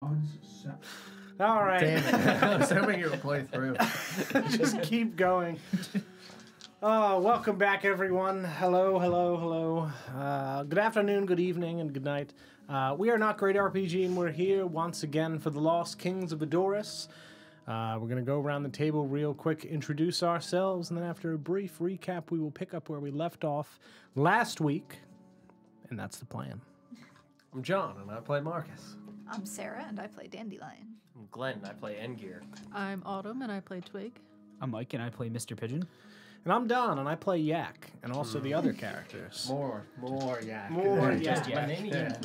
All right. Damn it. I was hoping it would play through. Just keep going. Welcome back, everyone. Hello. Good afternoon, good evening, and good night. We are Not Great RPG, and we're here once again for the Lost Kings of Adoris. We're going to go around the table real quick, introduce ourselves, and then after a brief recap, we will pick up where we left off last week, and that's the plan. I'm John, and I play Marcus. I'm Sarah, and I play Dandelion. I'm Glenn, and I play Endgear. I'm Autumn, and I play Twig. I'm Mike, and I play Mr. Pigeon. And I'm Don, and I play Yak, and also the other characters. More Yak. More Yak. Just my name again.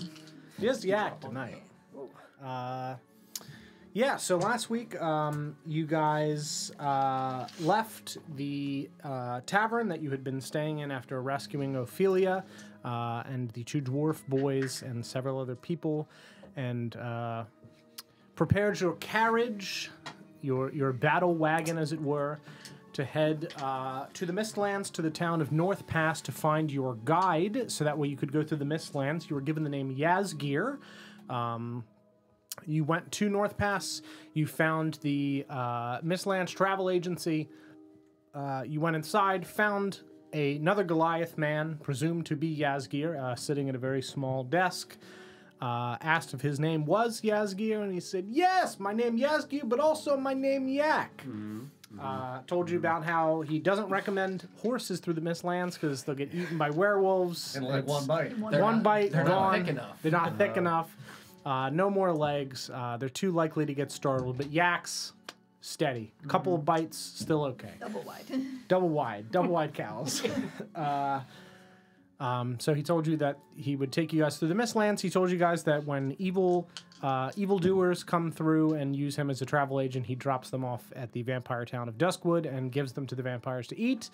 Just Yak tonight. So last week you guys left the tavern that you had been staying in after rescuing Ophelia and the two dwarf boys and several other people, and prepared your carriage, your battle wagon, as it were, to head to the Mistlands, to the town of North Pass, to find your guide, so that way you could go through the Mistlands. You were given the name Yazgir. You went to North Pass. You found the Mistlands travel agency. You went inside, found another Goliath man, presumed to be Yazgir, sitting at a very small desk. Asked if his name was Yazgir, and he said, "Yes, my name Yazgir, but also my name Yak." Told you about how he doesn't recommend horses through the Mistlands because they'll get eaten by werewolves. In like one bite. One bite, They're gone. not thick enough. They're not thick enough. No more legs. They're too likely to get startled. But Yak's steady. A couple of bites, still okay. Double wide. Double wide cows. So he told you that he would take you guys through the Mistlands. He told you guys that when evildoers come through and use him as a travel agent, he drops them off at the vampire town of Duskwood and gives them to the vampires to eat,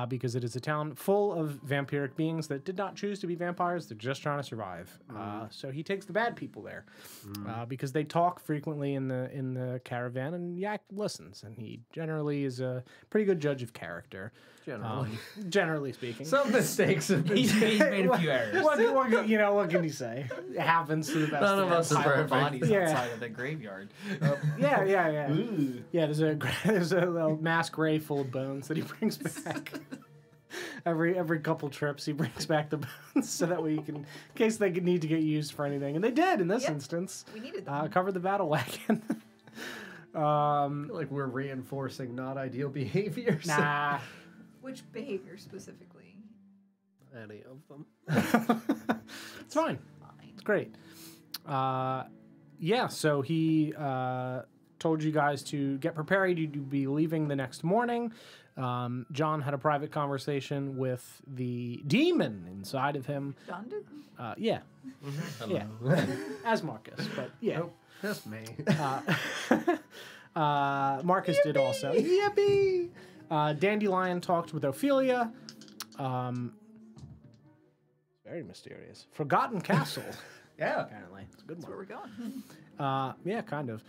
because it is a town full of vampiric beings that did not choose to be vampires. They're just trying to survive. So he takes the bad people there because they talk frequently in the caravan, and Yak listens, and he generally is a pretty good judge of character. Generally speaking. Some mistakes have been He's made a few errors. What can you say? It happens to the best None of of us us. are Pile of perfect. bodies Yeah. outside of the graveyard. Yeah. Yeah, there's a little mass grave full of bones that he brings back. Every couple trips, he brings back the bones so that way you can, in case they need to get used for anything, and they did in this instance. We needed them. Covered the battle wagon. I feel like we're reinforcing not ideal behaviors. Nah. Which behavior specifically? Any of them. It's fine. It's great. So he told you guys to get prepared. You'd be leaving the next morning. John had a private conversation with the demon inside of him. John did? Yeah. Yeah. As Marcus, but yeah. Nope, just me. Marcus did also. Yippee! Dandelion talked with Ophelia. Very mysterious. Forgotten Castle. Yeah. Apparently. It's a good That's one. where we're going. Yeah, kind of.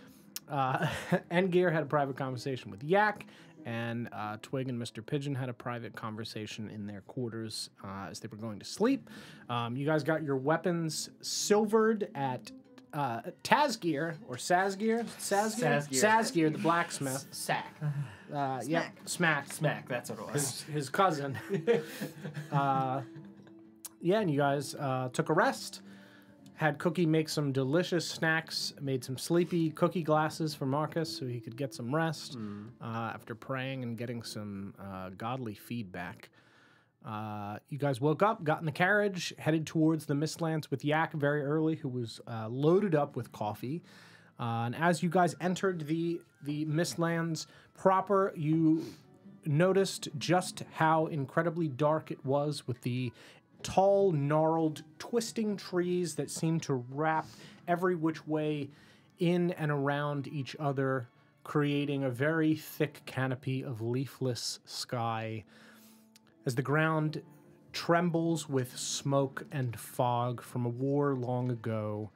Endgear had a private conversation with Yak, and Twig and Mr. Pigeon had a private conversation in their quarters as they were going to sleep. You guys got your weapons silvered at Tazgear, or Sazgear? Sazgear, the blacksmith. Sack. Yeah, Smack, That's what it was. his cousin. And you guys took a rest. Had Cookie make some delicious snacks, made some sleepy cookie glasses for Marcus so he could get some rest after praying and getting some godly feedback. You guys woke up, got in the carriage, headed towards the Mistlands with Yak very early, who was loaded up with coffee. And as you guys entered the Mistlands proper, you noticed just how incredibly dark it was, with the tall, gnarled, twisting trees that seemed to wrap every which way in and around each other, creating a very thick canopy of leafless sky. As the ground trembles with smoke and fog from a war long ago.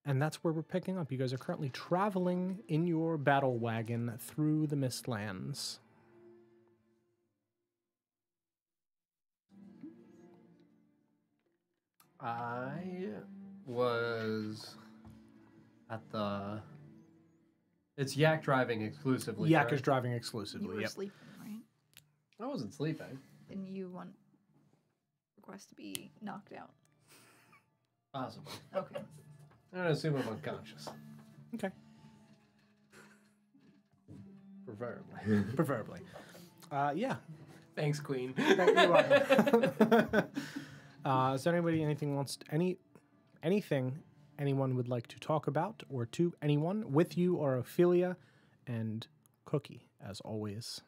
And that's where we're picking up. You guys are currently traveling in your battle wagon through the Mistlands. I was At the... It's Yak driving exclusively, Yak correct? is driving You exclusively. were Yep. sleeping, right? I wasn't sleeping. Then you want request to be knocked out. Possibly. Okay. I'm gonna assume I'm unconscious. Okay. Preferably. Preferably. Yeah. Thanks, Queen. You're welcome. Is there anything anyone would like to talk about or to anyone with you or Ophelia and Cookie, as always?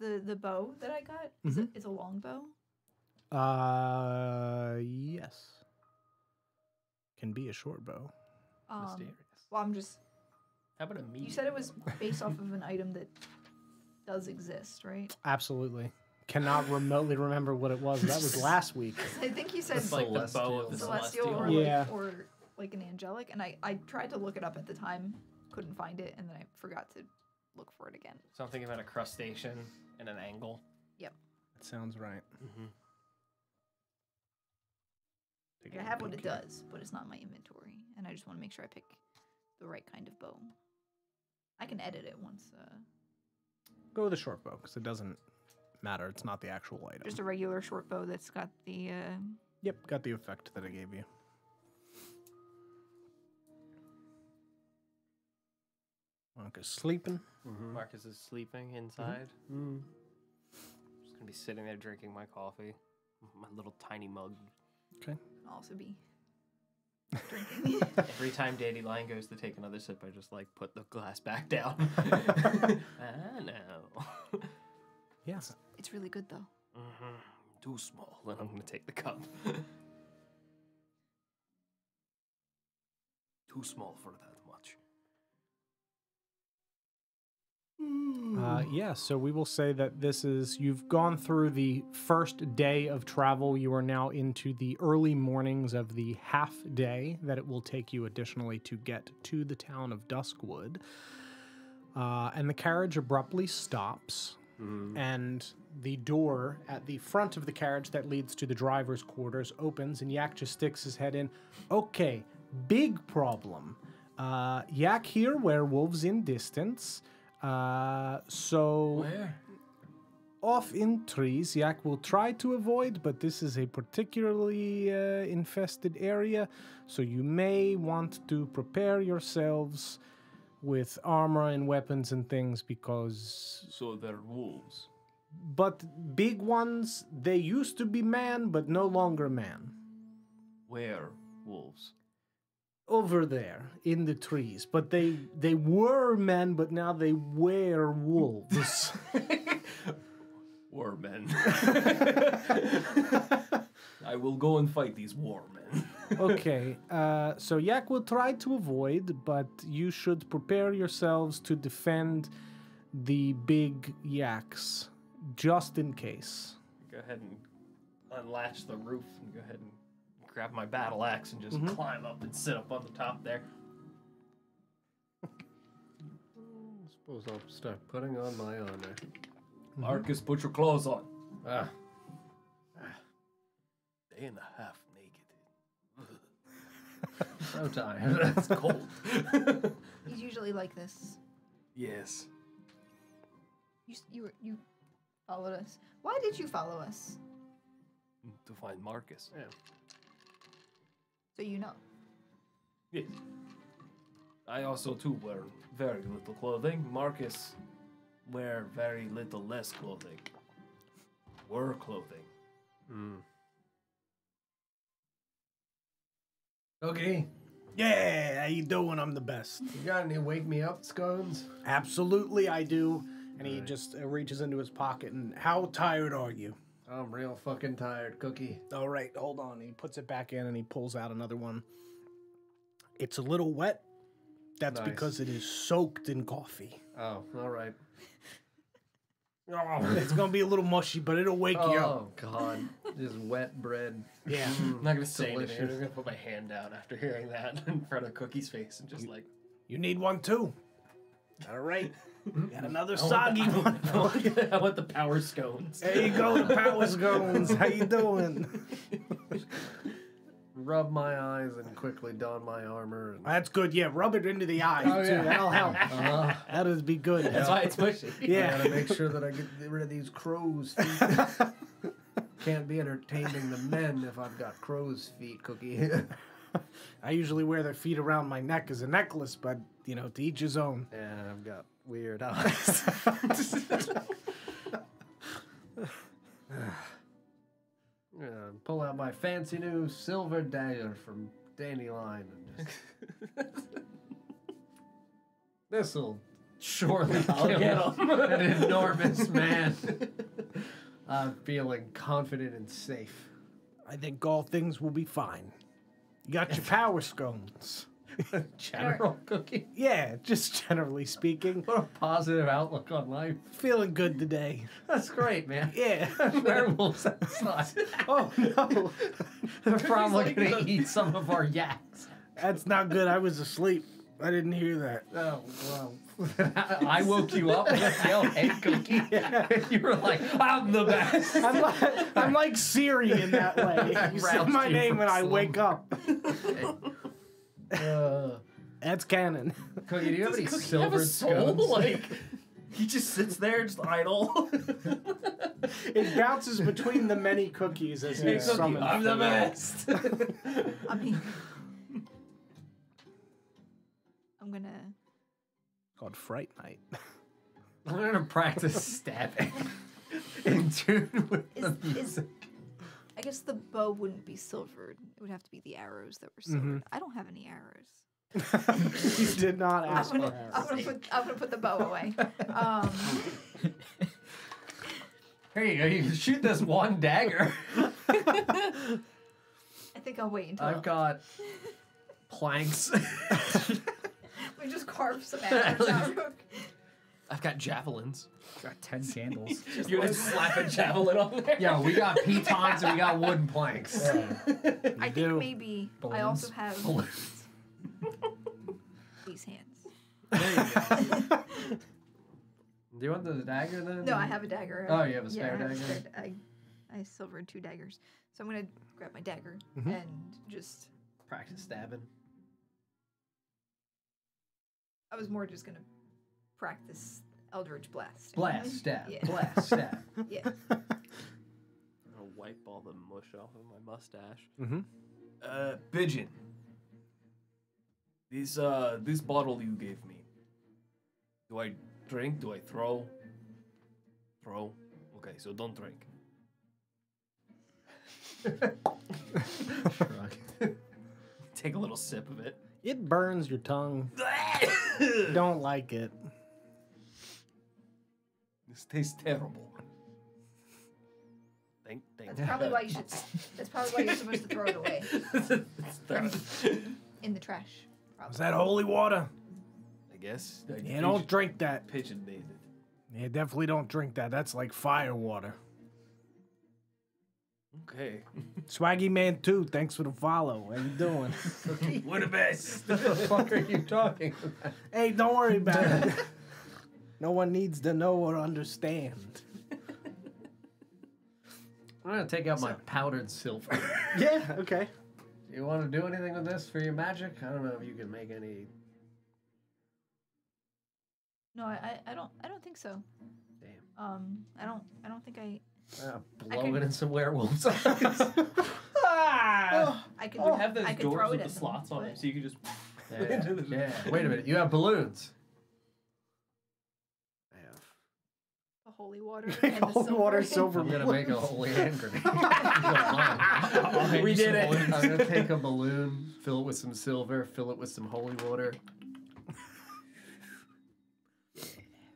The bow that I got is a long bow. Yes. Can be a short bow. Mysterious. Well, I'm just. How about a medium? You said it was based off of an item that does exist, right? Absolutely. Cannot remotely remember what it was. That was last week. I think you said It's like the bow of the celestial or, Yeah. like an angelic, and I tried to look it up at the time, couldn't find it, and then I forgot to look for it again. So I'm thinking about a crustacean and an angle. Yep. That sounds right. Mm-hmm. I have what it does, but it's not in my inventory, and I just want to make sure I pick the right kind of bow. I can edit it once. Go with a short bow, because it doesn't matter. It's not the actual item. Just a regular short bow that's got the. Yep, got the effect that I gave you. Marcus sleeping. Marcus is sleeping inside. Just gonna be sitting there drinking my coffee, my little tiny mug. Okay. Can also be drinking. Every time Dandelion goes to take another sip, I just like put the glass back down. Ah, no. Yeah. It's really good though. Too small. Then I'm gonna take the cup. Too small for that much. Yeah, so we will say that you've gone through the first day of travel. You are now into the early mornings of the half day that it will take you additionally to get to the town of Duskwood. And the carriage abruptly stops, and the door at the front of the carriage that leads to the driver's quarters opens, and Yak just sticks his head in. Okay, big problem. Yak here, werewolves in distance. So Where? off in trees, Yak will try to avoid, but this is a particularly infested area, so you may want to prepare yourselves with armor and weapons and things because... So they're wolves. But big ones, they used to be man, but no longer man. Where wolves? Over there in the trees, but they were men, but now they wear wolves. War men. I will go and fight these war men. Okay, so Yak will try to avoid, but you should prepare yourselves to defend the big yaks, just in case. Go ahead and unlatch the roof and go ahead and grab my battle axe and just climb up and sit up on the top there. I suppose I'll start putting on my honor. Marcus, put your clothes on. Ah. Day and a half naked. So tired. It's cold. He's usually like this. Yes. You followed us. Why did you follow us? To find Marcus. Yeah. So you know. Yes. I also too wear very little clothing. Marcus wear very little less clothing. Wear clothing. Okay. Yeah, how you doing? I'm the best. You got any wake me up scones? Absolutely, I do. And he just reaches into his pocket and, how tired are you? I'm real fucking tired, Cookie. All right, hold on. He puts it back in and he pulls out another one. It's a little wet. That's Nice. because it is soaked in coffee. Oh, all right. Oh, it's going to be a little mushy, but it'll wake you up. Oh, God. Just wet bread. Yeah. I'm not gonna say anything. I'm delicious. just gonna put my hand out after hearing that in front of Cookie's face and just like. You need one too. All right. Got another soggy one. I want the power scones. There you go, the power scones. How you doing? rub my eyes and quickly don my armor. And... That's good. Yeah, rub it into the eyes Oh, too. yeah. That'll help. That'll be good. That's why it's pushy. I Yeah. gotta make sure that I get rid of these crow's feet. Can't be entertaining the men if I've got crow's feet, Cookie. I usually wear their feet around my neck as a necklace, but you know, to each his own. Yeah, I've got weird eyes. Pull out my fancy new silver dagger from Dandelion and just... This'll surely kill an enormous man. I'm feeling confident and safe. I think all things will be fine. You got your power scones. General Cookie. Yeah, just generally speaking. What a positive outlook on life. Feeling good today. That's great, man. Yeah. Werewolves outside. Oh no. They're probably gonna eat some of our yaks. That's not good. I was asleep. I didn't hear that. Oh, well. I woke you up with a yell, hey, Cookie. You were like, I'm the best. I'm like Siri in that way. You say Roused my you name from when I slumber. wake up. That's canon. Cookie, do you have any Does Cookie silver have a soul? scones? Like, he just sits there, just idle. It bounces between the many cookies as Hey, he Cookie, summons. I'm the best. I mean, I'm gonna. Called Fright Night. I'm gonna practice stabbing in tune with the Is music. I guess the bow wouldn't be silvered. It would have to be the arrows that were silvered. I don't have any arrows. You did not ask I'm for gonna put the bow away. Here you go. You can shoot this one dagger. I think I'll wait until I've got planks. we just carve some arrows out. I've got javelins. Got 10 candles. You're gonna slap a javelin on there? Yo, we got pitons and we got wooden planks. I think maybe I also have these hands. Do you want the dagger then? No, I have a dagger. Oh, you have a spare I have a dagger? spare- I silvered 2 daggers. So I'm gonna grab my dagger and just. Practice stabbing. I was more just gonna practice Eldritch Blast. Blast, stab. Yeah. Blast, stab. Yeah. I'm gonna wipe all the mush off of my mustache. Mm-hmm. Pigeon. This bottle you gave me. Do I drink? Do I throw? Throw. Okay, so don't drink. Shrug. Take a little sip of it. It burns your tongue. Don't like it. This tastes terrible. Thank That's probably why you should. That's probably why you're supposed to throw it away in the trash. Probably. Is that holy water? I guess. Yeah, don't drink that. Pigeon made it. Yeah, definitely don't drink that. That's like fire water. Okay. Swaggy Man 2, thanks for the follow. How you doing? We're the best. What the fuck are you talking about? Hey, don't worry about it. No one needs to know or understand. I'm gonna take out my powdered silver. Yeah, okay. You want to do anything with this for your magic? I don't know if you can make any. No, I don't think so. Damn. I don't think I Blow can- it in some werewolves' eyes. Ah! I can. We have those I can doors throw with it the at them, slots on but- them, so you can just. Yeah, yeah. Wait a minute. You have balloons. I have. The holy water. And the Holy silver. water, silver. I'm gonna make a holy hand grenade. We did it. I'm gonna take a balloon, fill it with some silver, fill it with some holy water.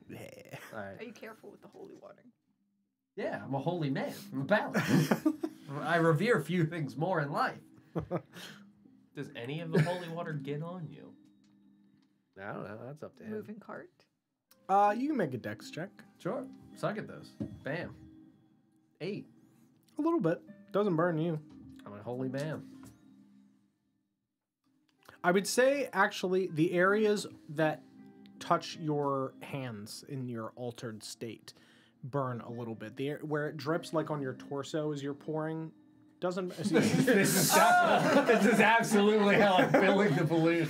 Yeah. All right. Are you careful with the holy water? Yeah, I'm a holy man. I'm a paladin. I revere few things more in life. Does any of the holy water get on you? I don't know. That's up to him. Moving cart. You can make a dex check. Sure. Suck at those. Bam. 8. A little bit. Doesn't burn you. I'm a holy man. I would say, actually, the areas that touch your hands in your altered state burn a little bit. Where it drips, like on your torso as you're pouring, Doesn't. This is absolutely how I'm filling the balloon.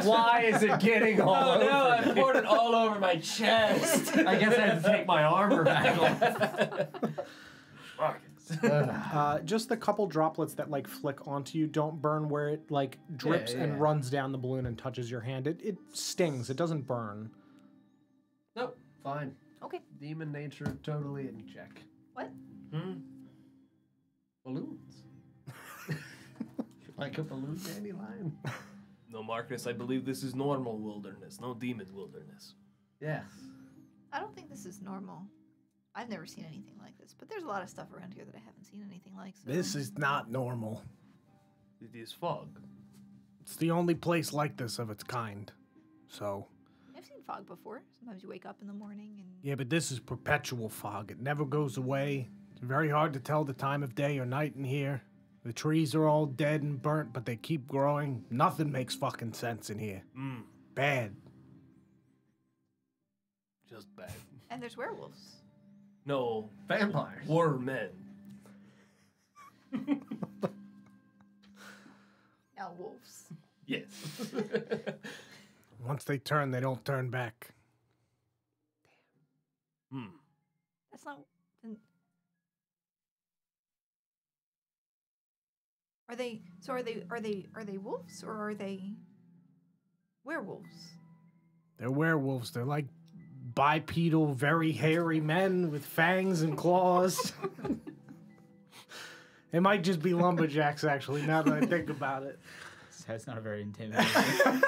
Why is it getting all over? No, I poured it all over my chest. I guess I had to take my armor back off. Just the couple droplets that like flick onto you don't burn where it like drips and runs down the balloon and touches your hand. It stings. It doesn't burn. Nope, fine. Okay. Demon nature totally in check. What? Balloons. Like a balloon dandelion. No, Marcus, I believe this is normal wilderness, no demon wilderness. Yes. I don't think this is normal. I've never seen anything like this, but there's a lot of stuff around here that I haven't seen anything like. So. This is not normal. It is fog. It's the only place like this of its kind. So. I've seen fog before. Sometimes you wake up in the morning and. Yeah, but this is perpetual fog. It never goes away. It's very hard to tell the time of day or night in here. The trees are all dead and burnt, but they keep growing. Nothing makes fucking sense in here. Bad. Just bad. And there's werewolves. No. Vampires. Were men. Now wolves. Yes. Once they turn, they don't turn back. That's not. Are they? So are they wolves or are they werewolves? They're werewolves. They're like bipedal, very hairy men with fangs and claws. It might just be lumberjacks, actually, now that I think about it. That's not a very intimidating.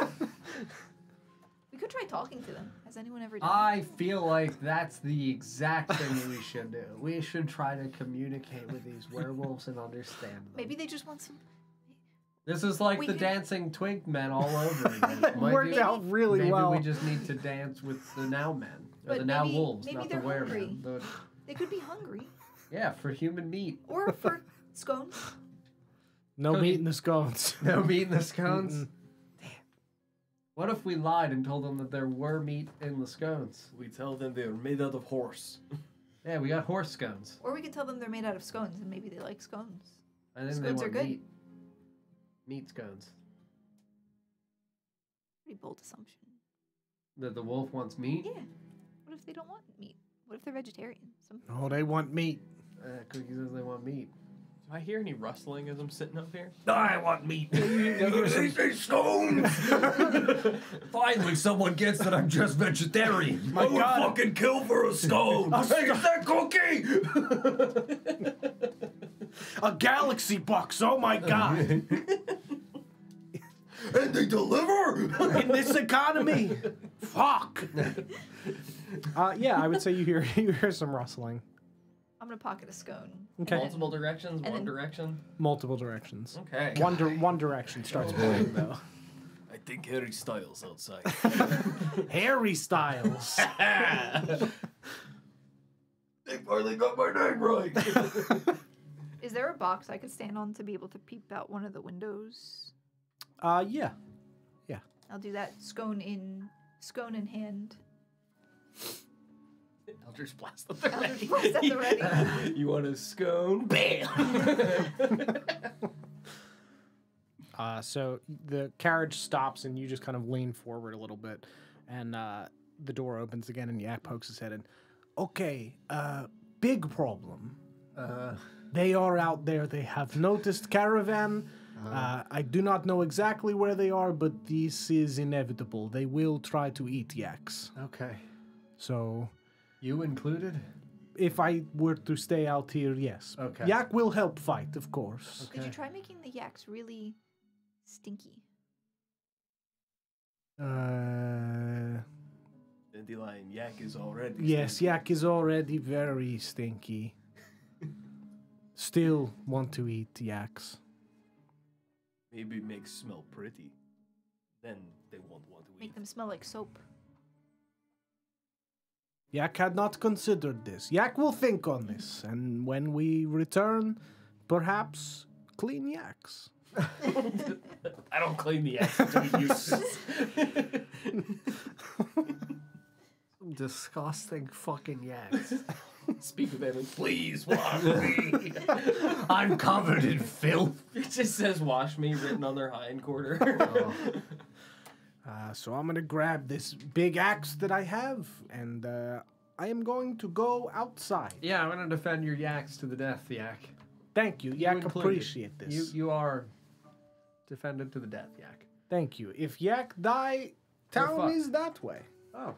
We could try talking to them. Has anyone ever done I feel like that's the exact thing we should do. We should try to communicate with these werewolves and understand them. Maybe they just want some. This is like We the could- dancing twink men all over again. It worked out really maybe well. we just need to dance with the now men. Or But the now maybe- wolves, maybe not the they're weremen. hungry. The- They could be hungry. yeah, for human meat. Or for scones. No Cookie. meat in the scones. No meat in the scones? Damn. What if we lied and told them that there were meat in the scones? We tell them they are made out of horse. Yeah, we got horse scones. Or we could tell them they're made out of scones and maybe they like scones. I think they Scones are want good. meat. Meat scones. Pretty bold assumption. That the wolf wants meat? Yeah. What if they don't want meat? What if they're vegetarian? Oh, they want meat. Cookie says they want meat. Do I hear any rustling as I'm sitting up here? I want meat. Stones! Finally, someone gets that I'm just vegetarian. My God. fucking kill for a scone. Hey, is that cookie? A galaxy box, oh my God. And they deliver? In this economy. Fuck. Yeah, I would say you hear some rustling. I'm gonna pocket a scone. Okay. Multiple directions, and one then- direction. Multiple directions. Okay. One direction starts playing though. I think Harry Styles outside. Harry Styles. They finally got my name right. Is there a box I could stand on to be able to peep out one of the windows? Yeah. I'll do that. Scone in hand. Eldritch Blast at the Eldritch Blast at the ready. You want a scone? Bam! So the carriage stops and you just kind of lean forward a little bit, and the door opens again and Yak pokes his head in. Okay, big problem. They are out there. They have noticed caravan. I do not know exactly where they are, but this is inevitable. They will try to eat yaks. Okay. So You included? if I were to stay out here, yes. Okay. Yak will help fight, of course. Did you try making the yaks really stinky? Dandelion yak is already. Yes, yak is already very stinky. Still want to eat yaks. Maybe make smell pretty. Then they won't want to Make eat. them smell like soap. Yak had not considered this. Yak will think on this, and when we return, perhaps clean yaks. I don't claim the yak to be useless. Disgusting fucking yaks. Speak with him. Please wash me. I'm covered in filth. It just says "wash me" written on their hind quarter. So I'm gonna grab this big axe that I have, and I am going to go outside. Yeah, I'm gonna defend your yaks to the death, Yak. Thank you. Yak included. appreciate this. You are defended to the death, Yak. Thank you. If Yak die, We're town fucked. is that way. Oh.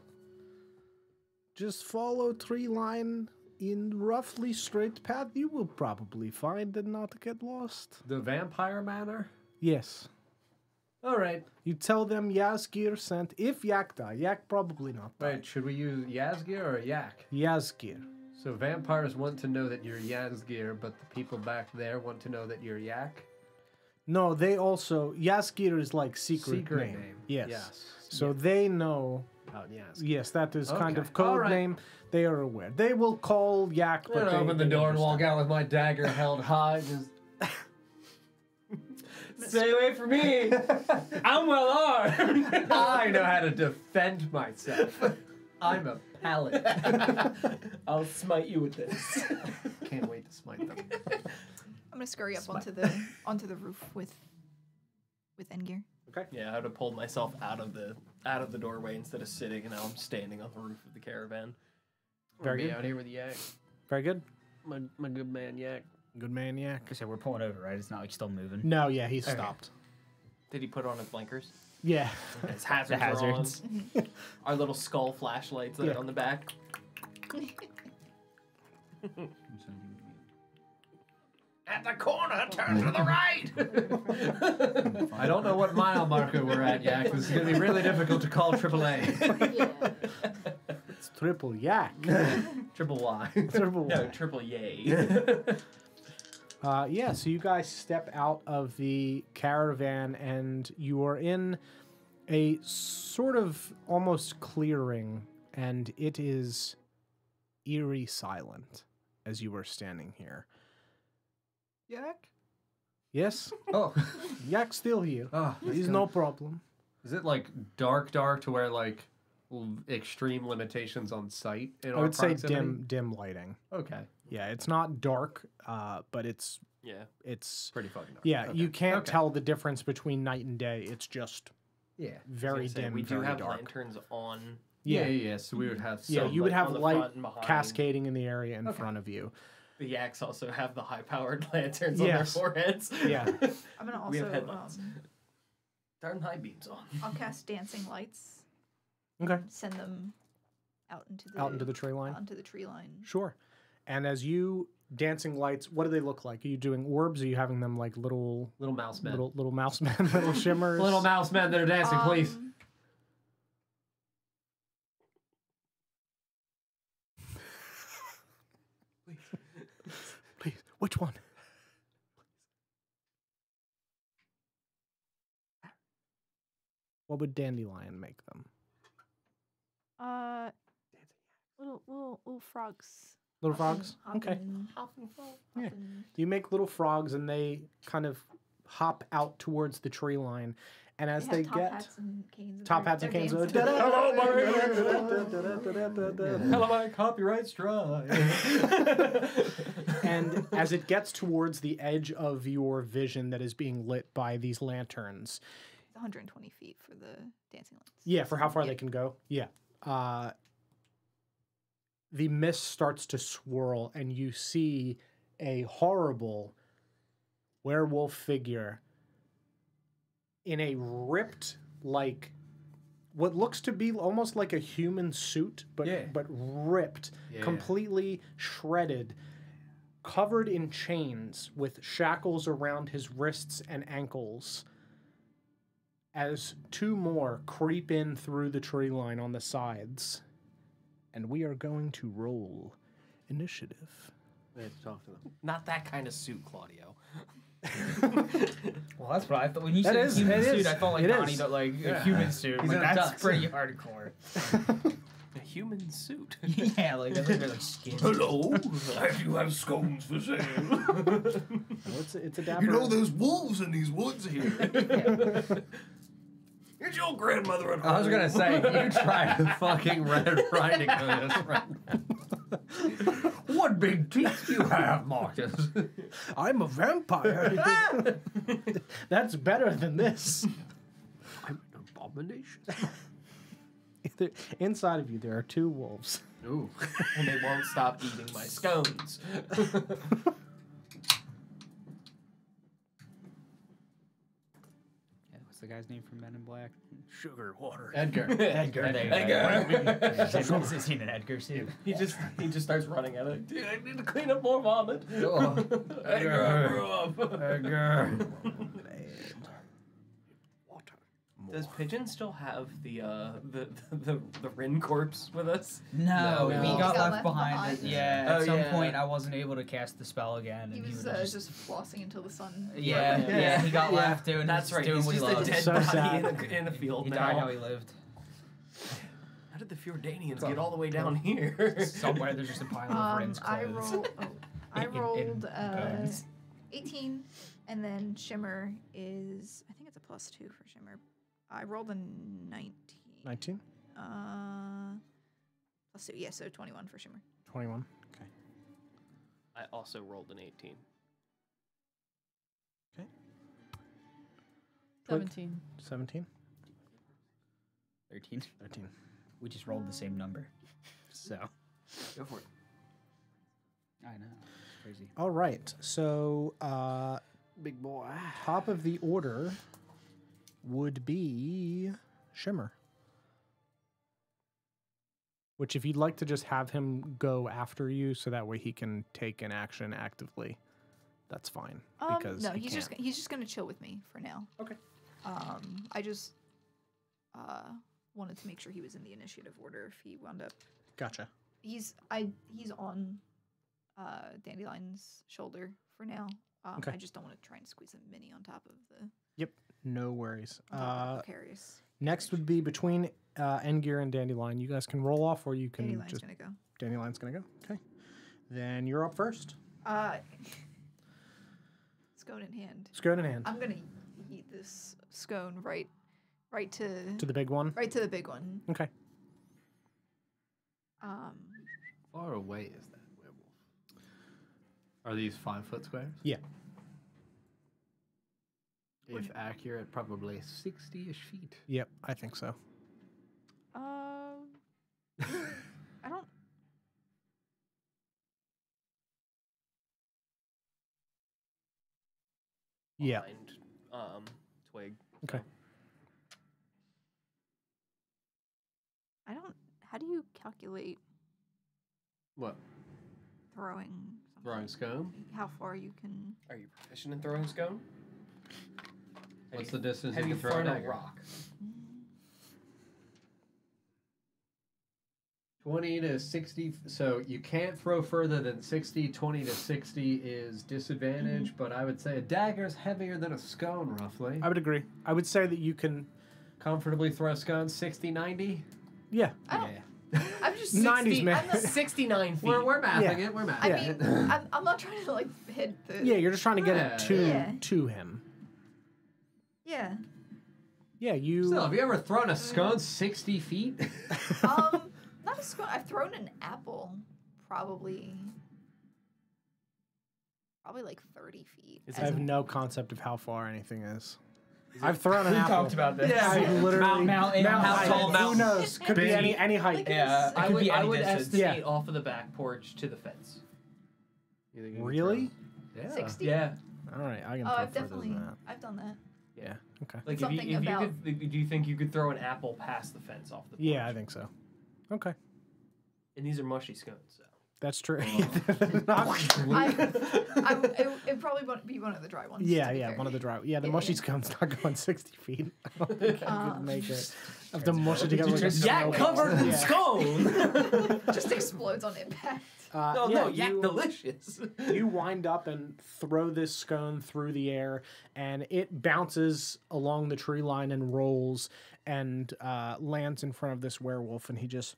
Just follow tree line in roughly straight path. You will probably find and not get lost. The Vampire Manor? Yes. All right. You tell them Yazgir sent. If Yak die, Yak probably not die. Wait, should we use Yazgir or Yak? Yazgir. So vampires want to know that you're Yazgir, but the people back there want to know that you're Yak? No, they also Yazgir is like secret name. Yes. So they know. About Yazgir. Yes, that is kind Okay. of code All right. name. They are aware. They will call Yak, I'm but gonna they open the they door and walk understand. out with my dagger held high. Just... Stay away from me! I'm well armed! I know how to defend myself. I'm a paladin. I'll smite you with this. Can't wait to smite them. I'm gonna scurry up onto the roof with Engir. Yeah, I would have pulled myself out of the doorway instead of sitting, and now I'm standing on the roof of the caravan. Very good. Out here with Yak. Very good. My good man Yak. Good man, Yak. I said we're pulling over, right? It's not like still moving. No, yeah, he stopped. Did he put on his blinkers? Yeah. His hazards, The hazards. are on. Our little skull flashlights that Yeah. are on the back. At the corner, turn to the right. I don't know what mile marker we're at, Yak. This is going to be really difficult to call AAA. Yeah. It's triple Yak. Triple Y. Triple No, Y. triple yay. Yeah, so you guys step out of the caravan and you are in a sort of almost clearing, and it is eerie silent as you are standing here. Yak? Yes? Oh. Yak's still here. Oh, He's no problem. Is it like dark to where like extreme limitations on sight in I our would say proximity? dim lighting. Okay. Yeah, it's not dark, but it's Yeah. Pretty fucking dark. yeah, Okay. you can't Okay. tell the difference between night and day. It's just Yeah. very dim, We do very have dark. lanterns on. Yeah. So we would have Yeah, some, you would like, have on the light front and behind. cascading in the area in front of you. The yaks also have the high-powered lanterns on their Yes. foreheads. Yeah. I'm gonna We have also headlights. Turn high beams on. I'll cast dancing lights. Okay. Send them out into the Tree line. Onto the tree line. Sure. And as you dancing lights, what do they look like? Are you doing orbs? Are you having them like little mouse men. little mouse men, little shimmers? Little mouse men that are dancing, please. Please. Which one? What would Dandelion make them? Little frogs. Little frogs? Okay. Hopping. Yeah. You make little frogs and they kind of hop out towards the tree line. And as they top get hats and canes. top hats and canes. Hello, my copyright strike. And as it gets towards the edge of your vision that is being lit by these lanterns, It's 120 feet for the dancing lights. yeah, for how far they can go, yeah. The mist starts to swirl, and you see a horrible werewolf figure in a ripped, like what looks to be almost like a human suit, but ripped, completely shredded, covered in chains with shackles around his wrists and ankles, as two more creep in through the tree line on the sides. And we are going to roll initiative. We have to talk to them. Not that kind of suit, Claudio. Well, that's what I thought. When you That said is- human it suit, is. I thought like It Donnie, is. but like Yeah. a human suit. He's Like, in a that's tux. pretty hardcore. A human suit. Yeah, like that's like really skin. Hello, I do have scones for sale. It's a dapper. You know there's wolves in these woods here. Is your grandmother at home? I was gonna say, you try to fucking Red Riding Hood us right now. What big teeth you have, Marcus. I'm a vampire. That's better than this. I'm an abomination. Inside of you, there are 2 wolves. Ooh. And they won't stop eating my scones. What's the guy's name from Men in Black? Sugar water. Edgar. Edgar. I've seen an Edgar suit. He just starts running at it. Dude, I need to clean up more vomit. Oh. Edgar, I grew up. Edgar. Does Pigeon still have the Rin corpse with us? No, No. we He got got left left behind. behind. Yeah, Oh, at some yeah. point I wasn't able to cast the spell again. He And was was just flossing until the sun. yeah, he got left doing, That's right. doing He's what he just a loves. dead So body sad. in a field He now. died how he lived. How did the Fjordanians get all the way down here? Somewhere there's just a pile of Rin's I clothes. I In rolled bones. 18, and then Shimmer is, I think it's a +2 for Shimmer. I rolled a 19. 19? +2, yeah, so 21 for Shimmer. 21. Okay. I also rolled an 18. 17. 17? 13. 13. We just rolled the same number. So. Go for it. I know. It's crazy. All right. So, Big boy. top of the order would be Shimmer. Which, if you'd like to just have him go after you so that way he can take an action actively, that's fine. Because No, he he's just gonna chill with me for now. Okay. I just wanted to make sure he was in the initiative order if he wound up. Gotcha. He's on Dandelion's shoulder for now. Okay. I just don't want to try and squeeze a mini on top of the Yep. No worries. precarious. Next would be between Endgear and Dandelion. You guys can roll off, or you can Dandelion's just. gonna go. Dandelion's gonna go. Okay. Then you're up first. Scone in hand. Scone in hand. I'm gonna eat this scone right to To the big one. right to the big one. Okay. Far away is that werewolf? Are these 5-foot squares? Yeah. If accurate, probably 60-ish feet. Yep, I think so. I don't. Yeah. Behind, Twig. Okay. I don't. How do you calculate What? throwing? Something? Throwing scone? How far you can? Are you proficient in throwing scone? What's the distance Have you you can throw thrown a a dagger? rock? 20 to 60. So you can't throw further than 60. 20 to 60 is disadvantage, but I would say a dagger's heavier than a scone, roughly. I would agree. I would say that you can. Comfortably throw a scone 60, 90. Yeah. I don't. I'm just 90s, man. I'm not, 69 feet. We're mathing Yeah. it. We're mathing I it. mean, I'm not trying to like hit the. Yeah, you're just trying to get Yeah. it to Yeah. to him. Yeah. Yeah, you. Still, have you ever thrown a scone 60 feet? Not a scone. I've thrown an apple, probably like 30 feet. I have no concept of how far anything is. I've thrown an We apple. talked about this. Yeah, I literally. Mountain, Mount how height. tall Who mountain. knows? Could be Big. any height. Like Yeah, this- it could be any I would distance. estimate Yeah. off of the back porch to the fence. You think you can Really? throw- Yeah. 60? Yeah. All right, I can Oh, throw I've further definitely, than that. I've done that. Yeah. Okay. Like Something if you about- could, do you think you could throw an apple past the fence off the porch? Yeah, I think so. Okay, And these are mushy scones, so. that's true. It'd probably be one of the dry ones. Yeah, to be yeah, fair. one of the dry. Yeah, the Yeah, mushy yeah. scone's not going 60 feet. I don't think I could make it. I have to mush it Did together you like a just- Yak snowball. covered in Yeah. scone! Just explodes on impact. No, yeah, yak you- delicious. You wind up and throw this scone through the air, and it bounces along the tree line and rolls and lands in front of this werewolf, and he just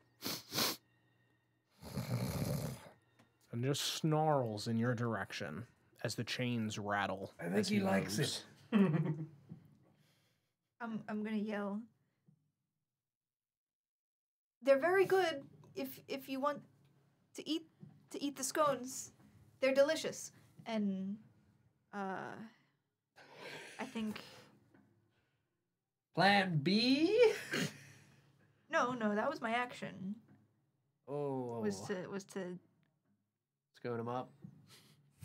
snarls in your direction as the chains rattle. I think he likes it. I'm gonna yell. They're very good if you want to eat to eat the scones. They're delicious. And I think Plan B? no, that was my action. Oh. Was to Scone him up.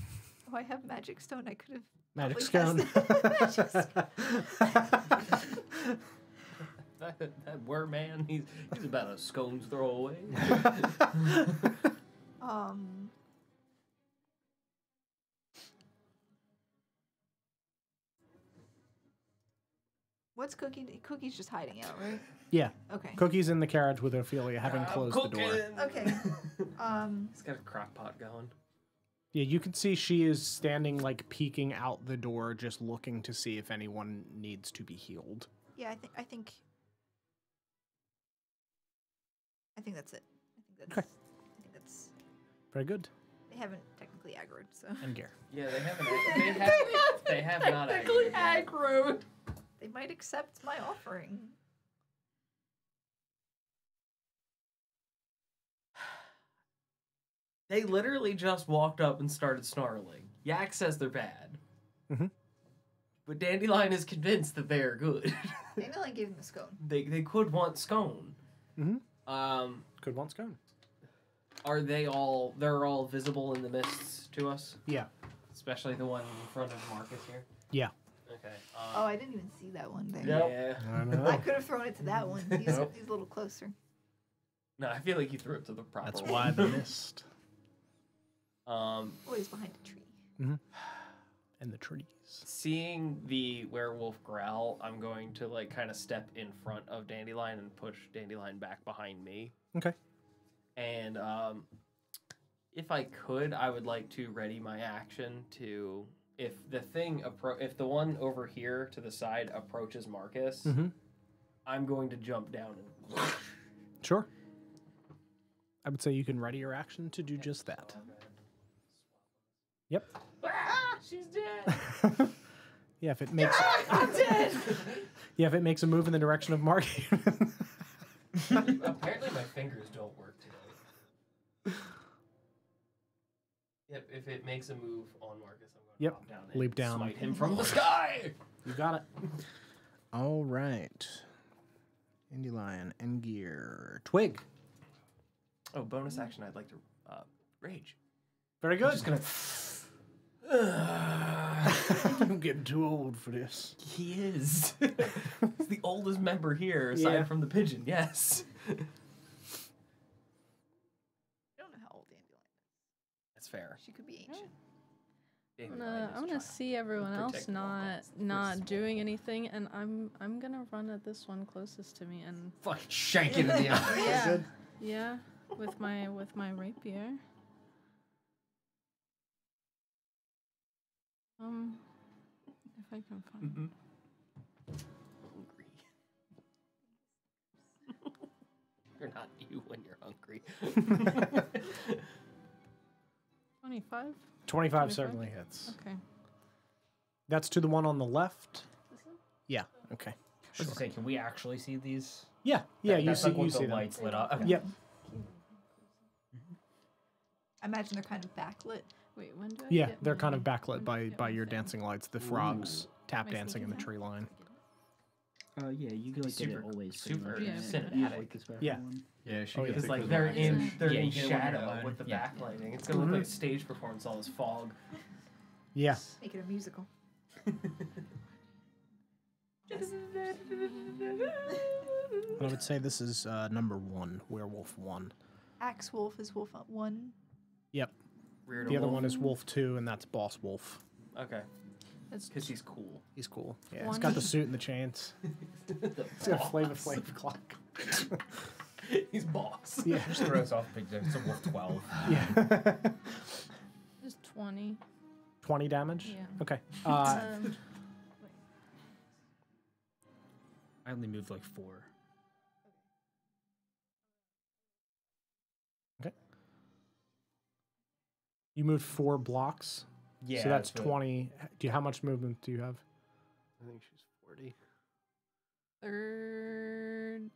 oh, I have magic stone. I could have Magic probably stone. cast That worm man, he's about a scone's throw away. What's Cookie? Cookie's just hiding out, right? Yeah. Okay. Cookie's in the carriage with Ophelia, having closed the door. Okay. He's got a crock pot going. Yeah, you can see she is standing, like, peeking out the door, just looking to see if anyone needs to be healed. Yeah, I think that's it. Okay. I think that's. Very good. They haven't technically aggroed, so. And Gear. Yeah, they haven't. They have not technically aggroed yet. They might accept my offering. They literally just walked up and started snarling. Yak says they're bad. Mhm. But Dandelion is convinced that they are good. Dandelion gave him a scone. They could want scone. Mm-hmm. Good one scone. Are they all? They're all visible in the mists to us. Yeah. Especially the one in front of Marcus here. Yeah. Okay. Oh, I didn't even see that one there. Yeah. I know. I could have thrown it to that one. He's a little closer. No, I feel like you threw it to the proper. That's one. why the mist. Oh, he's behind a tree. And the trees. Seeing the werewolf growl, I'm going to like kind of step in front of Dandelion and push Dandelion back behind me. Okay. And if I could, I would like to ready my action to if the one over here to the side approaches Marcus, I'm going to jump down and Sure. I would say you can ready your action to do just that. Yep. Ah, she's dead. Yeah, if it makes I'm dead! Yeah, if it makes a move in the direction of Mark. Apparently my fingers don't work today. Yep, if it makes a move on Marcus, I'm going to drop down and leap down. smite him from the sky. You got it. All right. Dandelion and Gear. Twig. Oh, bonus action, I'd like to rage. Very good. Just gonna. I'm getting too old for this. He is. He's the oldest member here, aside from the pigeon. Yes. I don't know how old Dandelion is. That's fair. She could be ancient. I'm gonna see everyone else not doing anything, and I'm gonna run at this one closest to me and Fucking shank it in the eye. yeah, with my rapier. If I can find. Hungry. You're not you when you're hungry. 25. 25 certainly hits. Okay. That's to the one on the left? Yeah, okay. I was gonna say, can we actually see these? Yeah, you That's see, like when you see the them. lights lit up. Okay. Yep. I imagine they're kind of backlit. Wait, when do I Yeah, get they're my- kind of backlit when do I by get my your thing? dancing lights, the frogs tap My dancing in the sneaky tree line. Yeah, you can like get it always pretty super much. Yeah, cinematic. Like this back Yeah. one. Yeah, she Oh, yeah. gets Because it like goes they're on. in Yeah, they're you in get it when you're shadow alone. with the Yeah. backlighting. It's gonna look like a stage performance, all this fog. Yeah. Make it a musical. I would say this is number 1, Werewolf 1. Axe Wolf is Wolf 1. Yep. Weird. The other one is Wolf 2, and that's Boss Wolf. Okay. That's Because he's cool. He's cool. Yeah, he's One. got the suit and the chains. He's got a Flavor Flav clock. He's boss. Yeah. Just throw us off big. It's a wolf 12. Yeah. just 20. 20 damage? Yeah. Okay. I only moved like 4. Okay. You moved 4 blocks. Yeah. So that's but 20. How much movement do you have? I think she's 40. 30.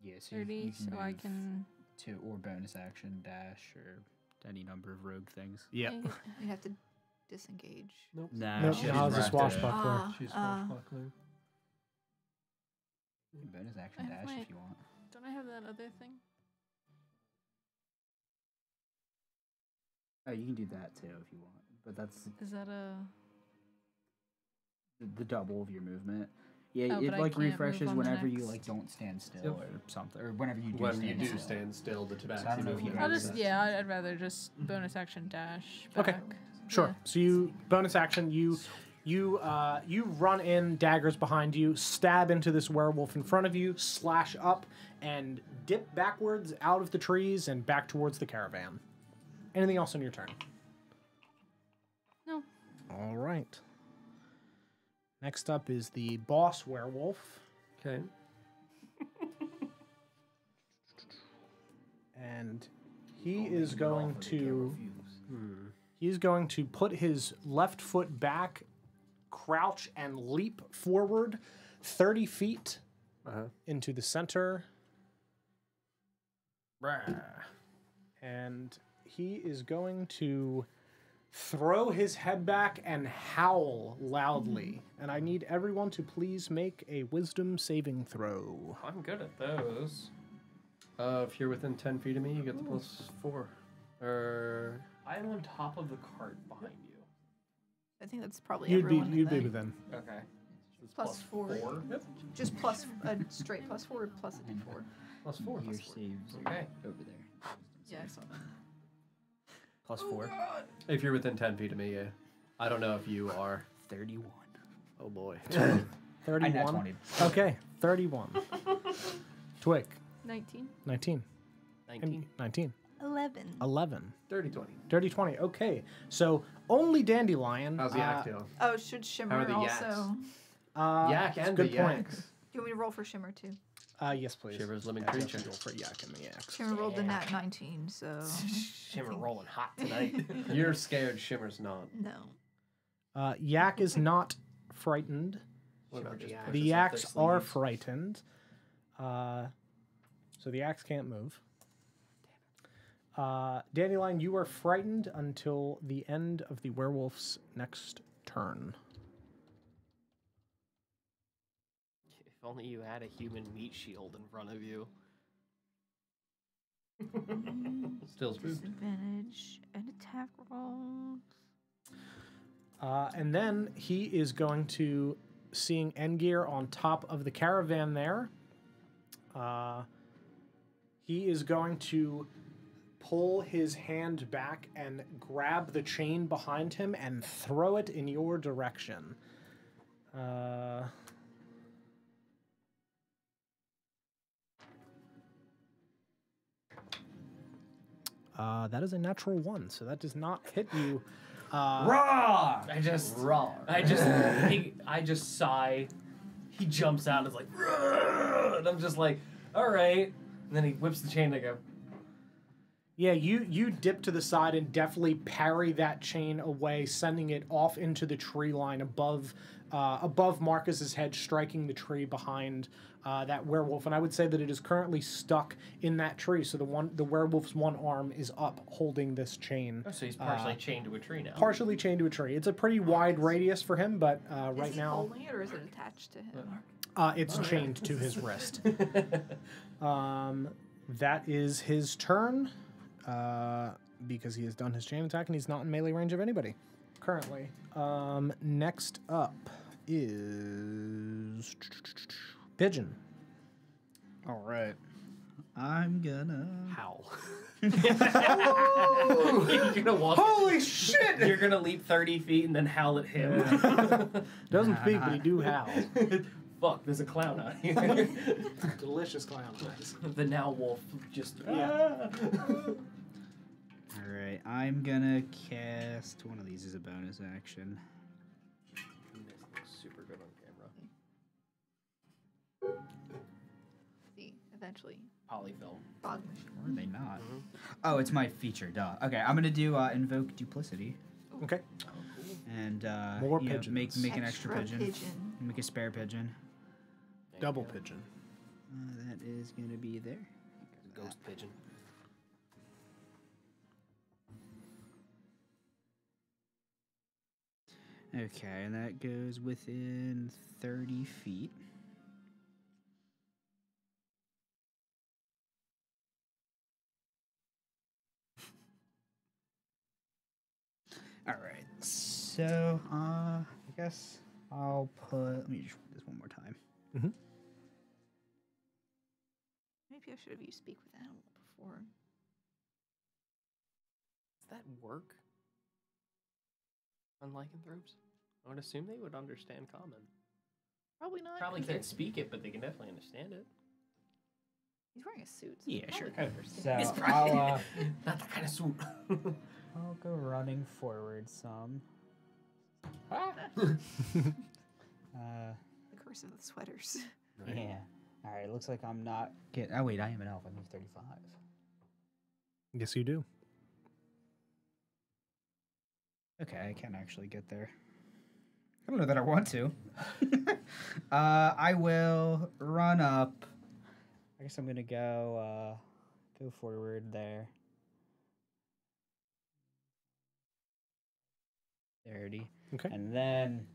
Yeah, so 30, so I can. to or bonus action dash or any number of rogue things. Yeah. You have to disengage. Nope. Nah, Nope, she's I was a wrapped swashbuckler. She's swashbuckling. You can bonus action I have dash my- if you want. Don't I have that other thing? Oh, you can do that too if you want, but that's Is that a? the double of your movement. Yeah, Oh, it but I like can't move refreshes on the whenever you next. like don't stand still Yep. or something, or whenever you do When stand you do still. stand still, the So I tabaxi don't know if you movement. I'll can is- just I'd rather just bonus action dash. Okay. Back. Sure. Yeah. So you bonus action. You run in, daggers behind you, stab into this werewolf in front of you, slash up, and dip backwards out of the trees and back towards the caravan. Anything else on your turn? No. All right. Next up is the boss werewolf, Okay. and he is going to put his left foot back, crouch, and leap forward 30 feet into the center. And he is going to throw his head back and howl loudly. And I need everyone to please make a wisdom saving throw. I'm good at those. If you're within 10 feet of me, you get the +4. I'm on top of the cart behind you. I think that's probably You'd be everyone. within. Okay. So it's +4. Yep. Just plus a straight +4 or plus a d4. +4. Your saves Okay. over there. Yeah, I saw that. +4. If you're within 10 feet of me, yeah. I don't know if you are. 31. Oh boy. I nat 31. 20. Okay, 31. Twig, 19. 19. 19. 19. 11. 11. Dirty 20. Dirty 20. Okay, so only Dandelion. How's the yak doing? Oh, should Shimmer How are the also? Yak that's a and good the point. yaks. Do you want me to roll for Shimmer too? Yes, please. Shivers living Yeah, creature. definitely roll for yak and the yaks. Shimmer rolled the nat 19, so Shimmer rolling hot tonight. You're scared, Shimmer's not. no. Yak is not frightened. What about the yaks? The yaks are frightened. So the yaks can't move. Dandelion, you are frightened until the end of the werewolf's next turn. If only you had a human meat shield in front of you. Still spooked. Disadvantage and attack roll. And then he is going to, seeing Endgear on top of the caravan there, he is going to pull his hand back and grab the chain behind him and throw it in your direction. That is a natural 1, so that does not hit you. Raw! I just Raw. I just sigh. He jumps out and is like, "Rah!" And I'm just like, all right. And then he whips the chain and I go, Yeah, you dip to the side and definitely parry that chain away, sending it off into the tree line above Marcus's head, striking the tree behind that werewolf. And I would say that it is currently stuck in that tree. So the werewolf's one arm is up, holding this chain. oh, so he's partially chained to a tree now. Partially chained to a tree. It's a pretty wide radius for him, but Is right he now holding it or is it attached to him? it's chained to his wrist. That is his turn. Because he has done his chain attack and he's not in melee range of anybody currently. Next up is Pigeon. All right. I'm gonna Howl. You're gonna walk. Holy shit! You're gonna leap 30 feet and then howl at him. Doesn't speak, but he do howl. Fuck, there's a clown out here. Delicious clown eyes. The now wolf just. Yeah. All right. I'm gonna cast one of these as a bonus action. This looks super good on camera. See, eventually. Polyfilm. Fog machine. Or are they not? Oh, it's my feature. Duh. Okay, I'm gonna do invoke duplicity Okay. and More you know, pigeons. make an extra pigeon. Make a spare pigeon. Double pigeon. That is gonna be there. Ghost pigeon. Okay, and that goes within 30 feet. All right, so I guess I'll put. Let me just read this one more time. Maybe I should have used speak with animal before. Does that work on lycanthropes? I would assume they would understand common. Probably not. Probably 'cause can't speak it, but they can definitely understand it. he's wearing a suit. So Yeah, he sure. probably can So understand. I'll Not that kind of suit. I'll go running forward some. The curse of the sweaters. Yeah. All right. Looks like I'm not getting. Oh wait, I am an elf. I move 35. Yes, you do. Okay, I can actually get there. I don't know that I want to. I will run up. I guess I'm gonna go forward there. 30. Okay. And then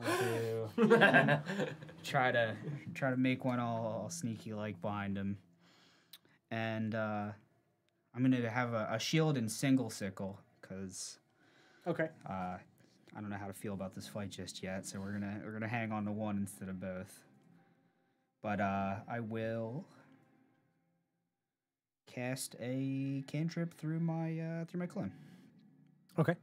I'll do try to make one all sneaky like behind him. And I'm gonna have a shield and single sickle because Okay. I don't know how to feel about this fight just yet, so we're gonna hang on to one instead of both. But I will cast a cantrip through my clone. Okay.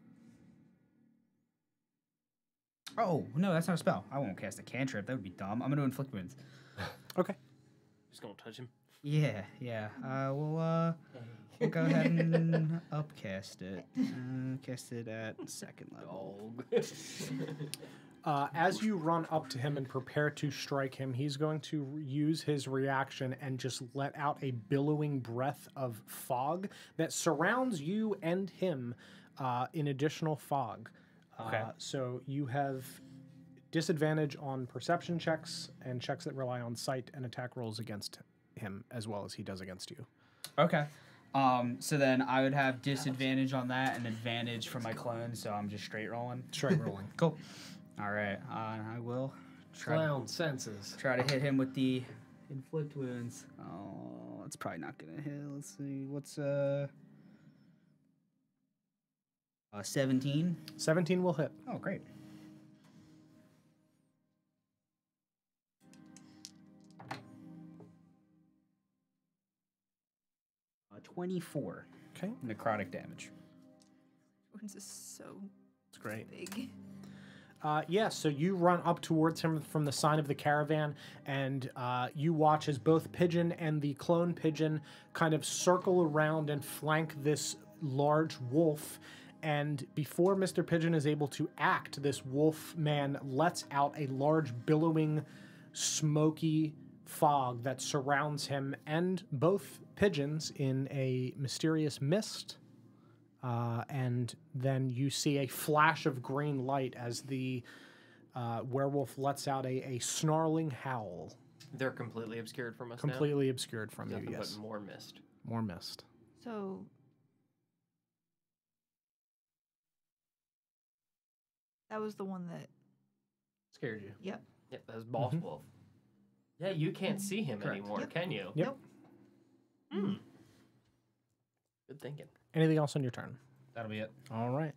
Oh no, that's not a spell. I won't cast a cantrip. That would be dumb. I'm gonna inflict wounds. Okay. Just gonna touch him. Yeah. We'll go ahead and upcast it. Cast it at second level. As you run up to him and prepare to strike him, he's going to use his reaction and just let out a billowing breath of fog that surrounds you and him in additional fog. Okay. So you have disadvantage on perception checks and checks that rely on sight and attack rolls against him as well as he does against you. Okay. So then I would have disadvantage on that and advantage for my clone, so I'm just straight rolling. Straight rolling. Cool. All right. I will Clown senses. try to hit him with the inflict wounds. Oh, it's probably not gonna hit. Let's see. What's 17? 17 will hit. Oh, great. 24 Okay. necrotic damage. Wounds is so It's great. big. So you run up towards him from the side of the caravan, and you watch as both Pigeon and the clone Pigeon kind of circle around and flank this large wolf. And before Mr. Pigeon is able to act, this wolf man lets out a large billowing, smoky fog that surrounds him and both pigeons in a mysterious mist. And then you see a flash of green light as the werewolf lets out a snarling howl. They're completely obscured from us Completely obscured from now. you, Nothing yes. but more mist. More mist. So that was the one that. Scared you. Yep. Yep, that was Boss Wolf. Yeah, you can't see him Correct. anymore, Yep. can you? Yep. Hmm. Good thinking. Anything else on your turn? That'll be it. All right.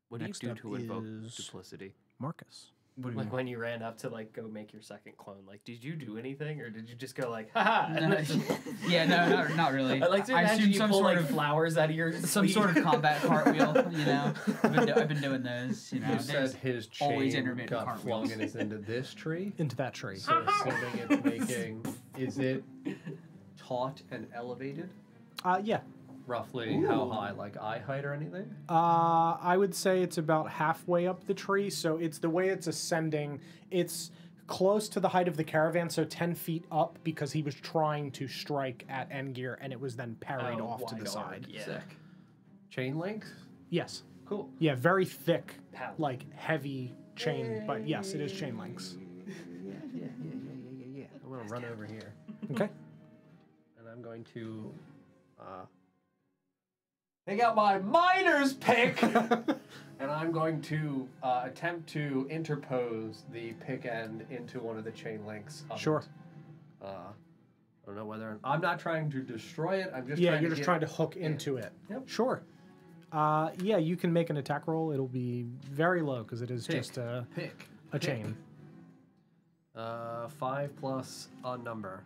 What Next do you up do to invoke is- duplicity? Marcus. What do you Like mean? when you ran up to like go make your second clone, like did you do anything or did you just go like haha? And then just- Yeah, no, not really. I like to I imagine assume you some pull sort like of flowers out of your some sleeve. sort of combat cartwheel. You know, I've been doing those. You know, You said there's his always chain intermittent got cartwheels. flung and is into this tree. Into that tree. So assuming it's making, is it taut and elevated? Yeah. Roughly how high? Like eye height or anything? I would say it's about halfway up the tree. So it's the way it's ascending. It's close to the height of the caravan, so 10 feet up because he was trying to strike at Endgear and it was then parried Oh, off to the wide arc, side. yeah. Sick. Chain link? Yes. Cool. Yeah, very thick, Pow. like heavy chain, but yes, it is chain links. I'm gonna run over here. Okay. And I'm going to take out my miner's pick, and I'm going to attempt to interpose the pick end into one of the chain links. Sure. I don't know whether I'm not trying to destroy it. I'm just you're just trying to hook into it. Yep. Sure. Yeah, you can make an attack roll. It'll be very low because it is just a chain. 5 plus a number.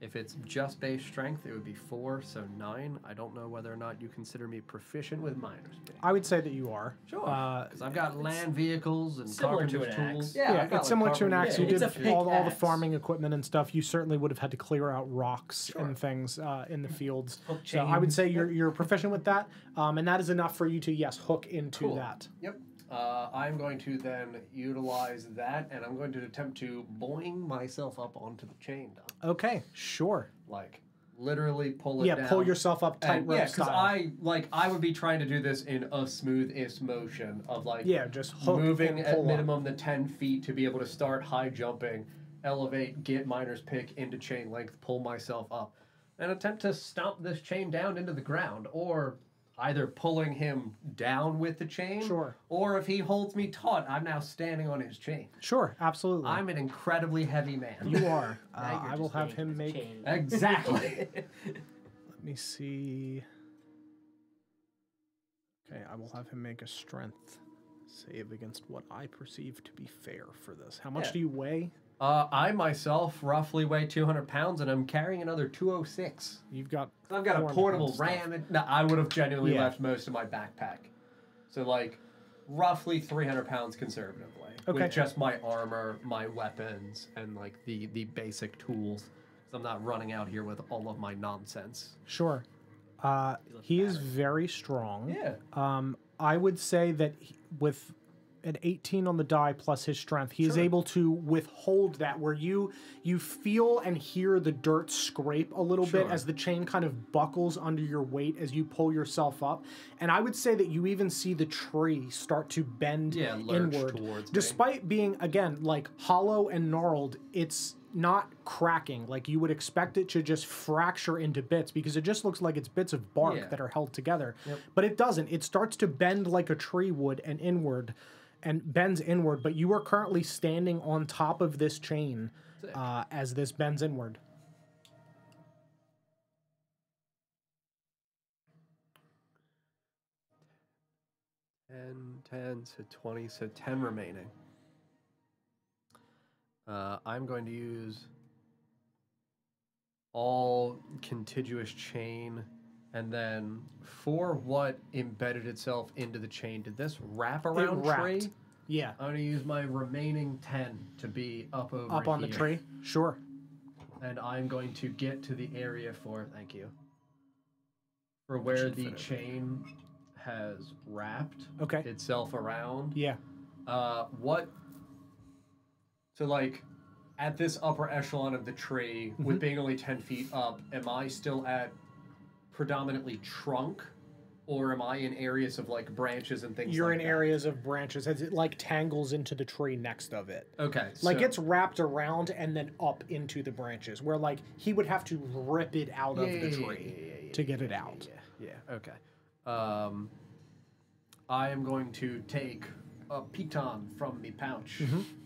If it's just base strength, it would be 4, so 9. I don't know whether or not you consider me proficient with miners. I would say that you are. Sure. Because I've got land vehicles and similar to carpenter's an tools. axe. Yeah, I've got, it's similar to an axe. You did It's a all the pickaxe. farming equipment and stuff. You certainly would have had to clear out rocks and things in the fields. Hook So I would chains. say you're proficient with that, and that is enough for you to hook into Cool. that. Yep. I'm going to then utilize that, and I'm going to attempt to boing myself up onto the chain. Okay, sure. Like, literally pull it down. Pull yourself up tight rope Yeah, because style. I would be trying to do this in a smooth-ish motion of like just hook moving and at pull up. minimum the 10 feet to be able to start high jumping, elevate, get miner's pick into chain length, pull myself up, and attempt to stomp this chain down into the ground, or either pulling him down with the chain, Sure. or if he holds me taut, I'm now standing on his chain. Sure, absolutely. I'm an incredibly heavy man. You are. Now you're I will just have laying him with the make. chain. Exactly. Let me see. Okay, I will have him make a strength save against what I perceive to be fair for this. How much Yeah. do you weigh? I myself roughly weigh 200 pounds, and I'm carrying another 206. You've got. I've got a four portable and stuff. ram. No, I would have genuinely Yeah. left most of my backpack. So, like, roughly 300 pounds conservatively. Okay. With just my armor, my weapons, and, like, the basic tools. So I'm not running out here with all of my nonsense. Sure. He is very strong. Yeah. I would say that with an 18 on the die plus his strength, he is able to withhold that, where you feel and hear the dirt scrape a little bit as the chain kind of buckles under your weight as you pull yourself up. And I would say that you even see the tree start to bend lurch inward. towards me. Despite being, again, like hollow and gnarled, it's not cracking. Like you would expect it to just fracture into bits because it just looks like it's bits of bark that are held together. But it doesn't. It starts to bend like a tree would and inward. And bends inward, but you are currently standing on top of this chain as this bends inward. And 10, so 20, so 10 remaining. I'm going to use all contiguous chain, and then for what embedded itself into the chain, did this wrap around tree? Yeah. I'm going to use my remaining 10 to be up over Up on the here. tree? Sure. And I'm going to get to the area for, thank you, for where the chain has wrapped itself around. Yeah. So, like, at this upper echelon of the tree, with being only 10 feet up, am I still at predominantly trunk? Or am I in areas of, like, branches and things You're like in that? areas of branches as it, like, tangles into the tree next of it. Okay. Like, it's wrapped around and then up into the branches, where, like, he would have to rip it out of the tree to get it out. Yeah, okay. I am going to take a piton from the pouch,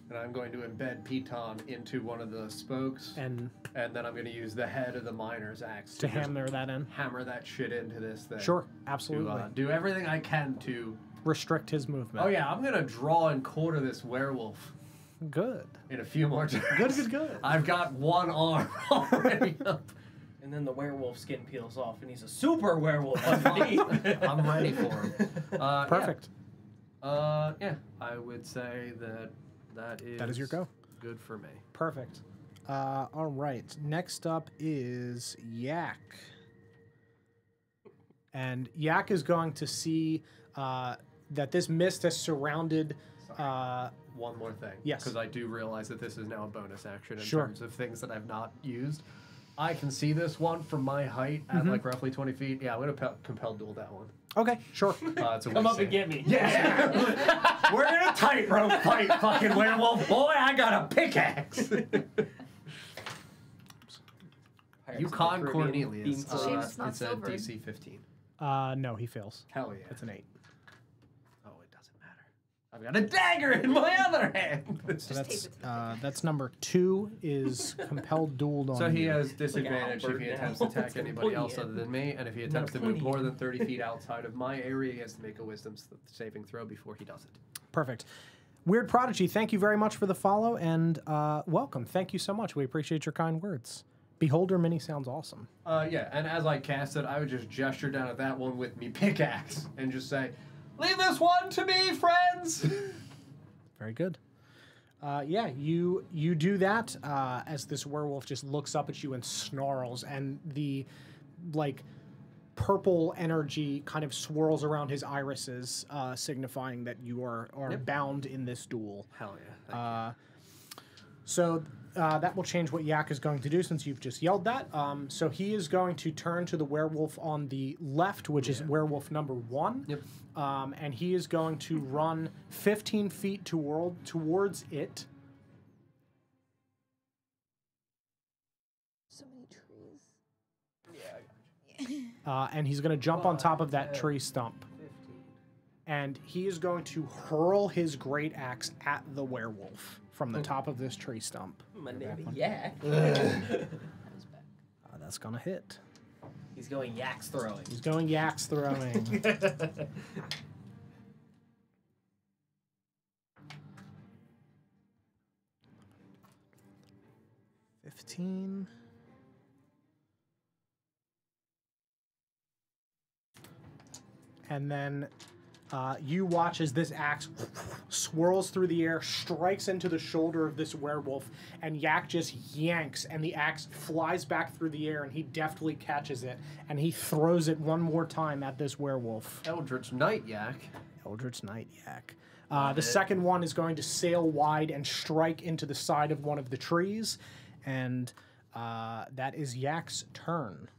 and I'm going to embed piton into one of the spokes, and then I'm going to use the head of the miner's axe to just hammer that in. hammer that shit into this thing. Sure, absolutely. To, do everything I can to restrict his movement. Oh yeah, I'm going to draw and quarter this werewolf. Good. In a few more turns. Good. I've got one arm already up. And then the werewolf skin peels off, and he's a super werewolf underneath. I'm ready for him. Perfect. Yeah, I would say that is your go. Good for me. Perfect. All right. Next up is Yak. And Yak is going to see that this mist has surrounded... One more thing. Yes. Because I do realize that this is now a bonus action in Sure. terms of things that I've not used. I can see this one from my height at like roughly 20 feet. Yeah, I'm going to compel duel that one. Okay, sure. It's a Come up save. and get me. Yeah! We're in a tightrope fight, fucking werewolf. Boy, I got a pickaxe. Yukon Cornelius. Shape's not It's a silver. DC 15. No, he fails. Hell yeah. It's an 8. Oh, it doesn't matter. I've got a dagger in my other hand. So that's number 2 is compelled dueled on So he you. has disadvantage if he attempts to attack anybody else other than me, and if he attempts to move more than 30 feet outside of my area, he has to make a wisdom saving throw before he does it. Perfect. Weird Prodigy, thank you very much for the follow, and welcome. Thank you so much. We appreciate your kind words. Beholder Mini sounds awesome. Yeah, and as I cast it, I would just gesture down at that one with me pickaxe and just say, "Leave this one to me, friends!" Very good. Yeah, you do that as this werewolf just looks up at you and snarls, and the, like, purple energy kind of swirls around his irises, signifying that you are bound in this duel. Hell yeah. So that will change what Yak is going to do since you've just yelled that. So he is going to turn to the werewolf on the left, which is werewolf number 1. Yep. And he is going to run 15 feet towards it. So many trees. And he's going to jump on top of that tree stump. 15. And he is going to hurl his great axe at the werewolf from the top of this tree stump. My name is Yak. That's going to hit. He's going yaks throwing. He's going yaks throwing. 15. And then you watch as this axe swirls through the air, strikes into the shoulder of this werewolf, and Yak just yanks, and the axe flies back through the air, and he deftly catches it, and he throws it one more time at this werewolf. Eldritch Knight Yak. Eldritch Knight Yak. The second one is going to sail wide and strike into the side of one of the trees, and that is Yak's turn.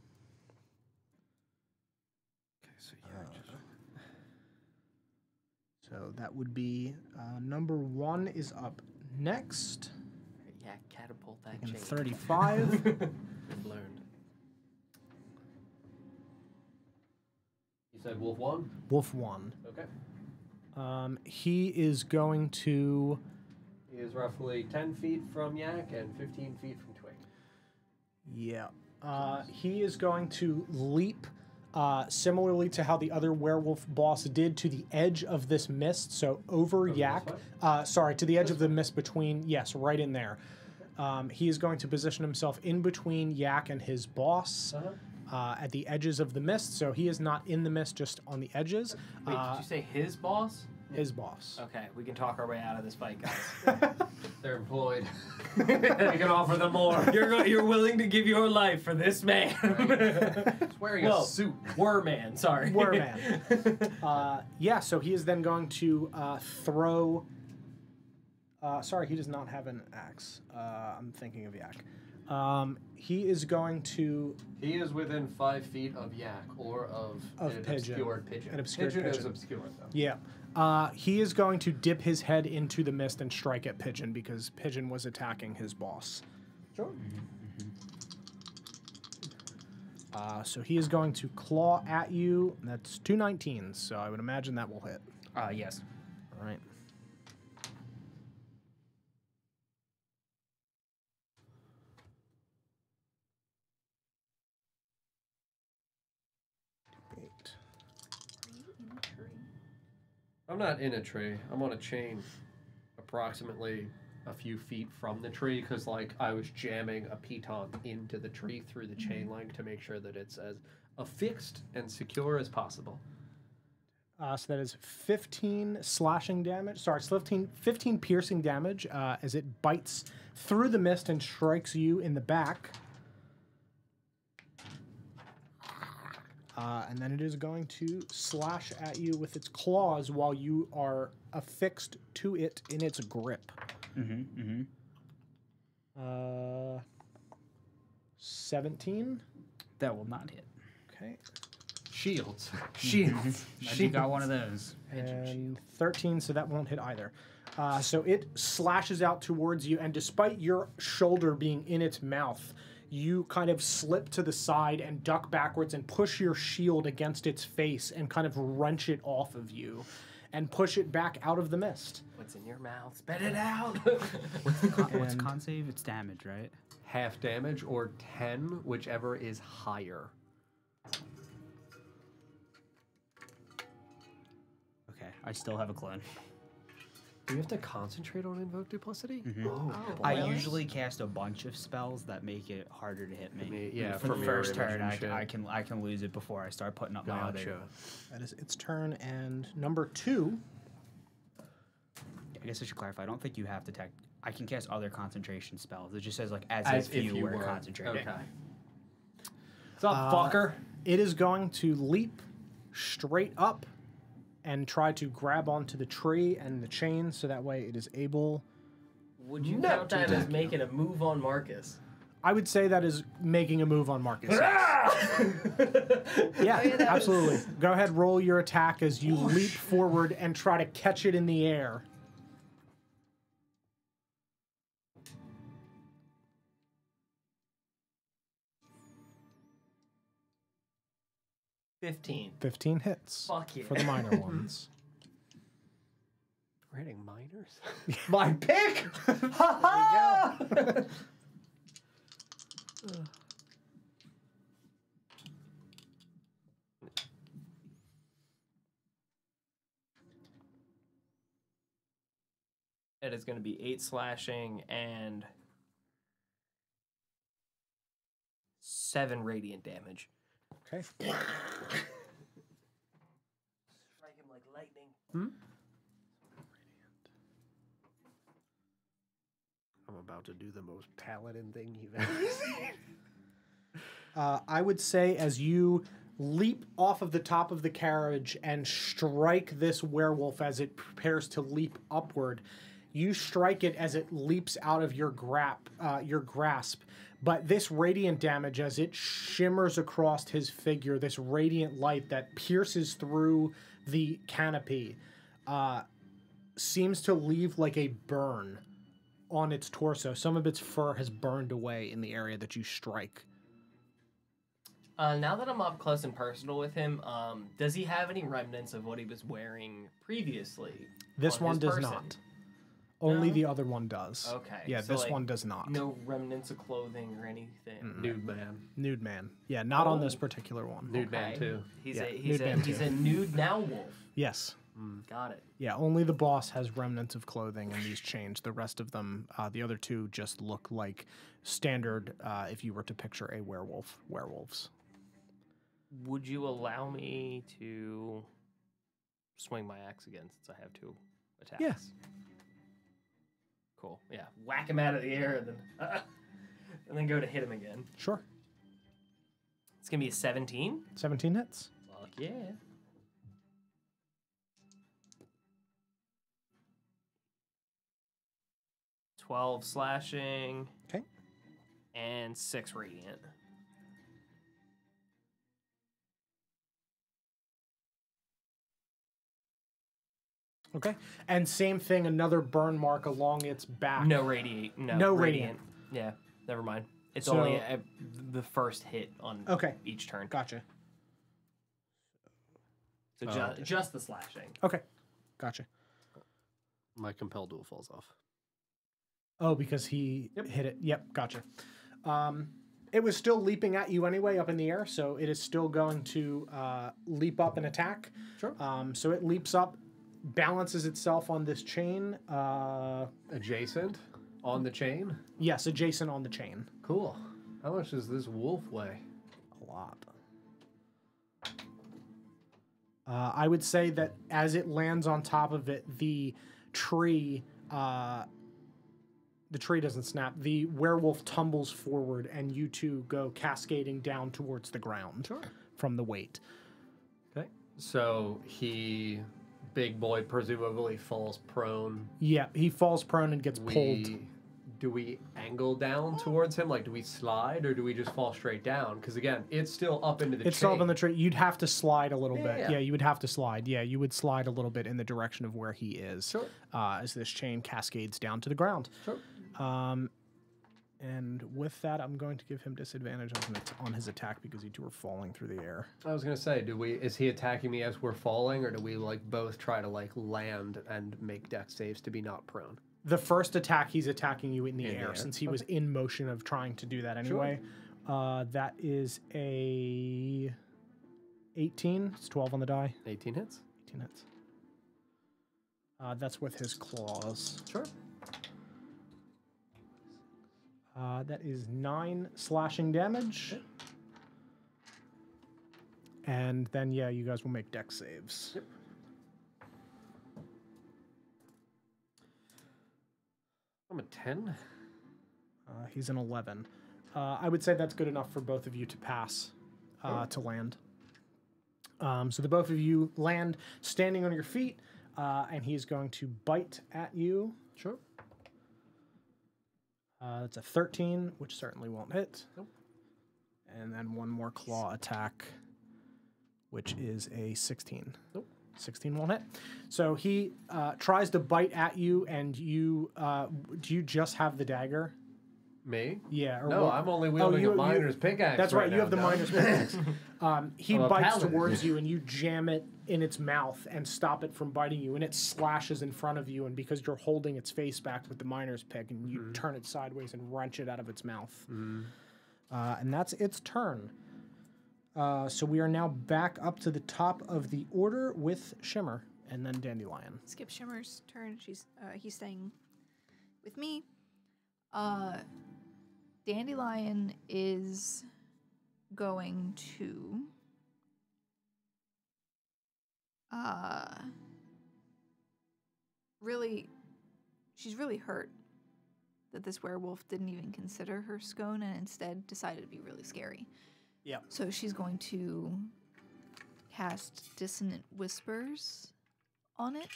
So that would be number 1 is up next. Yeah, catapult that And chain. 35. I've learned. You said Wolf 1? Wolf 1. Okay. He is going to... He is roughly 10 feet from Yak and 15 feet from Twig. Yeah. He is going to leap similarly to how the other werewolf boss did to the edge of this mist, so over Yak. Sorry, to the edge of the mist between, yes, right in there. He is going to position himself in between Yak and his boss at the edges of the mist, so he is not in the mist, just on the edges. Wait, did you say his boss? His boss. Okay, we can talk our way out of this fight, guys. They're employed. We can offer them more. You're willing to give your life for this man. He's wearing a suit. Werman, sorry. Werman. Yeah, so he is then going to throw... sorry, he does not have an axe. I'm thinking of Yak. He is going to... He is within 5 feet of Yak or of an Pigeon. obscured pigeon. An obscured pigeon is pigeon. obscured, though. Yeah. He is going to dip his head into the mist and strike at Pigeon because Pigeon was attacking his boss. Sure. So he is going to claw at you. That's 2 19s, so I would imagine that will hit. Yes. All right. I'm not in a tree. I'm on a chain approximately a few feet from the tree because, like, I was jamming a piton into the tree through the chain link to make sure that it's as affixed and secure as possible. So that is 15 slashing damage. Sorry, it's 15 piercing damage as it bites through the mist and strikes you in the back. And then it is going to slash at you with its claws while you are affixed to it in its grip. 17. That will not hit. Okay. Shields. You got one of those. And 13, so that won't hit either. So it slashes out towards you, and despite your shoulder being in its mouth, you kind of slip to the side and duck backwards and push your shield against its face and kind of wrench it off of you and push it back out of the mist. What's in your mouth? Spit it out. What's con save? It's damage, right? Half damage or 10, whichever is higher. Okay, I still have a clone. Do you have to concentrate on Invoke Duplicity? Oh, I really? usually cast a bunch of spells that make it harder to hit me. Yeah, for the mirror first image turn, and I can lose it before I start putting up my other. Gotcha. That is its turn. And number 2. I guess I should clarify. I don't think you have to I can cast other concentration spells. It just says like as if you were concentrating. Okay. What's up, fucker? It is going to leap straight up and try to grab onto the tree and the chain so that way it is able... Would you count that as making a move on Marcus? I would say that is making a move on Marcus. Yeah, that absolutely. Go ahead, roll your attack as you leap forward and try to catch it in the air. $15. 15 hits. Fuck yeah. For the minor ones. Rating minors? My pick! Ha ha! It is going to be 8 slashing and 7 radiant damage. Okay. Strike him like lightning. I'm about to do the most paladin thing you've ever seen. I would say as you leap off of the top of the carriage and strike this werewolf as it prepares to leap upward, you strike it as it leaps out of your grasp. But this radiant damage, as it shimmers across his figure, this radiant light that pierces through the canopy, seems to leave like a burn on its torso. Some of its fur has burned away in the area that you strike. Now that I'm up close and personal with him, does he have any remnants of what he was wearing previously? This on one his does person? not. Only No? the other one does. Okay. Yeah, so, this like, one does not. No remnants of clothing or anything. Nude man. Nude man. Yeah, not on this particular one. Nude man, too. He's Yeah, he's nude man he's too. a nude now wolf. Yes. Got it. Yeah, only the boss has remnants of clothing and these chains. The rest of them, the other two, just look like standard if you were to picture a werewolves. Would you allow me to swing my axe again since I have 2 attacks? Yes. Cool. Yeah. Whack him out of the air and then go to hit him again. Sure. It's gonna be a 17. 17 hits. Fuck yeah. $12 slashing. Okay. And 6 radiant. Okay. And same thing, another burn mark along its back. No radiate. No radiant. Yeah. Never mind. It's So- only the first hit on Okay. each turn. Gotcha. So just the slashing. Okay. Gotcha. My compel duel falls off. Oh, because he hit it. Yep, gotcha. It was still leaping at you anyway up in the air, so it is still going to leap up and attack. Sure. So it leaps up, balances itself on this chain. Adjacent on the chain? Yes, adjacent on the chain. Cool. How much does this wolf weigh? A lot. I would say that as it lands on top of it, the tree doesn't snap. The werewolf tumbles forward, and you two go cascading down towards the ground from the weight. Okay. So he, big boy, presumably falls prone. Yeah, he falls prone and gets pulled. Do we angle down towards him? Like, do we slide or do we just fall straight down? Because again, it's still up into the chain. It's still up in the tree. You'd have to slide a little bit. Yeah. Yeah, you would have to slide. Yeah, you would slide a little bit in the direction of where he is. Sure. As this chain cascades down to the ground. Sure. And with that, I'm going to give him disadvantage on his attack because you two are falling through the air. I was gonna say, is he attacking me as we're falling, or do we like both try to like land and make dex saves to be not prone? The first attack, he's attacking you in the air since he was in motion of trying to do that anyway. Sure. That is a 18. It's 12 on the die. 18 hits. 18 hits. That's with his claws. Sure. That is 9 slashing damage. Okay. And then, yeah, you guys will make dex saves. Yep. I'm a 10. He's an 11. I would say that's good enough for both of you to pass to land. So the both of you land standing on your feet, and he's going to bite at you. Sure. That's a 13, which certainly won't hit. Nope. And then one more claw attack, which is a 16. Nope. 16 won't hit. So he tries to bite at you, and you do you just have the dagger? Me? Yeah. Or no, what? I'm only wielding a miner's pickaxe. That's right. You have the miner's pickaxe. He bites paladin. towards you, and you jam it in its mouth and stop it from biting you, and it slashes in front of you. And because you're holding its face back with the miner's pick, and you turn it sideways and wrench it out of its mouth. And that's its turn. So we are now back up to the top of the order with Shimmer, and then Dandelion. Skip Shimmer's turn. He's staying with me. Dandelion is going to she's really hurt that this werewolf didn't even consider her scone and instead decided to be really scary. Yeah. So she's going to cast Dissonant Whispers on it.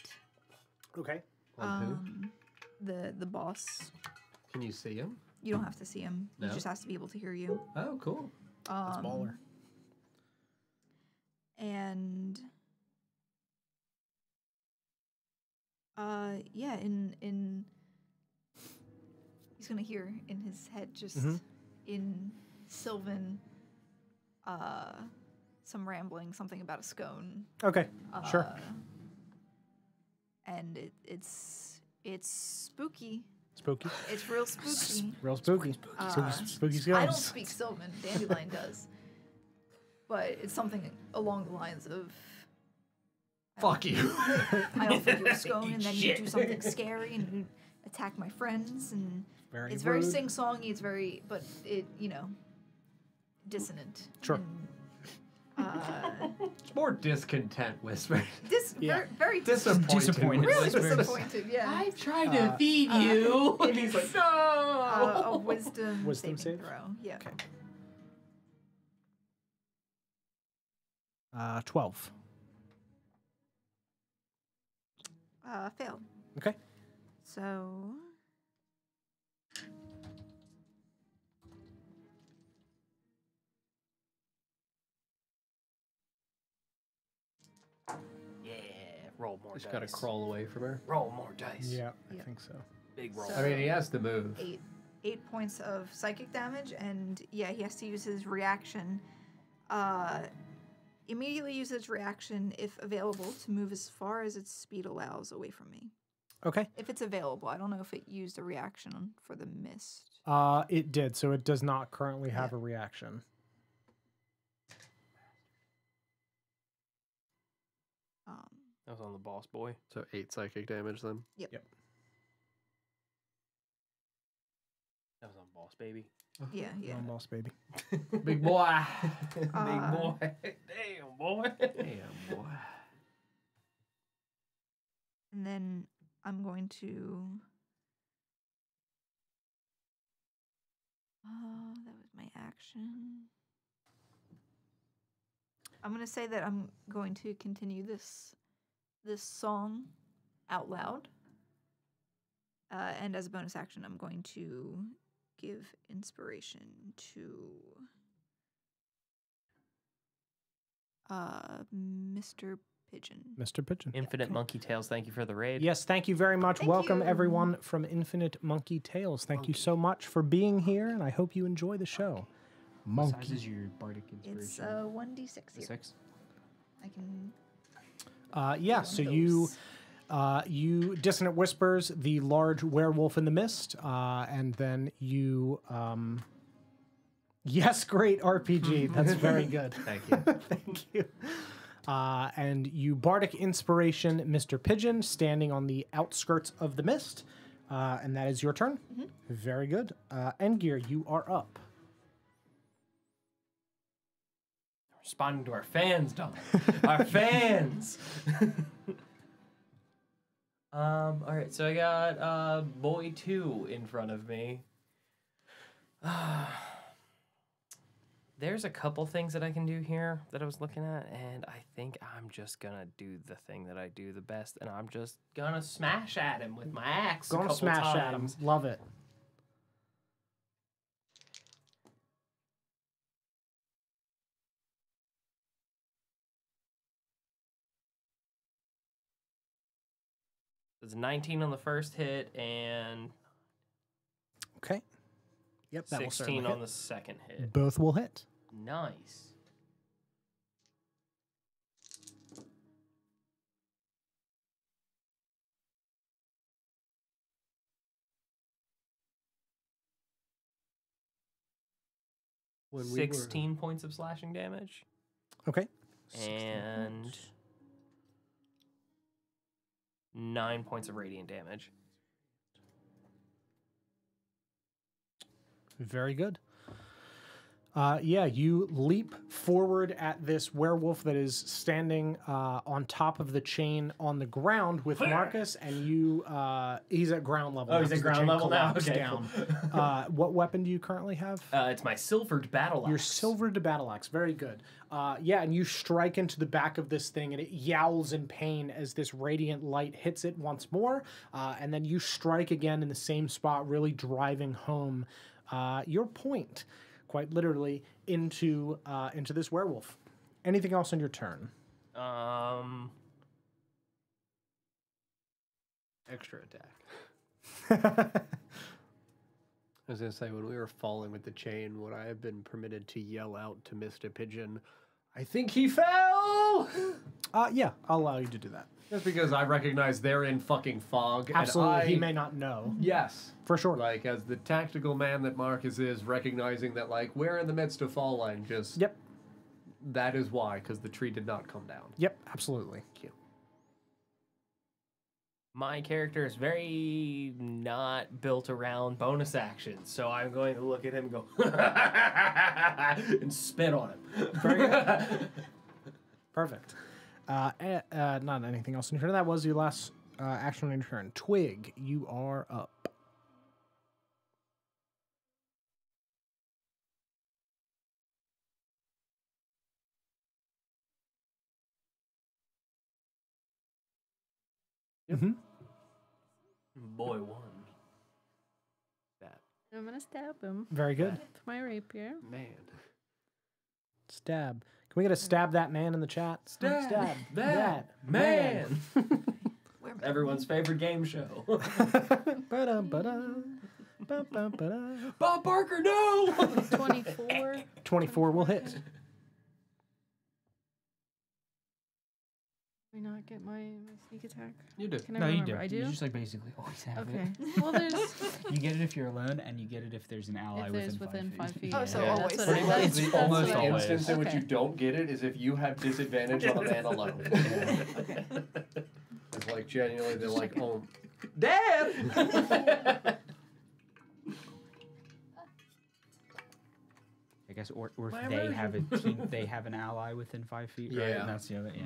Okay. The boss. Can you see him? You don't have to see him. No? He just has to be able to hear you. Oh, cool. That's baller. And yeah, in he's gonna hear in his head just in Sylvan some rambling, something about a scone. Okay. Sure. And it's spooky. Spooky. It's real spooky. Real spooky. Spooky scones. I don't speak Sylvan. Dandelion does. But it's something along the lines of... Fuck you. I offer you a scone, and then you do something scary, and you attack my friends, and it's very sing-songy, it's very... But it, dissonant. Sure. And, it's more discontent whisper. Very disappointed. Really disappointed, yeah. I tried to feed you. And he's like, no. A wisdom save? throw. Yeah. Okay. 12. Failed. Okay. So... Roll more Just dice. gotta crawl away from her. Roll more dice. Yeah, I Yep. think so. Big roll. So- I mean, he has to move. 8 points of psychic damage, and yeah, he has to use his reaction. Immediately use his reaction if available to move as far as its speed allows away from me. Okay. If it's available, I don't know if it used a reaction for the mist. It did, so it does not currently have a reaction. That was on the boss boy. So 8 psychic damage then. Yep. That was on boss baby. Yeah. Boss baby. Big boy. Big boy. Damn boy. Damn boy. And then I'm going to... that was my action. I'm going to say that I'm going to continue this song out loud. And as a bonus action, I'm going to give inspiration to Mr. Pigeon. Mr. Pigeon. Infinite Monkey Tails, thank you for the raid. Yes, thank you very much. Thank Welcome you. everyone from Infinite Monkey Tales. Thank you so much for being here, and I hope you enjoy the show. What size Monkey. is your bardic inspiration? It's 1d6 here. 6. I can. Yeah, so you Dissonant Whispers, the large werewolf in the mist, and then you yes, great RPG. That's very good. Thank you. Thank you. And you Bardic Inspiration Mr. Pigeon, standing on the outskirts of the mist. And that is your turn. Very good. Endgear, you are up. Responding to our fans, Dom. Our fans! Alright, so I got Boy 2 in front of me. There's a couple things that I can do here that I was looking at, and I think I'm just gonna do the thing that I do the best, and I'm just gonna smash at him with my axe. Gonna smash at him. Love it. It's 19 on the first hit and Okay. Yep, that will 16 certainly on hit. the second hit. Both will hit. Nice. When we 16 points of slashing damage. Okay. And 9 points of radiant damage. Very good. Yeah, you leap forward at this werewolf that is standing on top of the chain on the ground with Marcus, and you, he's at ground level. Oh, he's at ground level now? Okay, down. What weapon do you currently have? It's my silvered battle axe. Your silvered battle axe. Very good. Yeah, and you strike into the back of this thing, and it yowls in pain as this radiant light hits it once more, and then you strike again in the same spot, really driving home your point, quite literally, into this werewolf. Anything else on your turn? Extra attack. I was going to say, when we were falling with the chain, would I have been permitted to yell out to Mr. Pigeon, I think he fell? Yeah, I'll allow you to do that. Just because I recognize they're in fucking fog. Absolutely, and he may not know. Yes. For sure. Like, as the tactical man that Marcus is, recognizing that, like, we're in the midst of fall line, just... Yep. That is why, because the tree did not come down. Yep, absolutely. Cute. My character is very not built around bonus actions, so I'm going to look at him and go and spit on him. Very good. Perfect. Not anything else in your turn. That was your last action on your turn. Twig, you are up. Mm-hmm. Boy one. That. I'm gonna stab him Very good. with my rapier. Man. Stab. Can we get a stab that man in the chat? Stab that man. Where am I? Everyone's favorite game show. Bob Barker, no! 24. 24 will hit. Do I not get my sneak attack? You do. Can I No, you remember? do. I do? You just like basically always have Okay. it. Well, there's You get it if you're alone, and you get it if there's an ally if there's within 5 feet. Oh, so Yeah. always. That's what Pretty it much is. the That's almost what it is. instance in which Okay. you don't get it is if you have disadvantage on a man alone. Okay. It's like genuinely, they're like, oh, Dad! I guess, or if they have a team, they have an ally within 5 feet, right? Yeah. And that's the other, yeah.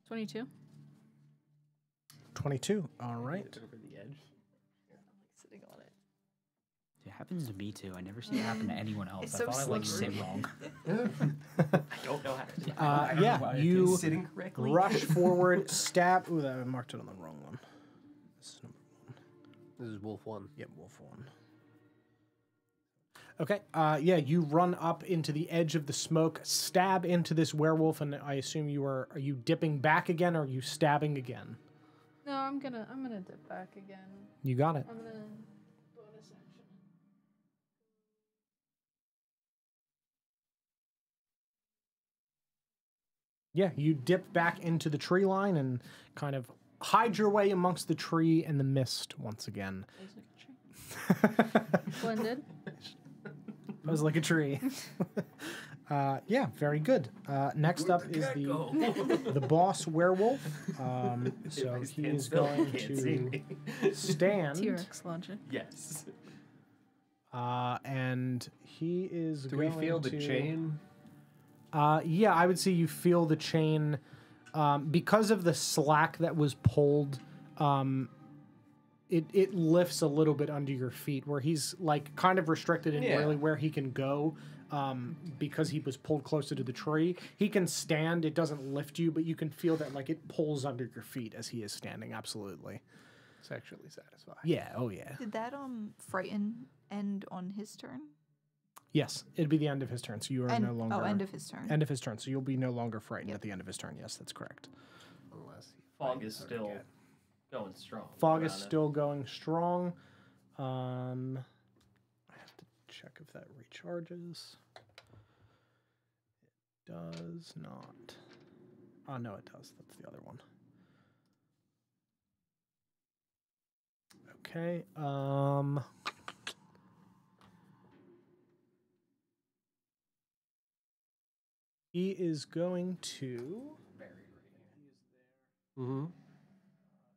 22. 22. All right. Over the edge. Sitting on it. It happens to me too. I never see it happen to anyone else. It's I so thought I like sit slippery. wrong. I don't know how to do Yeah, you Sitting correctly. rush forward, stab. Ooh, I marked it on the wrong one. This is number 1. This is Wolf 1. Yep, Wolf 1. Okay. Yeah, you run up into the edge of the smoke, stab into this werewolf, and I assume are you dipping back again, or are you stabbing again? No, I'm gonna dip back again. You got it. I'm gonna bonus action. Yeah, you dip back into the tree line and kind of hide your way amongst the tree and the mist once again. Blended. Buzz like a tree. Yeah, very good. Next up is the boss werewolf. So he is going to stand. T-Rex logic. Yes. And he is Do going we feel the to... chain? Yeah, I would say you feel the chain. Because of the slack that was pulled, it lifts a little bit under your feet, where he's like kind of restricted in really where he can go, because he was pulled closer to the tree. He can stand; it doesn't lift you, but you can feel that like it pulls under your feet as he is standing. Absolutely, Sexually satisfying. yeah. Oh yeah. Did that frighten end on his turn? Yes, it'd be the end of his turn, so you are no longer. Oh, end of his turn. End of his turn, so you'll be no longer frightened at the end of his turn. Yes, that's correct. Unless he Fog is still going strong. Fog is still going strong. I have to check if that recharges. It does not. Oh, no, it does. That's the other one. Okay. He is going to... Mm-hmm.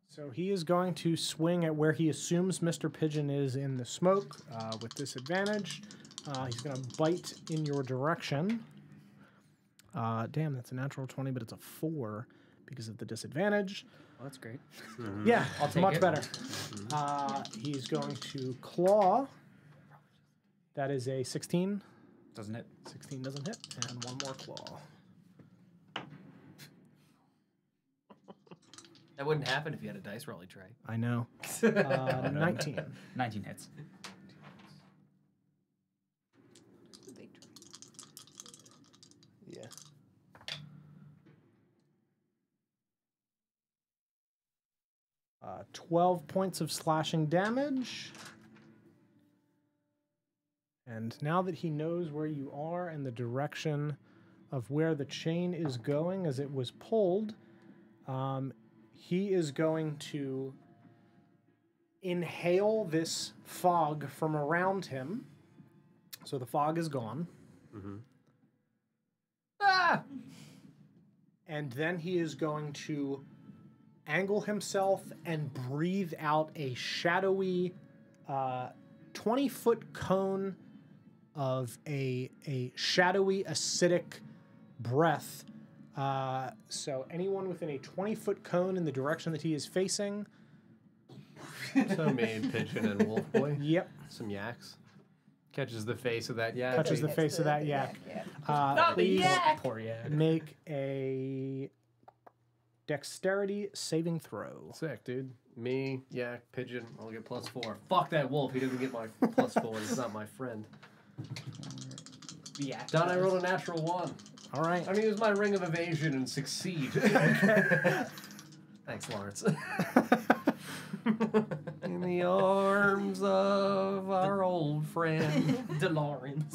So he is going to swing at where he assumes Mr. Pigeon is in the smoke with disadvantage. He's going to bite in your direction. Damn, that's a natural 20, but it's a 4 because of the disadvantage. Well, that's great. Yeah, I'll it's take much it. better. He's going to claw. That is a 16. Doesn't it? 16 doesn't hit. And one more claw. That wouldn't happen if you had a dice rolling tray. I know. 19. 19 hits. Yeah. Uh, 12 points of slashing damage. And now that he knows where you are and the direction of where the chain is going as it was pulled, he is going to inhale this fog from around him. So the fog is gone. Mm-hmm. Ah! And then he is going to angle himself and breathe out a shadowy 20-foot cone of a shadowy acidic breath. So anyone within a 20-foot cone in the direction that he is facing. So me, Pigeon, and Wolf Boy. Yep. Some yaks. Catches the face of that yak. Touches the face of that yak. Please Poor yak. make a dexterity saving throw. Sick, dude. Me, yak, Pigeon, I'll get +4. Fuck that wolf. He doesn't get my +4. He's not my friend. Yeah. Don, I rolled a natural 1. All right. I'm gonna use my ring of evasion and succeed. Thanks, Lawrence. In the arms of our old friend, DeLawrence.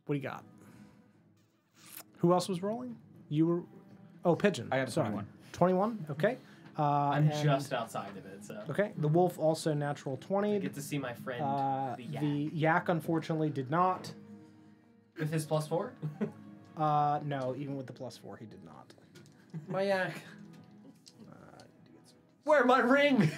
What do you got? Who else was rolling? You were... Oh, Pigeon. I got a Sorry. 21. 21? Okay. I'm and- just outside of it, so Okay. The wolf also natural I 20. get to see my friend, the yak. The yak, unfortunately, did not. With his +4? No, even with the +4, he did not. my yak. Wear my ring!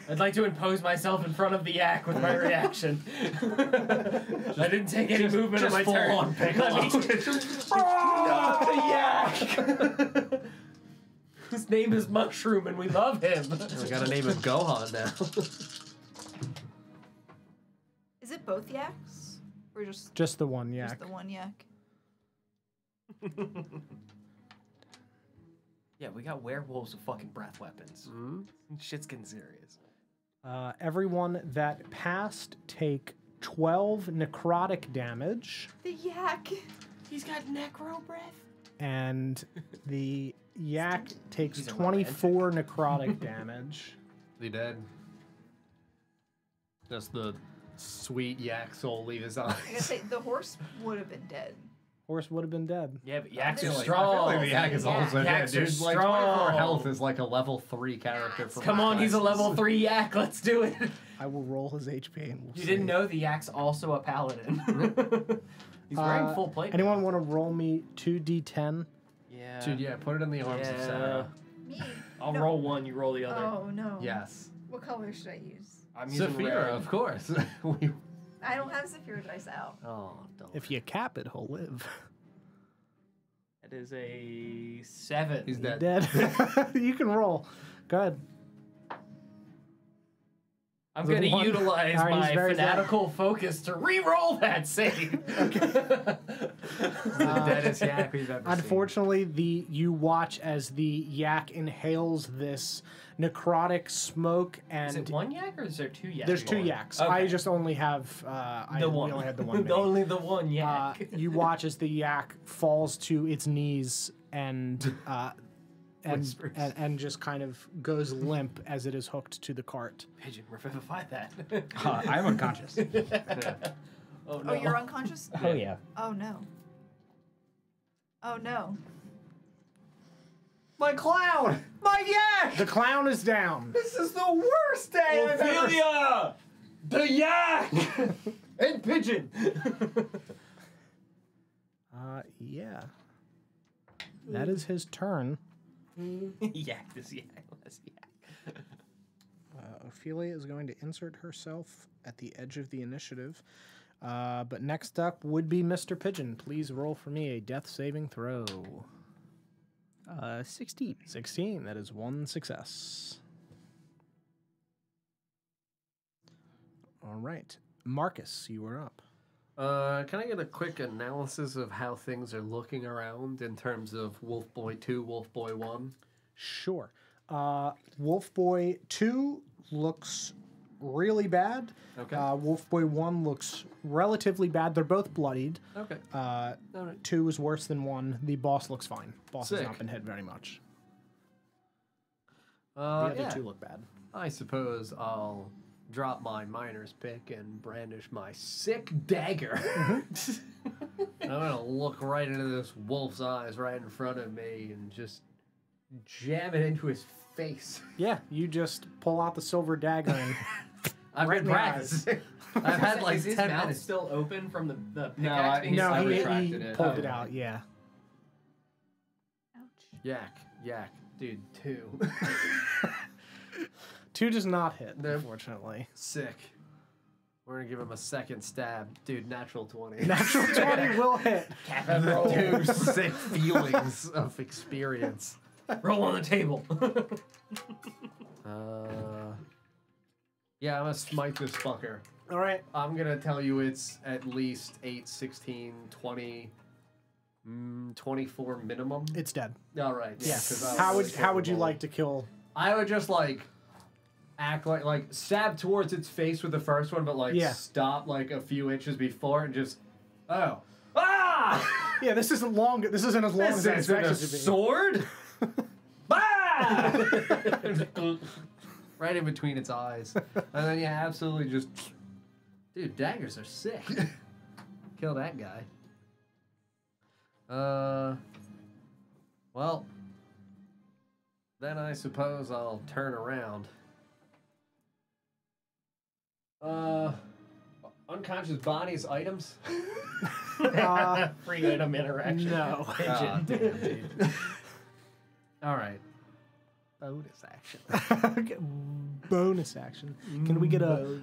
I'd like to impose myself in front of the yak with my reaction. I didn't take any movement on my turn. On Piccolo. The yak! His name is Mushroom and we love him. We gotta name him Gohan now. Is it both yaks? Or just the one yak. just the one yak? Yeah, we got werewolves with fucking breath weapons. Mm-hmm. Shit's getting serious. Everyone that passed take 12 necrotic damage, The yak. He's got necro breath. and the yak takes He's a 24 necrotic damage. Is he dead? Does the sweet yak soul leave his eyes? I gotta say, the horse would have been dead. Horse would have been dead. Yeah, but yaks are I feel strong. like the yak is also dead, Yaks are dude. Like, strong. 24 health is like a level 3 character from Come on, he's a classes. level 3 yak. Let's do it. I will roll his HP and we'll You see. didn't know the yak's also a paladin. He's wearing full plate. Anyone want to roll me 2d10? Yeah. Dude, yeah, put it in the arms of Yeah. Sarah. Me? I'll No. roll one, you roll the other. Oh, no. Yes. What color should I use? I'm using Saphira, red. of course. We- I don't have Saphira dice out. oh, don't. If you cap it, he'll live. That is a 7. He's dead. Dead. You can roll. Go ahead. I'm Is it going to one? utilize All right, he's my very dead. fanatical focus to re-roll that save. The deadest yak we've ever Unfortunately, you watch as the yak inhales this necrotic smoke, Is and it one yak or is there 2 yaks? there's 2 yaks. I Okay. just only have we The one. only had the one. mini. Only the one yak. You watch as the yak falls to its knees and Whispers. and just kind of goes limp as it is hooked to the cart. Pigeon, revivify that. I'm unconscious. Oh, no. Oh, you're unconscious? Oh yeah. Oh, no. Oh, no. My clown! My yak! The clown is down. This is the worst day I've ever seen. Ophelia! The yak! And pigeon! Yeah. That is his turn. Yak, this yak, less yak. Ophelia is going to insert herself at the edge of the initiative. But next up would be Mr. Pigeon. Please roll for me a death saving throw. 16. 16. That is 1 success. All right. Marcus, you are up. Can I get a quick analysis of how things are looking around in terms of Wolf Boy 2, Wolf Boy 1? Sure. Wolf Boy 2 looks really bad. Okay. Wolf Boy 1 looks relatively bad. They're both bloodied. Okay. Uh, Alright. 2 is worse than 1. The boss looks fine. Boss has Sick. not been hit very much. The Yeah. other 2 look bad. I suppose I'll drop my miner's pick and brandish my sick dagger. I'm gonna look right into this wolf's eyes right in front of me and just jam it into his face. Yeah, you just pull out the silver dagger and I've Right been in the practicing. I've had like Is his 10 mouth minutes. still open from the pickaxe I- being no, I he retracted it. pulled Oh. it out. Yeah. Ouch. Yak, dude, 2. 2 does not hit, Nope. unfortunately. Sick. We're gonna give him a second stab. Dude, natural 20. Natural 20 will hit. Two sick feelings of experience. Roll on the table. Yeah, I'm gonna smite this fucker. All right. I'm gonna tell you it's at least 8, 16, 20, 24 minimum. It's dead. All right. Yeah. Yes. 'cause I was How really would how would you capable. like to kill? I would just like act like stab towards its face with the first one, but like Yeah. stop like a few inches before and just ah. Yeah, this isn't long. This isn't as long as I This isn't a expected it to be. sword. Ah! Right in between its eyes, and then yeah, absolutely just, dude, daggers are sick. Kill that guy. Well, then I suppose I'll turn around. Unconscious bodies items. Free item interaction. No. Ah, damn, dude. All right. Bonus action. Bonus action. Can we get a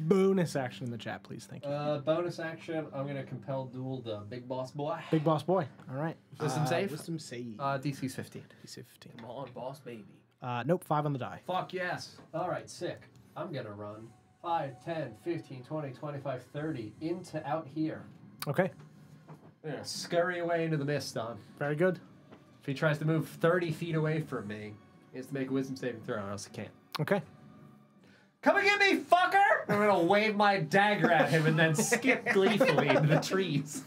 bonus action in the chat, please? Thank you. Bonus action. I'm gonna compel duel the big boss boy. Big boss boy. All right. Wisdom save? Wisdom save. DC's 15. DC 15. Come on, boss baby. Nope. 5 on the die. Fuck yes. All right, sick. I'm gonna run 5, 10, 15, 20, 25, 30 into out here. Okay. I'm gonna scurry away into the mist, Don. Very good. If he tries to move 30 feet away from me, he has to make a wisdom saving throw, or else he can't. Okay. Come and get me, fucker! I'm gonna wave my dagger at him and then skip gleefully into the trees.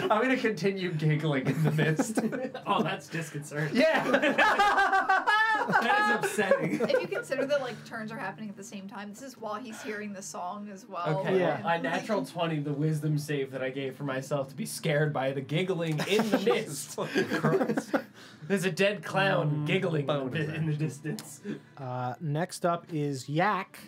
I'm gonna continue giggling in the mist. Oh, that's disconcerting. Yeah! That is upsetting. If you consider that like turns are happening at the same time, this is while he's hearing the song as well. Okay, Yeah. I natural 20 the wisdom save that I gave for myself to be scared by the giggling in the mist. There's a dead clown giggling in the distance. Next up is Yak.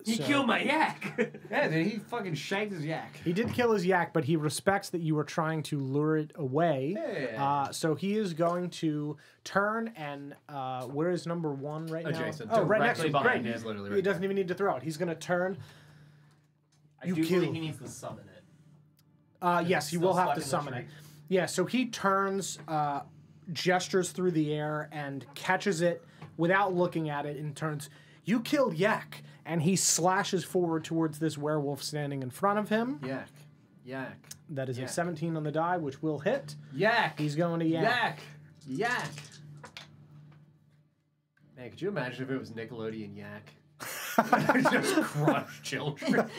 He killed my yak. Yeah, dude, he fucking shanked his yak. He did kill his yak, but he respects that you were trying to lure it away. Yeah. So he is going to turn and where is number 1 right now? Adjacent. Oh, right next to Directly him. behind Great. him. He's literally He right doesn't even need to throw it. He's going to turn. I You do kill. believe he needs to summon it. Yes, he Still will have stuck to in the summon tree. it. Yeah, so he turns, gestures through the air, and catches it without looking at it and turns, "You killed Yak!" And he slashes forward towards this werewolf standing in front of him. Yak. Yak. That is a Yak. 17 on the die, which will hit. Yak. He's going to Yak. Yak. Yak. Man, could you imagine if it was Nickelodeon Yak? Just crush children.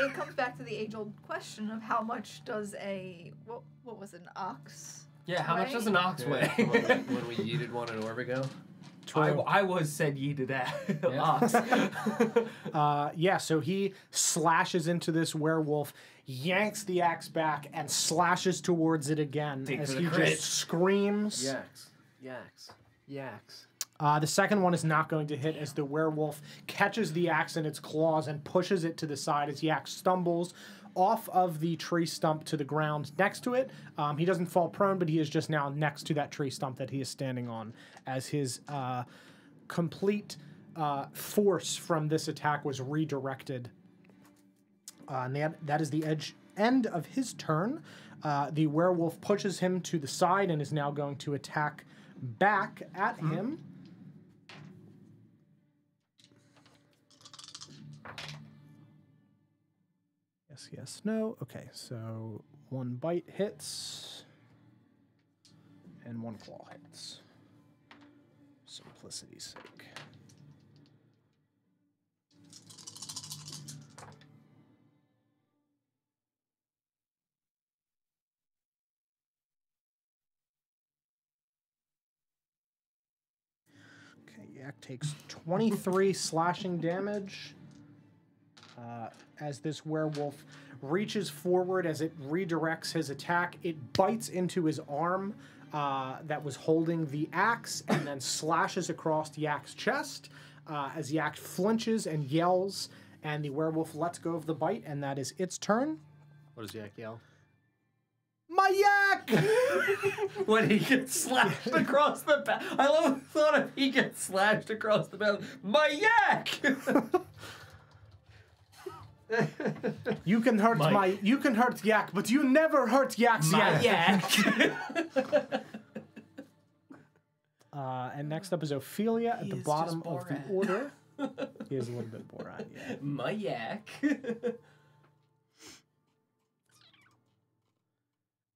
It comes back to the age-old question of how much does a what was it, an ox? Yeah, how much Right? does an ox weigh? when we yeeted one in Orbigo. I was said yeeted at ox. Yeah, so he slashes into this werewolf, yanks the axe back, and slashes towards it again Take as for he the crit. just screams. Yaks. Yaks. Yaks. The second one is not going to hit as the werewolf catches the axe in its claws and pushes it to the side as Yak stumbles off of the tree stump to the ground next to it. He doesn't fall prone, but he is just now next to that tree stump that he is standing on as his complete force from this attack was redirected. And that is the end of his turn. The werewolf pushes him to the side and is now going to attack back at him. Yes, no. Okay, so 1 bite hits and 1 claw hits. Simplicity's sake. Okay, Yak takes 23 slashing damage. As this werewolf reaches forward, as it redirects his attack, it bites into his arm that was holding the axe and then slashes across Yak's chest as Yak flinches and yells, and the werewolf lets go of the bite, and that is its turn. What does Yak yell? My Yak! When he gets slashed across the back. I love the thought of he gets slashed across the back. My yak! You can hurt you can hurt Yak, but you never hurt Yak's My Yak. yak! And next up is Ophelia at the is bottom just of the Borat. order. He is a little bit Borat, yeah. My yak.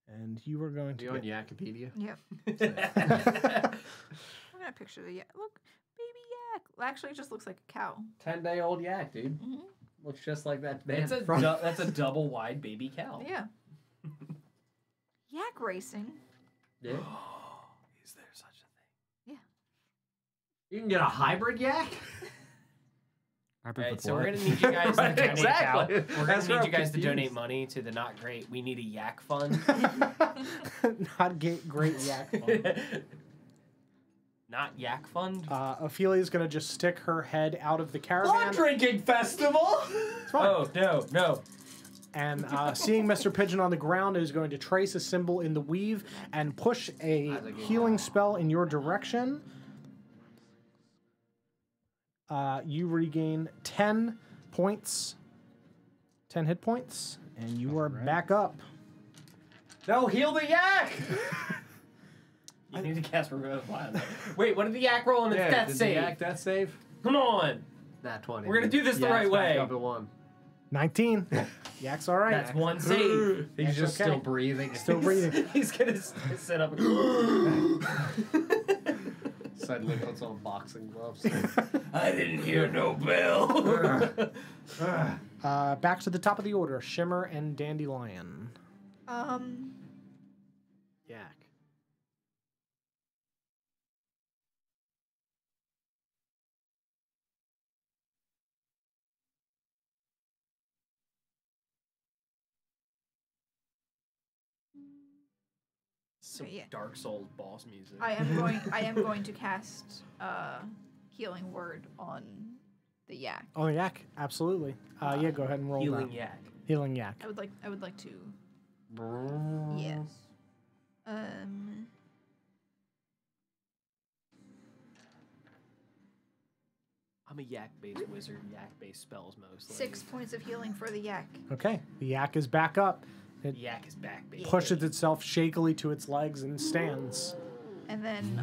And you are going to You on get... Yakipedia? Yep. I'm gonna picture the yak. Look, baby yak. Well, actually, it just looks like a cow. 10-day-old yak, dude. Mhm. Looks just like that man. It's a from- that's a double wide baby cow. Yeah. Yak racing. Yeah. Is there such a thing? You can get a hybrid yak? Alright, so we're gonna need you guys to donate. Exactly. We're That's gonna where need you I'm guys to donate confused. money to the Not Great. We need a yak fund. Not great Yak fun. Not yak fund. Ophelia's going to just stick her head out of the caravan. drinking festival! Oh no. And seeing Mr. Pigeon on the ground is going to trace a symbol in the weave and push a healing spell in your direction. You regain 10 points, 10 hit points, and you are back up. No, heal the yak! You need to cast Revivify on that. Wait, what did the yak roll on its death did save? the yak death save? Come on. Nat 20. We're gonna do this the Yak's right way. back up at 1. 19. Yak's all right. That's one save. He's That's just okay. still breathing. Still breathing. He's gonna sit up. Suddenly puts on boxing gloves. I didn't hear no bell. Back to the top of the order. Shimmer and Dandelion. Yak. Some Yeah. Dark Souls boss music. I am going to cast healing word on the yak. Oh, yak. Absolutely. Yeah, go ahead and roll Healing that. yak. Healing yak. I would like to. Yes. I'm a yak-based wizard. Yak-based spells mostly. 6 points of healing for the yak. Okay. The yak is back up. It Yak is back, baby. pushes itself shakily to its legs and stands. And then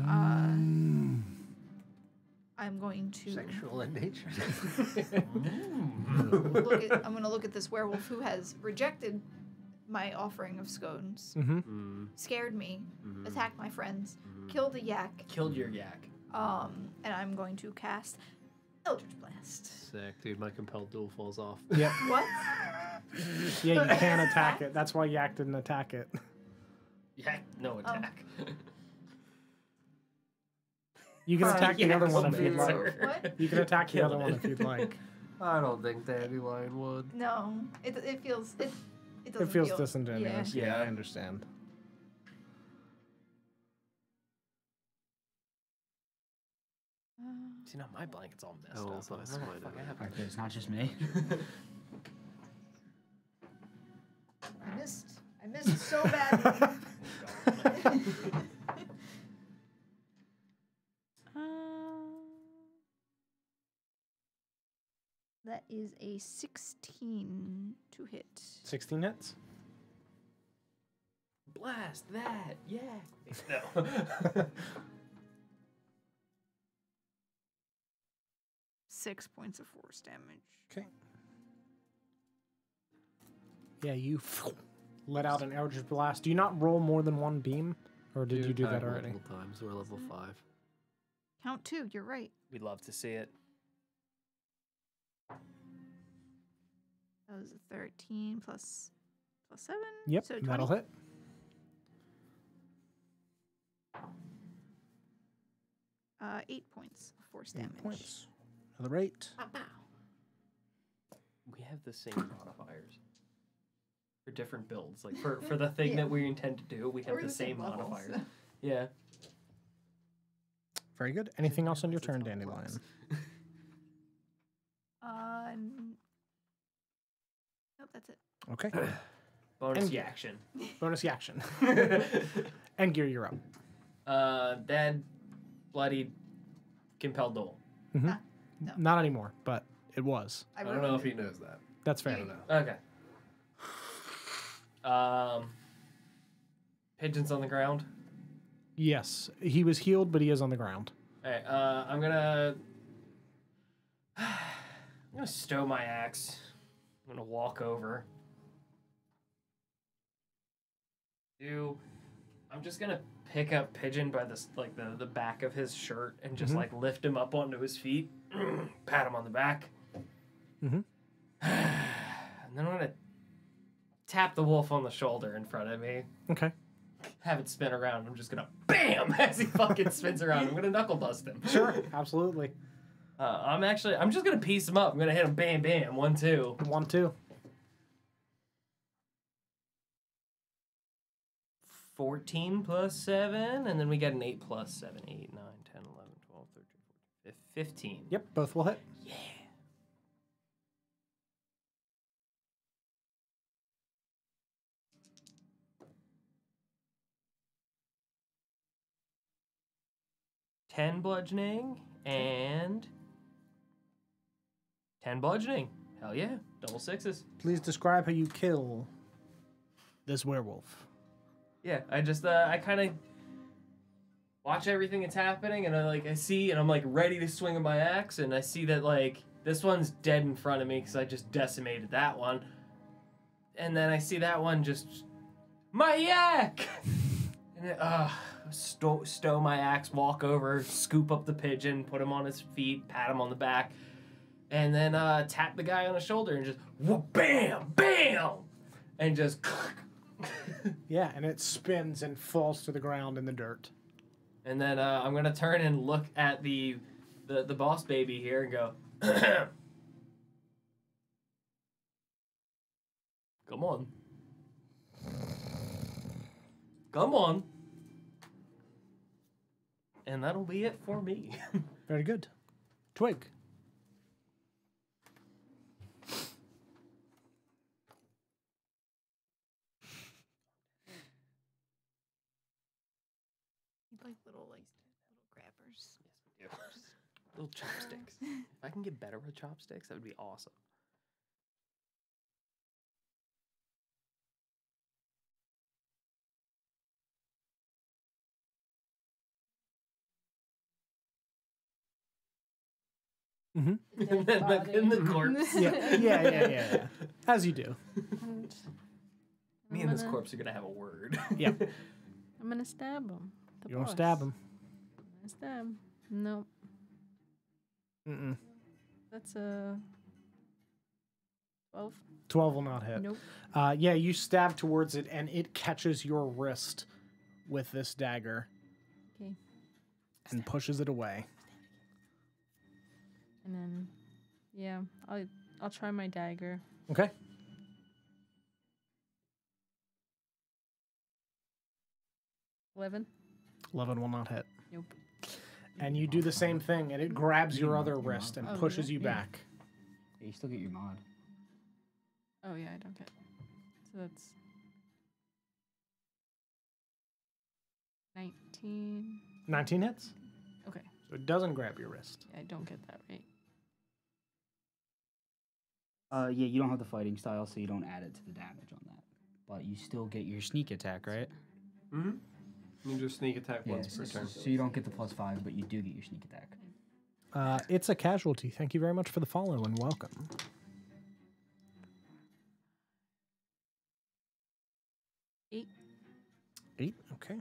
I'm going to Sexual in nature. I'm going to look at this werewolf who has rejected my offering of scones, scared me, attacked my friends, killed the yak, Killed your yak. and I'm going to cast Eldritch Blast. Sick, dude. My compelled duel falls off. Yep. What? Yeah, you can't attack it. That's why yak didn't attack it. Yak, no attack. You can attack the other one if you'd like. What? You can attack the other one if you'd like. I don't think Dandelion would. No, it feels it doesn't It feels feel, disingenuous. Yeah. Yeah, I understand. See, now my blanket's all messed Oh, up. so I What the sweated. fuck happened? Okay, it's not just me. I missed so bad. That is a 16 to hit. 16 hits? Blast that! Yeah. No. 6 points of force damage. Okay. Yeah, you let out an Eldritch Blast. Do you not roll more than one beam? Or did you do that already? Multiple times. We're level 5. Count 2, you're right. We'd love to see it. That was a 13 plus 7. Yep, so that'll 20. hit. 8 points of force 8 damage. points. Another 8. We have the same modifiers for different builds. Like for the thing that we intend to do, we have We're the the same same levels. modifiers. Yeah. Very good. Anything else on your turn, Dandelion? Nope, that's it. Okay. Bonus And- action. Bonus action. And Gear, you're up. Dead, bloodied, compelled duel. No. Not anymore, but it was. I don't know if he knows that. That's I fair. don't know. Okay. Pigeon's on the ground. Yes, he was healed, but he is on the ground. Alright, I'm gonna stow my axe. I'm gonna walk over. I'm just gonna pick up Pigeon by the back of his shirt and just like lift him up onto his feet, pat him on the back. Mhm. And then I'm gonna tap the wolf on the shoulder in front of me. Okay. Have it spin around. I'm just gonna BAM as he fucking spins around. I'm gonna knuckle bust him. Sure, absolutely. I'm just gonna piece him up. I'm gonna hit him bam bam. 1, 2. 1, 2. 14 plus 7, and then we get an 8 plus 7. 8, 9, 10, 11, 12, 13, 14, 15. Yep, both will hit. Yeah. Ten bludgeoning and 10 bludgeoning. Hell yeah. Double 6s. Please describe how you kill this werewolf. Yeah, I kind of watch everything that's happening, and I see, and I'm like ready to swing with my axe, and I see that like this one's dead in front of me because I just decimated that one, and then I see that one just my yak, and stow my axe, walk over, scoop up the pigeon, put him on his feet, pat him on the back, and then tap the guy on the shoulder and just bam, bam, and just. Yeah, and it spins and falls to the ground in the dirt. And then I'm gonna turn and look at the boss baby here and go, come on. Come on. And that'll be it for me. Very good. Twig. Like little grabbers. Yes, we do. Little chopsticks. If I can get better with chopsticks, that would be awesome. Mm-hmm. And then the corpse. Yeah. As you do. Me and this corpse are gonna have a word. Yep. I'm gonna stab him. You don't stab him. I'm gonna stab him. Nope. Mm-mm. That's a 12. 12 will not hit. Nope. Yeah, you stab towards it, and it catches your wrist with this dagger. Okay. And pushes it away. And then, yeah, I'll try my dagger. Okay. $11. 11 will not hit. Nope. And you do the same thing, and it grabs your other wrist and Oh, pushes yeah? you Yeah. back. Yeah, you still get your mod. Oh yeah, I don't get. So that's 19. 19 hits? Okay. So it doesn't grab your wrist. Yeah, I don't get that right. Yeah, you don't have the fighting style, so you don't add it to the damage on that. But you still get your sneak attack, right? Mm-hmm. You just sneak attack Yeah, once per turn. so you don't get the +5, but you do get your sneak attack. It's a casualty. Thank you very much for the follow and welcome. 8. 8, okay.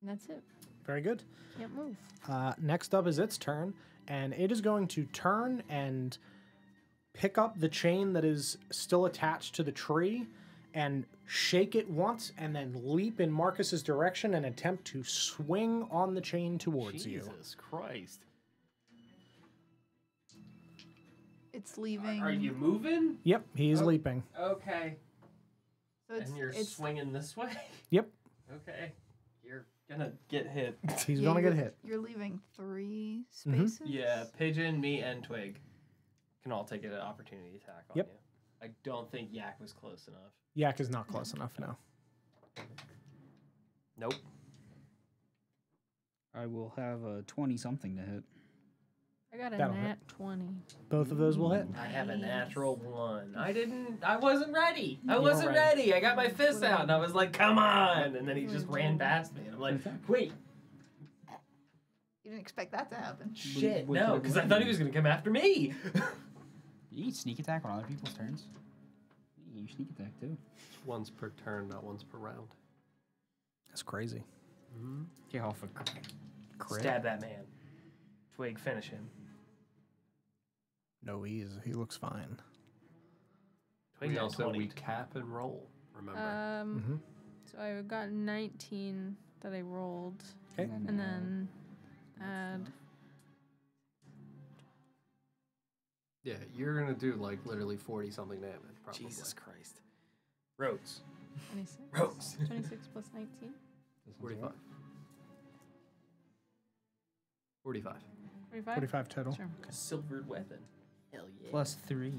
And that's it. Very good. Can't move. Next up is its turn, and it is going to turn and pick up the chain that is still attached to the tree and shake it once and then leap in Marcus's direction and attempt to swing on the chain towards you. Jesus Christ. It's leaving. Are you moving? Yep, he is leaping. Okay. So it's, And you're it's swinging this way? Yep, Okay. You're gonna get hit. he's yeah, going to get you're- hit. You're leaving 3 Mhm. spaces. Yeah, Pigeon, me, and Twig can all take an opportunity attack on Yep. you. I don't think Yak was close enough. Yak is not close enough, no. Nope. I will have a 20-something to hit. I got a That'll hit. nat 20. Both of those will hit. I have a natural 1. I wasn't ready. I You wasn't weren't ready. ready. I got my fists out and I was like, come on. And then he just ran past me. And I'm like, wait, You didn't expect that to happen. shit, what no. did- Because I thought he was going to come after me. You eat sneak attack on other people's turns. You use sneak attack too. Once per turn, not once per round. That's crazy. Get off a crit. Stab that man. Twig, finish him. No, he looks fine. Twig We got also 20. we cap and roll. Remember. Mm-hmm. So I got 19 that I rolled, Okay. and then add. Yeah, you're gonna do like literally 40 something damage, probably. Jesus Christ. Rhodes. 26. Rhodes. 26 plus 19. 45. 45. 45? 45 total. Sure. A silvered weapon. Hell yeah. +3.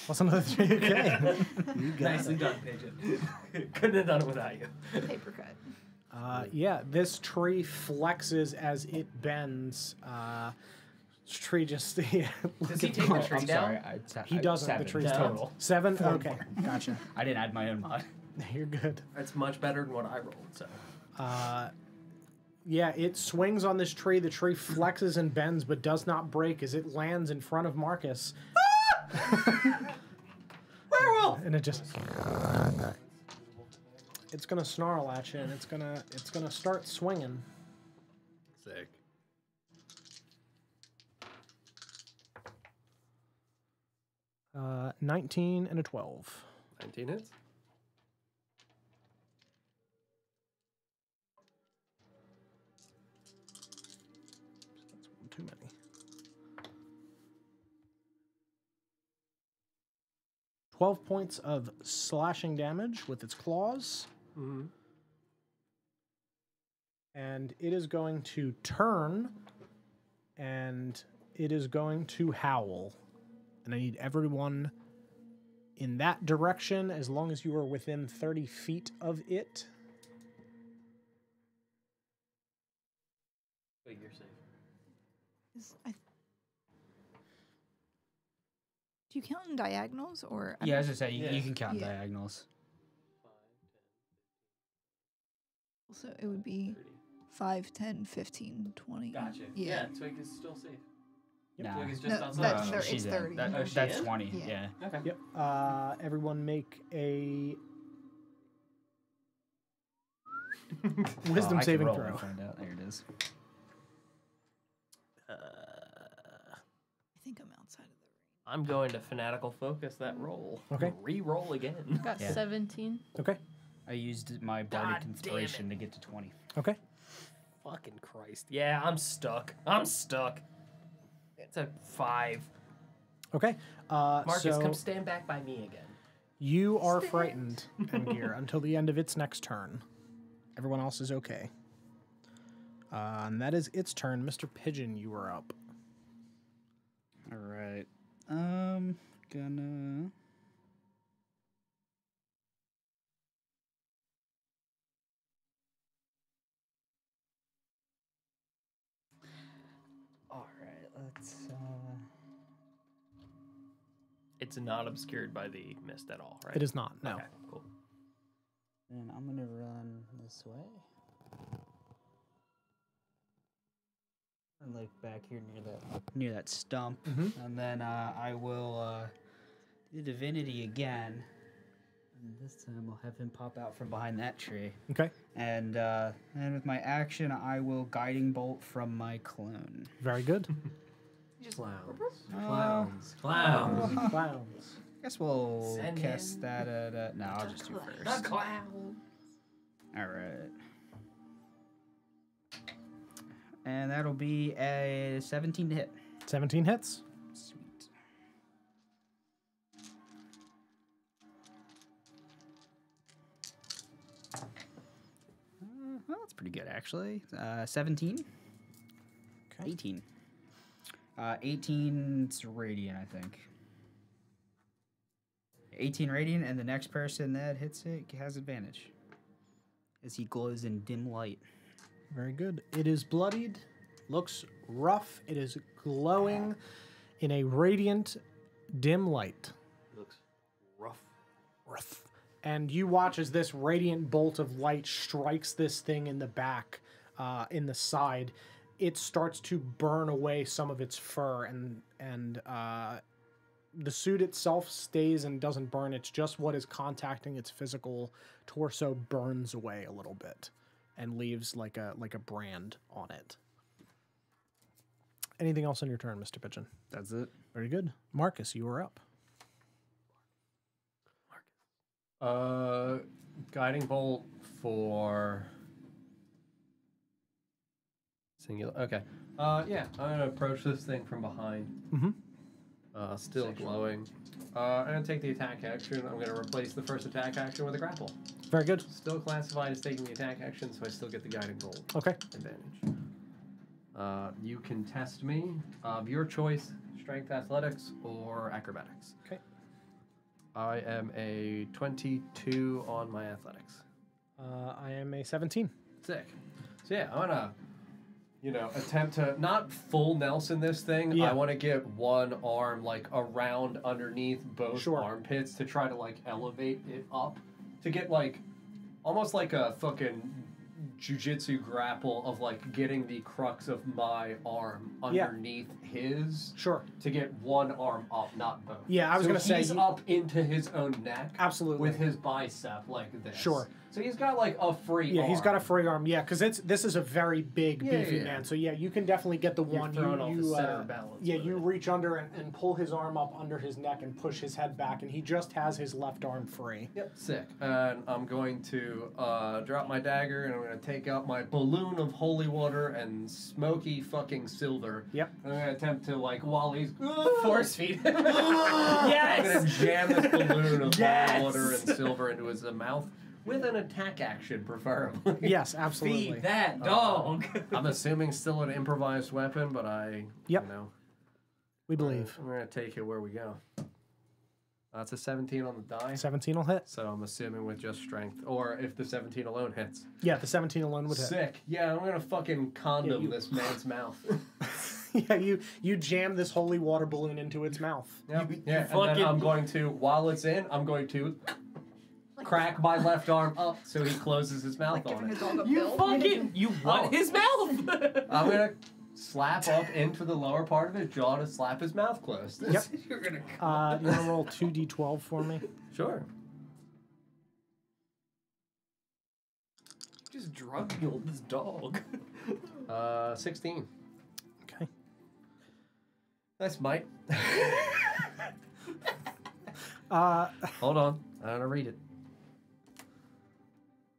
What's another 3? Okay. You got Nicely it. done, Pigeon. Couldn't have done it without you. Paper cut. Yeah, this tree flexes as it bends. This tree just... yeah, Does he take the tree I'm down? sorry. he doesn't. 7. The tree's No. total. 7? Okay, gotcha. I didn't add my own mod. You're good. That's much better than what I rolled, so. Yeah, it swings on this tree. The tree flexes and bends, but does not break as it lands in front of Marcus. werewolf! And it just... It's gonna snarl at you, and it's gonna start swinging. Sick. Uh, 19 and a 12. 19 hits. That's one too many. 12 points of slashing damage with its claws. Mm-hmm. And it is going to turn, and it is going to howl. And I need everyone in that direction, as long as you are within 30 feet of it. Wait, you're safe. Do you count in diagonals or? Yeah, as I say, you Yeah. can count Yeah. diagonals. 5, 10, So it would be 30. 5, 10, 15, 20. Gotcha. Yeah. Yeah, Twig is still safe. Nah, Twig is No, just outside. that's no, it's she's in. 30. That- Oh, she that's in? 20. Yeah. Yeah. Okay. Yep. Everyone make a wisdom I can saving roll throw. and find out. There it is. I think I'm outside of the ring. I'm going to fanatical focus that roll. Okay. Re-roll again. Got Yeah. 17. Okay. I used my God bardic damn inspiration to get to 20. Okay. Fucking Christ. Yeah, I'm stuck. I'm stuck. It's a 5. Okay. Marcus, so come stand back by me again. you are frightened, Engir, until the end of its next turn. Everyone else is okay. And that is its turn. Mr. Pigeon, you are up. All right. Gonna. All right. Let's. It's not obscured by the mist at all, right? It is not, no. Okay, cool. And I'm gonna run this way. And like back here near that stump, and then I will do divinity again. And this time I'll have him pop out from behind that tree. Okay. And with my action, I will guiding bolt from my clone. Very good. Just Clowns. Clowns. I guess we'll Send cast in that at. No, I'll just do The first. clown. All right. And that'll be a 17 to hit. 17 hits. Sweet. Well, that's pretty good, actually. 17. Okay. 18. 18's radiant, I think. 18 radiant, and the next person that hits it has advantage, as he glows in dim light. Very good. It is bloodied, looks rough. It is glowing in a radiant, dim light. Looks rough. Rough. And you watch as this radiant bolt of light strikes this thing in the back, in the side. It starts to burn away some of its fur, and the suit itself stays and doesn't burn. It's just what is contacting its physical torso burns away a little bit and leaves like a brand on it. Anything else on your turn, Mr. Pigeon? That's it. Very good. Marcus, you are up. Guiding bolt for singular. Okay. Yeah, I'm gonna approach this thing from behind. Mm-hmm. Still glowing. I'm gonna take the attack action. I'm gonna replace the first attack action with a grapple. Very good. Still classified as taking the attack action, so I still get the guiding bolt Okay. advantage. You can test me of your choice: strength, athletics, or acrobatics. Okay. I am a 22 on my athletics. I am a 17. Sick. So yeah, I'm gonna, attempt to not full Nelson this thing. Yeah. I want to get one arm like around underneath both Sure. armpits to try to like elevate it up to get like almost like a fucking jujitsu grapple of like getting the crux of my arm underneath his. Sure. To get one arm up, not both. Yeah, I was gonna say he's up into his own neck. Absolutely. With his bicep like this. Sure. So he's got like a free arm. He's got a free arm. Yeah, because this is a very big, beefy yeah. man. So yeah, you can definitely get the one. Throwing off the center balance. Yeah, you reach under and pull his arm up under his neck and push his head back, and he just has his left arm free. Yep, sick. And I'm going to drop my dagger, and I'm going to take out my balloon of holy water and smoky fucking silver. Yep. I'm going to attempt to, like, while he's force feed. I'm going to jam this balloon of holy water and silver into his mouth. With an attack action, preferably. Yes, absolutely. Feed that dog. I'm assuming still an improvised weapon, but you know. We believe. I'm going to take it where we go. That's a 17 on the die. 17 will hit. So I'm assuming with just strength. Or if the 17 alone hits. Yeah, the 17 alone would hit. Sick. Yeah, I'm going to fucking condom this man's mouth. Yeah, you jam this holy water balloon into its mouth. Yep. Yeah, and then I'm going to, while it's in, I'm going to crack my left arm up so he closes his mouth on it. You want his mouth? I'm going to slap up into the lower part of his jaw to slap his mouth closed. Yep. You're gonna you want to roll 2d12 for me? Sure. Just drug mulled this dog. 16. Okay. That's Mike. Hold on. I want to read it.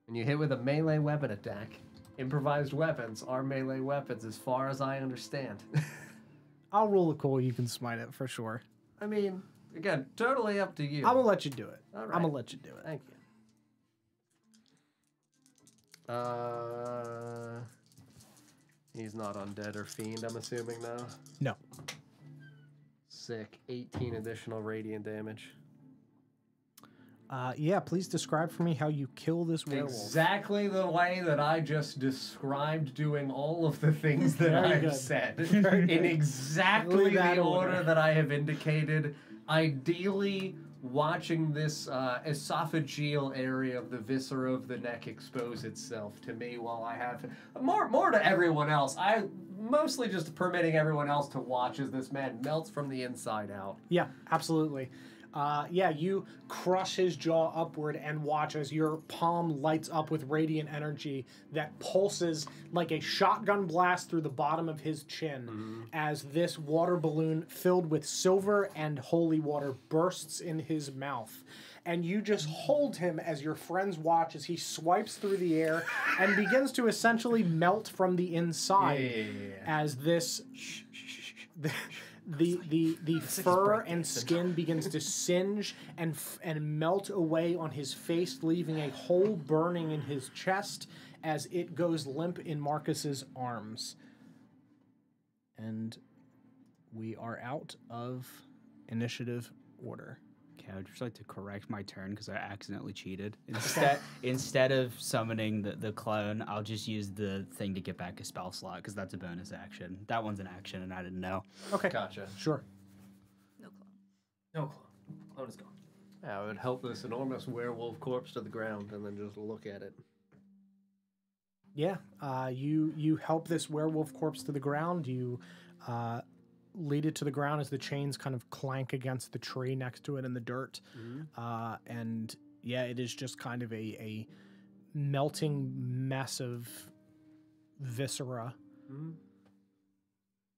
When you hit with a melee weapon attack, improvised weapons are melee weapons as far as I understand. I'll roll a cool. You can smite it for sure. I mean, again, totally up to you. I'm going to let you do it. All right. I'm going to let you do it. Thank you. He's not undead or fiend, I'm assuming, now. No. Sick. 18 additional radiant damage. Yeah, please describe for me how you kill this werewolf. Exactly the way that I just described doing all of the things that I've said. In exactly the order that I have indicated. Ideally, watching this esophageal area of the viscera of the neck expose itself to me while I have more to everyone else. I mostly just permitting everyone else to watch as this man melts from the inside out. Yeah, absolutely. Yeah, you crush his jaw upward and watch as your palm lights up with radiant energy that pulses like a shotgun blast through the bottom of his chin as this water balloon filled with silver and holy water bursts in his mouth. And you just hold him as your friends watch as he swipes through the air and begins to essentially melt from the inside as this... The fur and skin begins to singe and melt away on his face, leaving a hole burning in his chest as it goes limp in Marcus's arms. And we are out of initiative order. Okay, I would just like to correct my turn because I accidentally cheated. Instead of summoning the clone, I'll just use the thing to get back a spell slot because that's a bonus action. That one's an action, and I didn't know. Okay. Gotcha. Sure. No clone. No clone. Clone is gone. Yeah, I would help this enormous werewolf corpse to the ground and then just look at it. Yeah, you help this werewolf corpse to the ground. You lead it to the ground as the chains kind of clank against the tree next to it in the dirt. And yeah, it is just kind of a melting mess of viscera.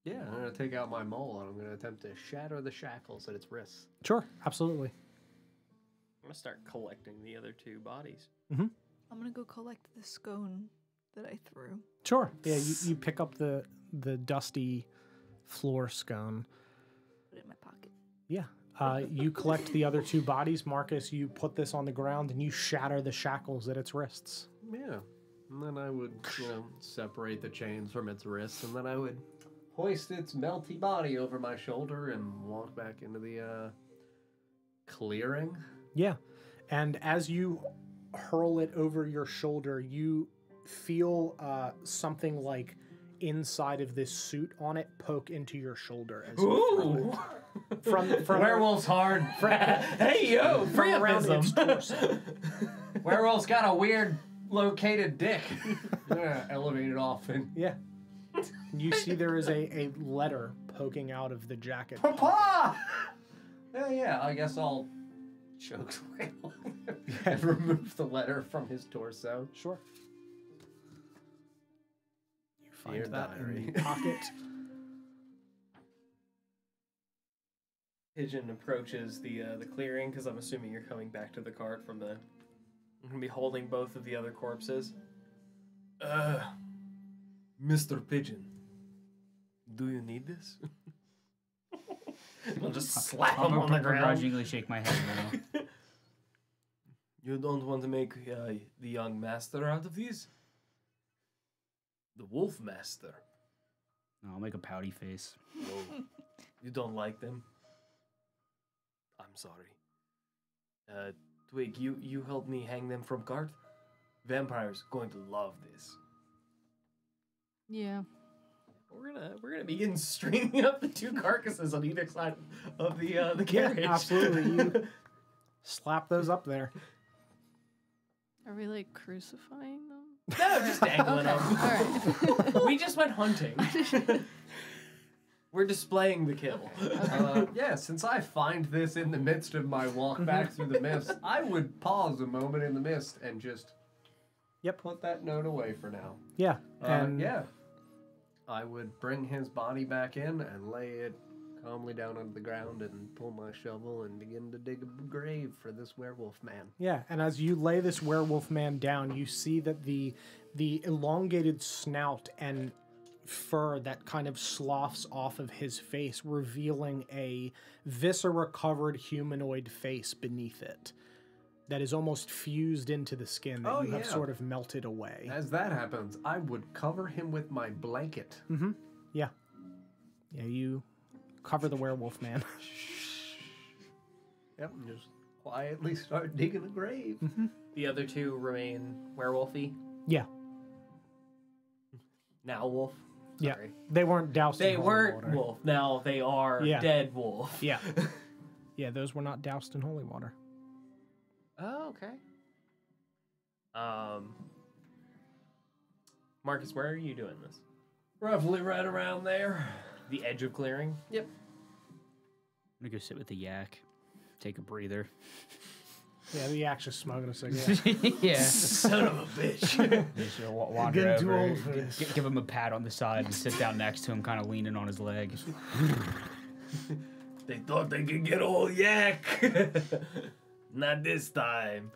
Yeah, I'm going to take out my mole and I'm going to attempt to shatter the shackles at its wrists. Sure, absolutely. I'm going to start collecting the other two bodies. I'm gonna go collect the scone that I threw. Sure. Yeah, you pick up the dusty floor scone. Put it in my pocket. Yeah. You collect the other two bodies. Marcus, you put this on the ground and you shatter the shackles at its wrists. Yeah. And then I would, separate the chains from its wrists, and then I would hoist its melty body over my shoulder and walk back into the clearing. Yeah. And as you hurl it over your shoulder, you feel something like inside of this suit on it poke into your shoulder as you from Werewolf's hard. Hey yo, from around its torso. Werewolf's got a weird located dick. Yeah, elevate it off and Yeah. You see there is a letter poking out of the jacket. Papa! Yeah, I guess I'll choke slam and remove the letter from his torso. Sure. You find Dear that in diary. the pocket. Pigeon approaches the clearing because I'm assuming you're coming back to the cart from the. I'm gonna be holding both of the other corpses. Mr. Pigeon, do you need this? I'll just slap him on the ground. begrudgingly shake my head no. You don't want to make the young master out of these? The wolf master. No, I'll make a pouty face. Oh, you don't like them? I'm sorry. Twig, you helped me hang them from cart? Vampires going to love this. Yeah. We're gonna begin stringing up the two carcasses on either side of the carriage. Yeah, absolutely. You slap those up there. Are we like crucifying them? No, just dangling them. Alright. We just went hunting. We're displaying the kill. Yeah, since I find this in the midst of my walk back through the mist, I would pause a moment in the mist and just put that note away for now. Yeah. And Yeah. I would bring his body back in and lay it calmly down on the ground and pull my shovel and begin to dig a grave for this werewolf man. Yeah, and as you lay this werewolf man down, you see that the elongated snout and fur that kind of sloughs off of his face, revealing a viscera-covered humanoid face beneath it that is almost fused into the skin that you have sort of melted away. As that happens, I would cover him with my blanket. Mm-hmm. Yeah. Yeah, you cover the werewolf man. Yep, and just quietly start digging a grave. The other two remain werewolfy. Yeah. Now wolf. Yeah. Sorry. They weren't doused They in holy weren't water. wolf. Now they are dead wolf. Yeah. Yeah, those were not doused in holy water. Oh, okay. Marcus, where are you doing this? Roughly right around there. The edge of clearing? Yep. I'm gonna go sit with the yak, take a breather. Yeah, the yak's just smoking a cigarette. Yeah. Son of a bitch. Just wander Getting too over, old for this. give him a pat on the side and sit down next to him, kind of leaning on his leg. They thought they could get old yak. Not this time.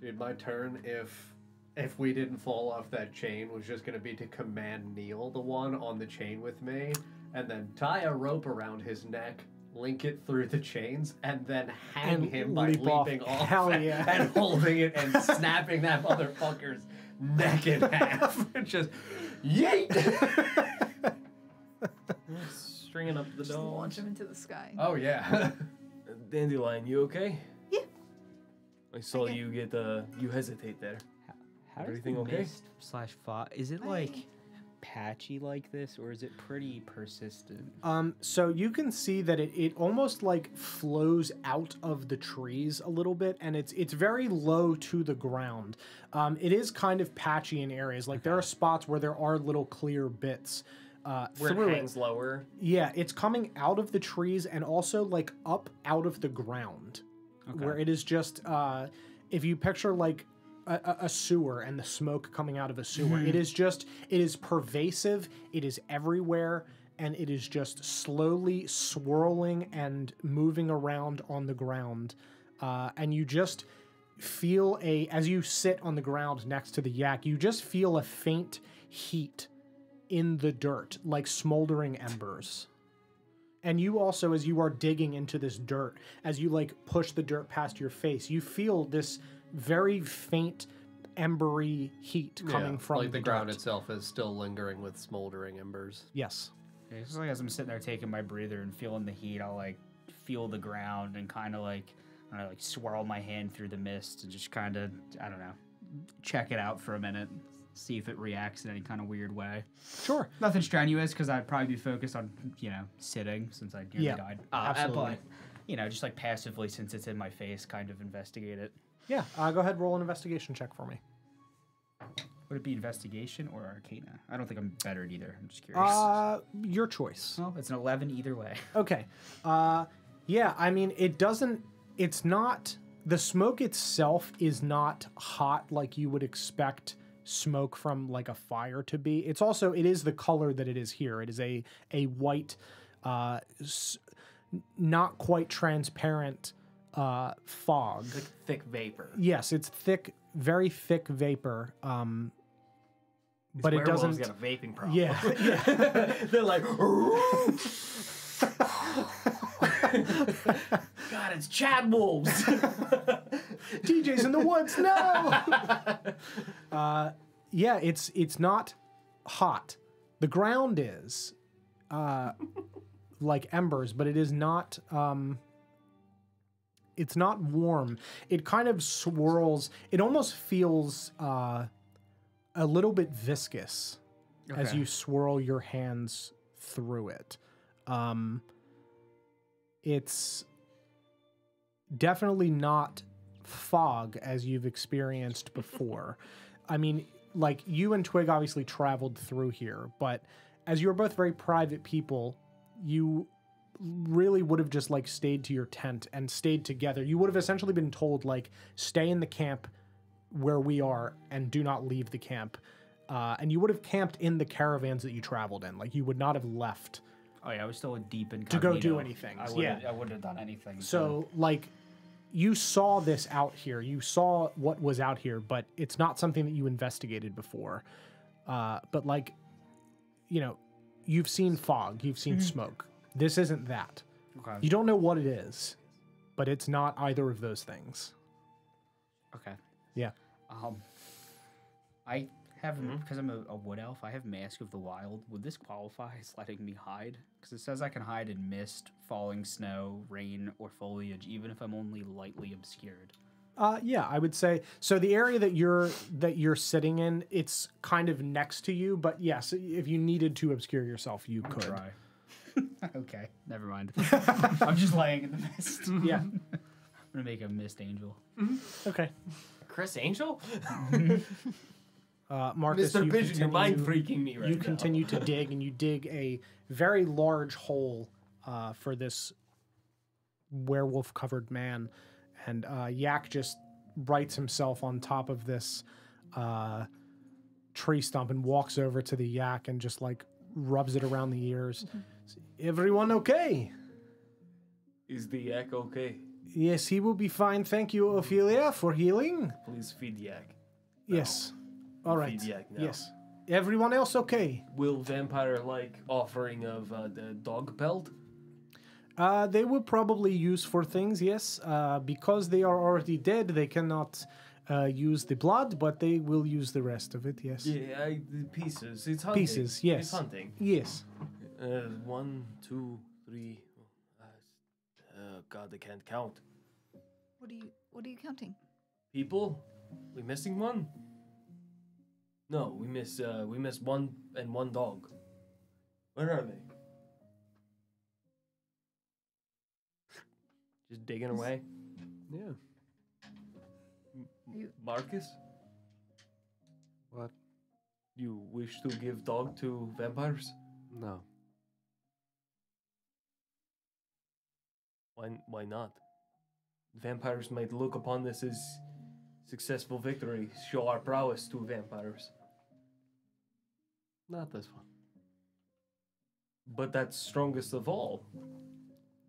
Dude, my turn, if we didn't fall off that chain, was just going to be to command Neil, the one on the chain with me, and then tie a rope around his neck, link it through the chains, and then hang And him by leap off. leaping off, Hell and, yeah. and holding it and snapping that motherfucker's neck in half. And just yeet! Stringing up the Just launch dogs. him into the sky. Oh, yeah. Dandelion, you okay? Yeah. I saw Okay. you get you hesitate there. How does Everything the okay? mist/fog? Is it like patchy like this, or is it pretty persistent? So you can see that it almost like flows out of the trees a little bit, and it's very low to the ground. It is kind of patchy in areas. Like there are spots where there are little clear bits. Where through it hangs lower. Yeah, it's coming out of the trees and also like up out of the ground, where it is just if you picture like a sewer and the smoke coming out of a sewer, it is pervasive, it is everywhere, and it is just slowly swirling and moving around on the ground, and you just feel as you sit on the ground next to the yak, you just feel a faint heat in the dirt, like smoldering embers. And you also, as you are digging into this dirt, as you like push the dirt past your face, you feel this very faint embery heat coming from like the ground dirt. itself is still lingering with smoldering embers. Yes. Okay, just like as I'm sitting there taking my breather and feeling the heat, I'll like feel the ground and kind of like swirl my hand through the mist and just kind of, I don't know, check it out for a minute, see if it reacts in any kind of weird way. Sure. Nothing strenuous because I'd probably be focused on, sitting since I nearly died. absolutely. But, just like passively since it's in my face, kind of investigate it. Yeah. Go ahead, roll an investigation check for me. Would it be investigation or arcana? I don't think I'm better at either. I'm just curious. Your choice. Well, it's an 11 either way. Okay. Yeah, I mean, it's not, the smoke itself is not hot like you would expect smoke from like a fire to be. It is the color that it is here. It is a white, not quite transparent fog. Like thick vapor. Yes, it's thick, very thick vapor. But it doesn't. Got a vaping problem. Yeah, yeah. They're like, God, it's Chad Wolves. DJ's in the woods. No. Yeah, it's not hot. The ground is like embers, but it is not. It's not warm. It kind of swirls. It almost feels a little bit viscous as you swirl your hands through it. It's definitely not fog as you've experienced before. I mean, like, you and Twig obviously traveled through here, but as you were both very private people, you really would have just like stayed to your tent and stayed together. You would have essentially been told, like, stay in the camp where we are and do not leave the camp. And you would have camped in the caravans that you traveled in. Like, you would not have left. Oh yeah, I was still deep in to go do anything. I wouldn't have done anything. So like, you saw this out here. You saw what was out here, but it's not something that you investigated before. But like, you know, you've seen fog, you've seen smoke. This isn't that. Okay. You don't know what it is, but it's not either of those things. Okay. Yeah. I have, because I'm a wood elf, I have Mask of the Wild. Would this qualify as letting me hide? Because it says I can hide in mist, falling snow, rain, or foliage, even if I'm only lightly obscured. Yeah, I would say so. The area that you're sitting in, it's kind of next to you, but yes, if you needed to obscure yourself, you could. Try. Okay, never mind. I'm just laying in the mist. Yeah. I'm gonna make a mist angel. Okay. Chris Angel? Marcus, Mr. Pigeon, you're mind freaking me right now. You continue to dig, and you dig a very large hole for this werewolf-covered man. And Yak just rights himself on top of this tree stump and walks over to the yak and just like rubs it around the ears. Everyone okay? Is the yak okay? Yes, he will be fine. Thank you, Ophelia, for healing. Please feed yak. Yes. All right. Feed yak now. Yes. Everyone else okay? Will vampire like offering of the dog pelt? They will probably use for things, yes. Because they are already dead, they cannot use the blood, but they will use the rest of it, yes. Yeah, the pieces. It's hunting. Pieces, yes. It's hunting. Yes. 1, 2, 3. God, I can't count. What are you counting? People? We missing one? No, we miss one and one dog. Where are they? Just digging away. Yeah. Marcus? What? You wish to give dog to vampires? No. Why not? Vampires might look upon this as successful victory, show our prowess to vampires. Not this one. But that's strongest of all.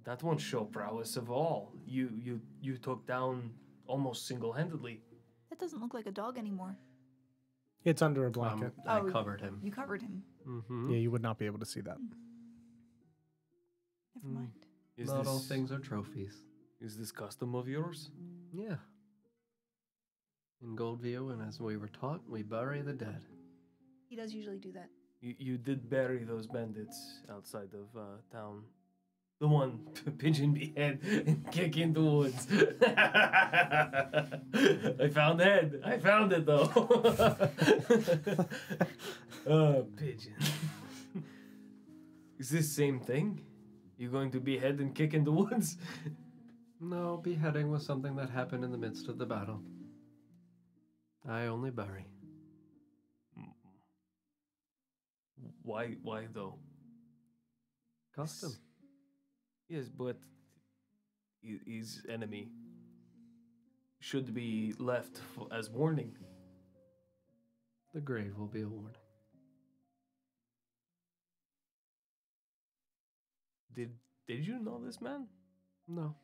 That won't show prowess of all. You took down almost single-handedly. That doesn't look like a dog anymore. It's under a blanket. I covered him. You covered him. Mm-hmm. Yeah, you would not be able to see that. Never mind. Not all things are trophies. Is this custom of yours? Yeah. In Goldview, and as we were taught, we bury the dead. He does usually do that. You did bury those bandits outside of town. The one pigeon behead and kick in the woods. I found the head. I found it though. Pigeon. Is this same thing? You going to behead and kick in the woods? No, beheading was something that happened in the midst of the battle. I only bury. Why though? Custom. Yes, but his enemy should be left as warning. The grave will be a warning. Did you know this man? No.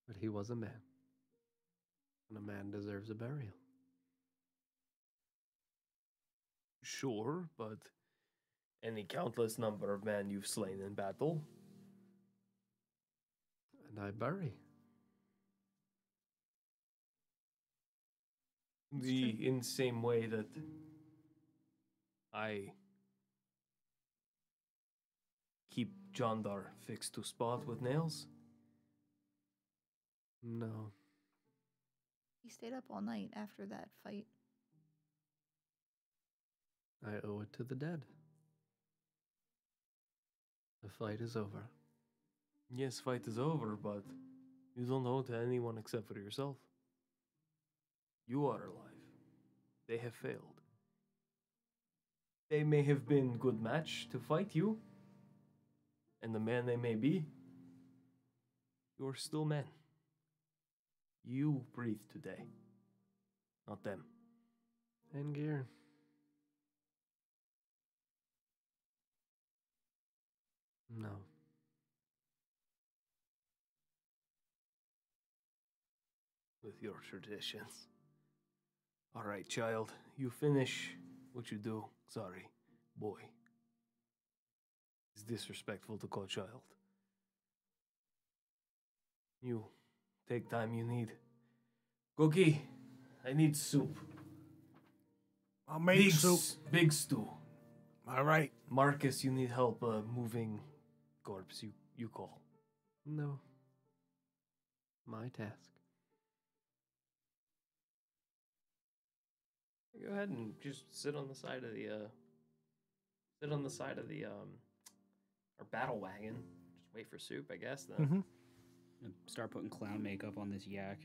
But he was a man. And a man deserves a burial. Sure, but any countless number of men you've slain in battle. And I bury. In the same way that I keep Jandar fixed to spot with nails. No. He stayed up all night after that fight. I owe it to the dead. The fight is over. Yes, fight is over, but you don't owe it to anyone except for yourself. You are alive. They have failed. They may have been good match to fight you, and the man they may be, you're still men. You breathe today, not them. And gear. No. With your traditions. All right, child, you finish what you do. Sorry, boy. It's disrespectful to call child. You take time you need. Cookie, I need soup. I'll make soup. Big stew. All right. Marcus, you need help moving corpse. You call. No. My task. Go ahead and just sit on the side of the our battle wagon. Just wait for soup, I guess. Then. Mm-hmm. Start putting clown makeup on this yak.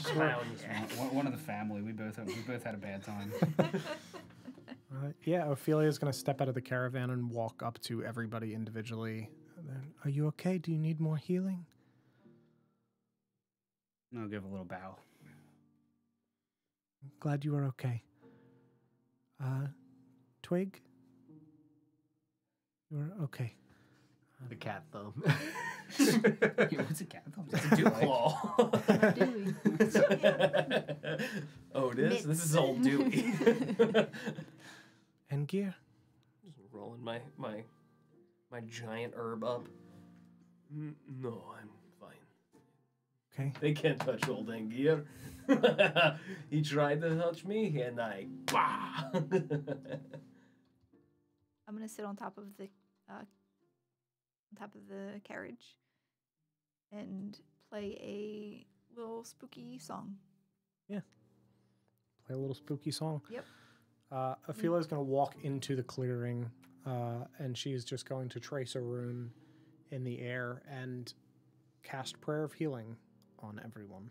Clown. One of the family. We both had a bad time. Yeah, Ophelia's going to step out of the caravan and walk up to everybody individually. And then, are you okay? Do you need more healing? And I'll give a little bow. Glad you are okay. Twig? You're okay. The cat thumb. What's a cat thumb? It's a Dewey. Oh, it is? This is old Dewey. And gear? Just rolling my giant herb up. No, I'm fine. Okay. They can't touch old Angier. He tried to touch me, and I... Bah! I'm gonna sit on top of the carriage and play a little spooky song. Yeah. Play a little spooky song. Yep. Ophelia's going to walk into the clearing, and she's just going to trace a rune in the air and cast Prayer of Healing on everyone.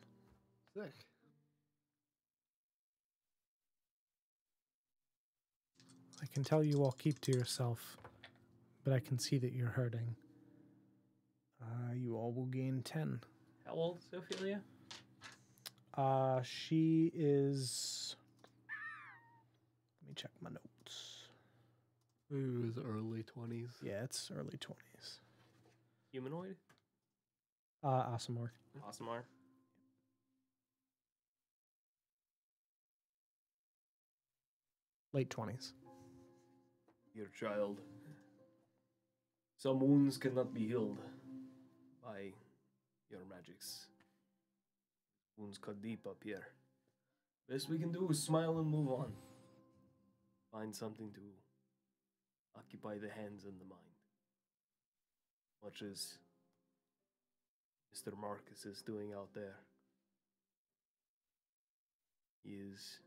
Sick. I can tell you all keep to yourself, but I can see that you're hurting. You all will gain 10. How old is Ophelia? She is... Let me check my notes. It was early 20s. Yeah, it's early 20s. Humanoid? Asimar. Asimar. Late 20s. Your child. Some wounds cannot be healed by your magics. Wounds cut deep up here. Best we can do is smile and move on. Find something to occupy the hands and the mind. Much as Mr. Marcus is doing out there. He's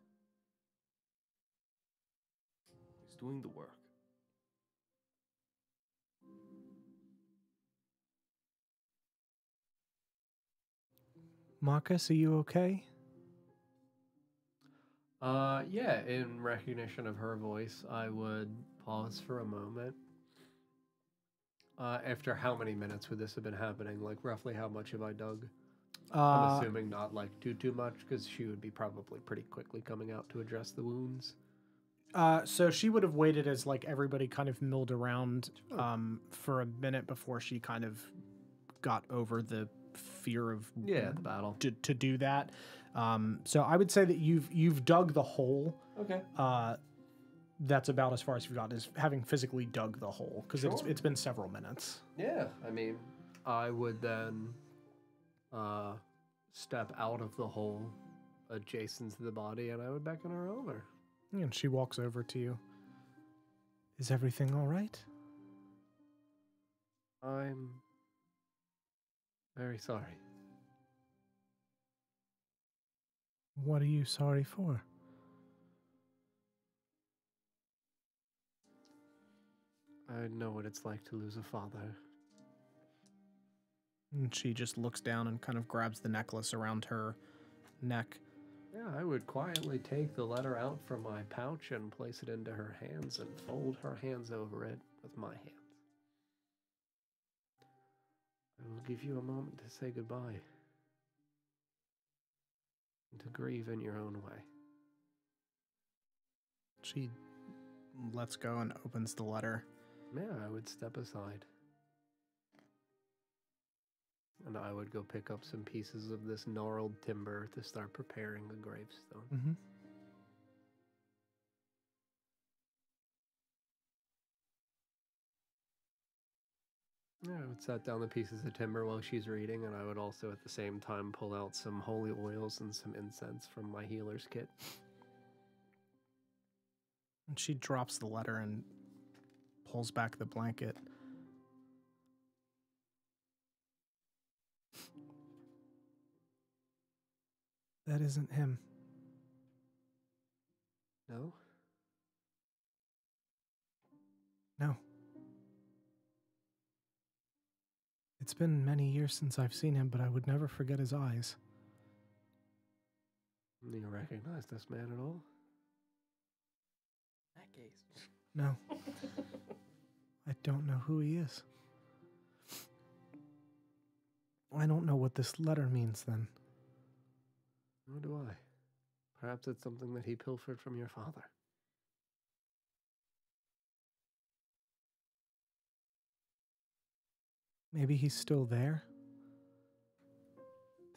doing the work. Marcus, are you okay? Yeah, in recognition of her voice, I would pause for a moment. After how many minutes would this have been happening? Like, roughly how much have I dug? I'm assuming not, like, too much, because she would be probably pretty quickly coming out to address the wounds. So she would have waited as, like, everybody kind of milled around for a minute before she kind of got over the fear of the battle to do that. So I would say that you've dug the hole. Okay. That's about as far as you've gotten, is having physically dug the hole, because it's been several minutes. Yeah, I mean, I would then step out of the hole adjacent to the body, and I would beckon her over. And she walks over to you. Is everything all right? I'm very sorry. What are you sorry for? I know what it's like to lose a father. And she just looks down and kind of grabs the necklace around her neck. Yeah, I would quietly take the letter out from my pouch and place it into her hands and fold her hands over it with my hands. I will give you a moment to say goodbye and to grieve in your own way. She lets go and opens the letter. Yeah, I would step aside. And I would go pick up some pieces of this gnarled timber to start preparing a gravestone. Mm-hmm. Yeah, I would set down the pieces of timber while she's reading, and I would also at the same time pull out some holy oils and some incense from my healer's kit. And she drops the letter and pulls back the blanket. That isn't him. No? No. It's been many years since I've seen him, but I would never forget his eyes. Do you recognize this man at all? That case. No. I don't know who he is. I don't know what this letter means then. Nor do I. Perhaps it's something that he pilfered from your father. Maybe he's still there?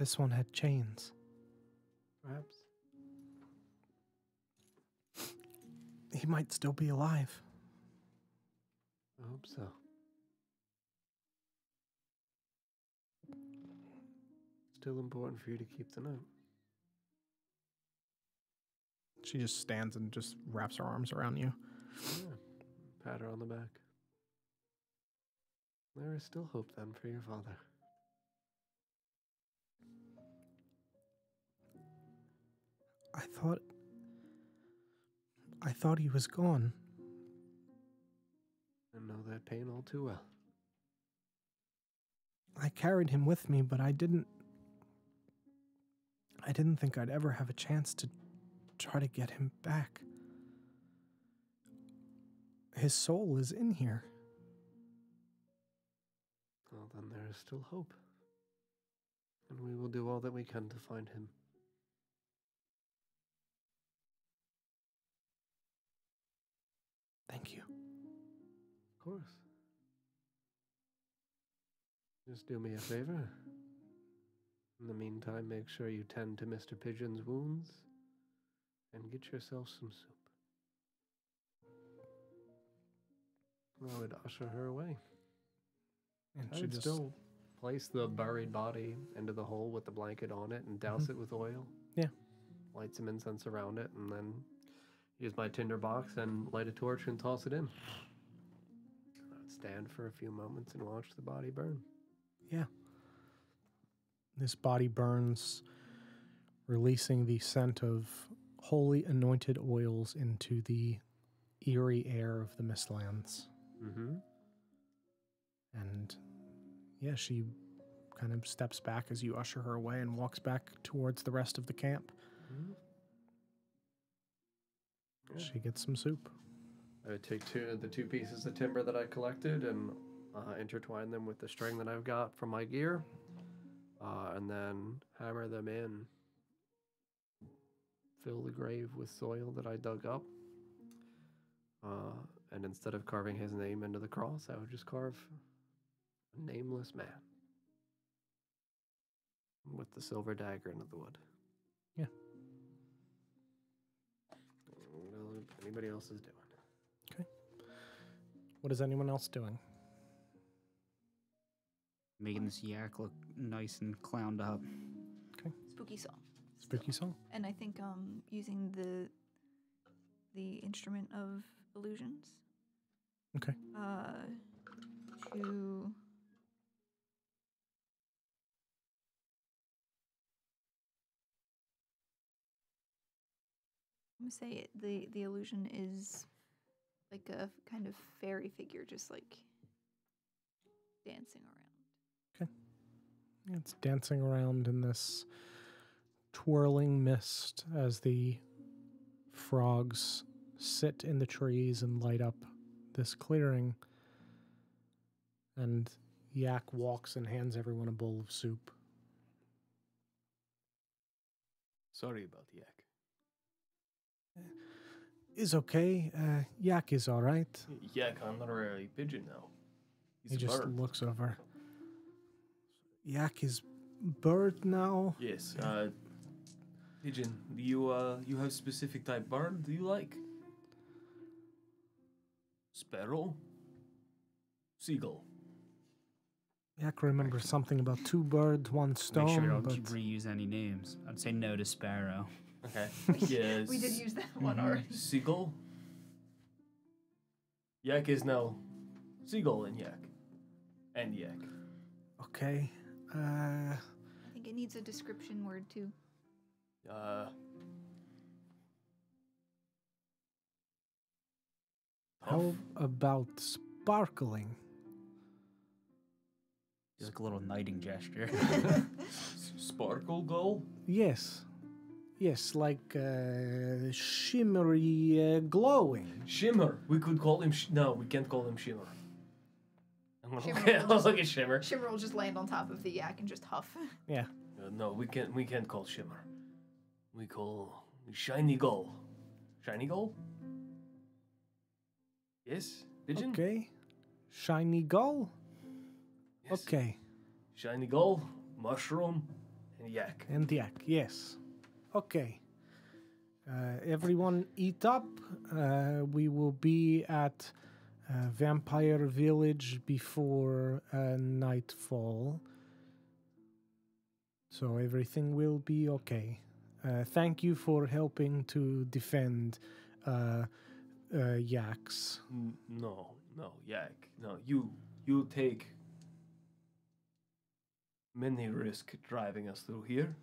This one had chains. Perhaps. He might still be alive. I hope so. Still important for you to keep the note. She just stands and just wraps her arms around you. Yeah. Pat her on the back. There is still hope then for your father. I thought he was gone. I know that pain all too well. I carried him with me, but I didn't think I'd ever have a chance to try to get him back. His soul is in here. Well, then there is still hope. And we will do all that we can to find him. Thank you. Of course. Just do me a favor. In the meantime, make sure you tend to Mr. Pigeon's wounds and get yourself some soup. I would usher her away. And I she would just still place the buried body into the hole with the blanket on it and douse it with oil. Yeah. Light some incense around it and then use my tinder box and light a torch and toss it in. I'd stand for a few moments and watch the body burn. Yeah. This body burns, releasing the scent of holy anointed oils into the eerie air of the Mistlands. Mm-hmm. And yeah, she kind of steps back as you usher her away and walks back towards the rest of the camp. Mm-hmm. She gets some soup. I would take the two pieces of timber that I collected and intertwine them with the string that I've got from my gear, and then hammer them in. Fill the grave with soil that I dug up. And instead of carving his name into the cross, I would just carve a nameless man with the silver dagger into the wood. Yeah. Anybody else is doing. Okay. What is anyone else doing? Making this yak look nice and clowned up. Spooky song. Spooky song. And I think using the instrument of illusions. Okay. To I'm gonna say the illusion is like a kind of fairy figure, just like dancing around. It's dancing around in this twirling mist as the frogs sit in the trees and light up this clearing. And Yak walks and hands everyone a bowl of soup. Sorry about Yak. Is okay. Yak is all right. Yak, honorary pigeon now. He He's a just bird. looks over. Yak is bird now. Yes. Pigeon. Do you have specific type bird? Do you like? Sparrow. Seagull. Yak remembers something about 2 birds, 1 stone. Make sure we don't but reuse any names. I'd say no to Sparrow. Okay. Yes. We did use that one already. Seagull. Yak is now seagull and yak. And yak. okay. I think it needs a description word too. How about sparkling? Just like a little knighting gesture. Sparkle gull? Yes. Yes, like shimmery, glowing. Shimmer. We could call him. No, we can't call him Shimmer. I'm gonna Shimmer look at, will I'll look at Shimmer. Shimmer will just land on top of the yak and just huff. Yeah. No, we can't. We can't call Shimmer. We call Shiny Gull. Shiny Gull. Yes, pigeon. Okay. Shiny gull? Yes. Okay. Shiny Gull, mushroom, and yak. And yak, yes. Okay. Everyone eat up. We will be at Vampire Village before nightfall. So everything will be okay. Thank you for helping to defend yaks. No, yak. No, you take many risk driving us through here.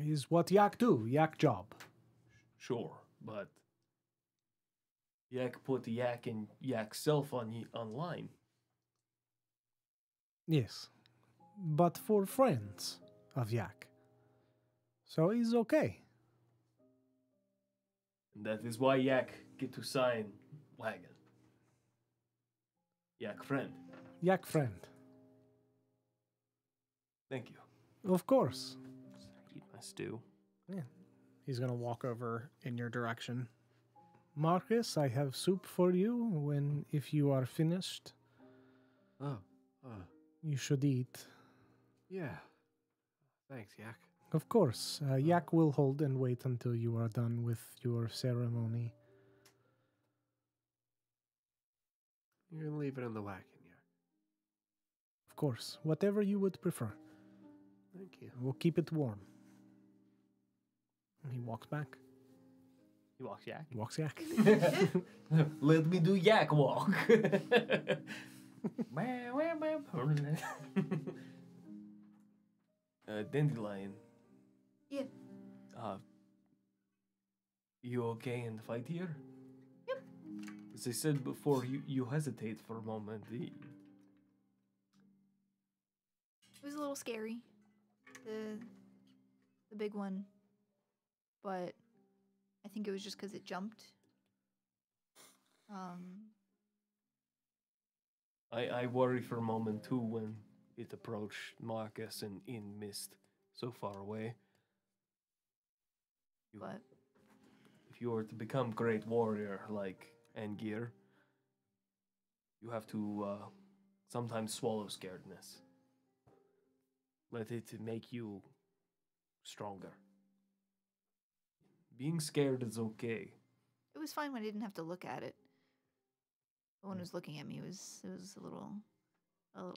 Is what yak do, yak job. Sure, but yak put the yak and yak self online. Yes. But for friends of yak. So he's okay. And that is why yak get to sign wagon. Yak friend. Yak friend. Thank you. Of course. Eat my stew. He's gonna walk over in your direction. Marcus, I have soup for you if you are finished. You should eat. Yeah. Thanks, Yak. Of course. Yak will hold and wait until you are done with your ceremony. You can leave it in the wagon, Yak. Of course. Whatever you would prefer. Thank you. We'll keep it warm. And he walks back. He walks yak. He walks yak. Let me do yak walk. Dandelion. Yeah. You okay in the fight here? Yep. As I said before, you hesitate for a moment. It was a little scary. The big one. But I think it was just because it jumped I worry for a moment too when it approached Marcus and in mist so far away. But If you were to become great warrior like Angear, you have to sometimes swallow scaredness. Let it make you stronger. Being scared is okay. it was fine when I didn't have to look at it. The one who's looking at me was a little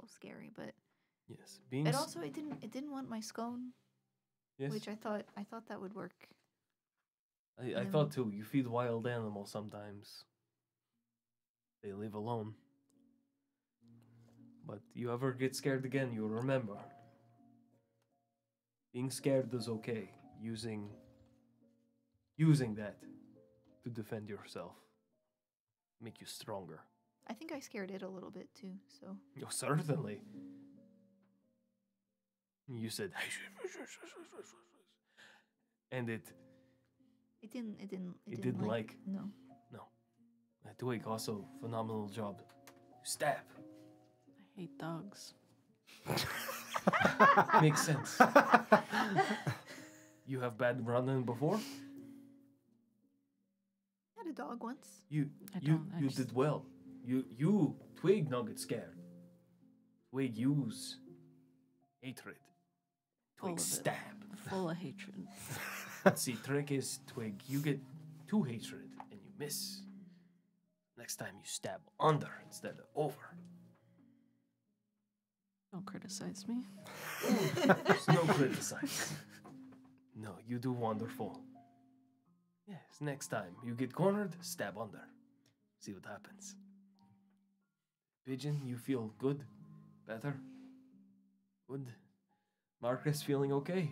scary, but Yes, being it also it didn't want my scone, yes. which I thought that would work. I thought too. You feed wild animals sometimes. They live alone. But you ever get scared again, you'll remember. Being scared is okay. Using that to defend yourself. Make you stronger. I think I scared it a little bit too. So Oh, certainly. You said and it didn't like. No. Twig also phenomenal job. Stab. I hate dogs. Makes sense. You have bad running before? I had a dog once. You did well. You Twig not get scared. Twig use hatred. Full Twig of it. stab. Full of hatred. See, trick is Twig, you get 2 hatred and you miss. Next time you stab under instead of over. Don't criticize me. There's no criticize. No, you do wonderful. Yes, next time you get cornered, stab under. See what happens. Pigeon, you feel good? Better? Good. Marcus feeling okay?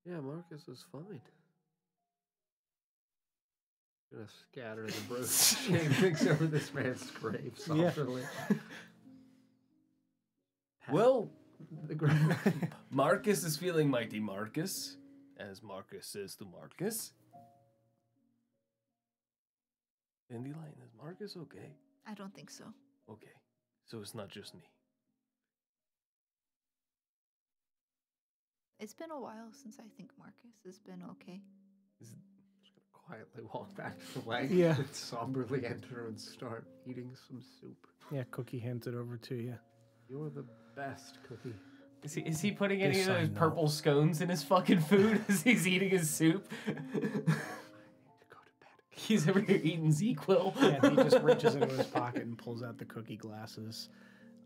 Yeah, Marcus is fine. Gonna scatter the bruise. Shavings over this man's grave softly. Well, The grave. Marcus is feeling mighty Marcus, as Marcus says to Marcus. Dandelion, is Marcus okay? I don't think so. Okay, so it's not just me. It's been a while since I think Marcus has been okay. Quietly walk back to the wagon Yeah. and somberly enter and start eating some soup. Yeah, Cookie hands it over to you. You're the best, Cookie. Is he putting any This of I those know. purple scones in his fucking food as he's eating his soup? To go to bed. He's over here eating ZQuil. Yeah, he just reaches into his pocket and pulls out the cookie glasses.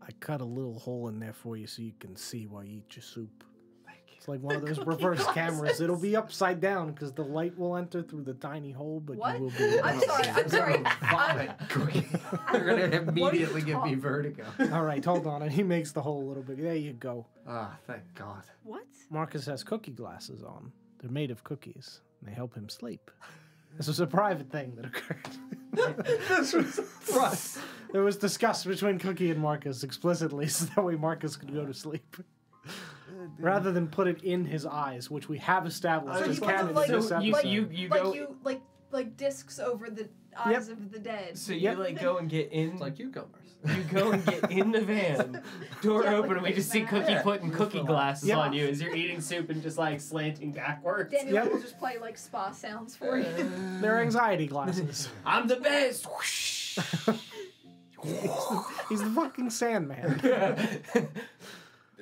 I cut a little hole in there for you so you can see while you eat your soup. It's like one of those reverse cameras. It'll be upside down because the light will enter through the tiny hole, but What? you will be. I'm sorry. Vomit, Cookie. You're gonna immediately give me vertigo. All right, hold on. And he makes the hole a little bit. There you go. Ah, thank God. What? Marcus has cookie glasses on. They're made of cookies. They help him sleep. This was a private thing that occurred. This was front. It was discussed between Cookie and Marcus explicitly so that way Marcus could go to sleep. Rather than put it in his eyes, which we have established So as he puts it canon like- in this So episode. you go. like discs over the eyes of the dead. So you Yep. like go and get in. It's like cucumbers. You go and get in the van, door Yeah, open, like and we a just see man. Cookie Yeah. putting cookie Yep. glasses Yep. on you as you're eating soup and just like slanting backwards. Daniel Yep. will just play like spa sounds for you. They're anxiety glasses. I'm the best. Whoosh. He's the fucking Sandman.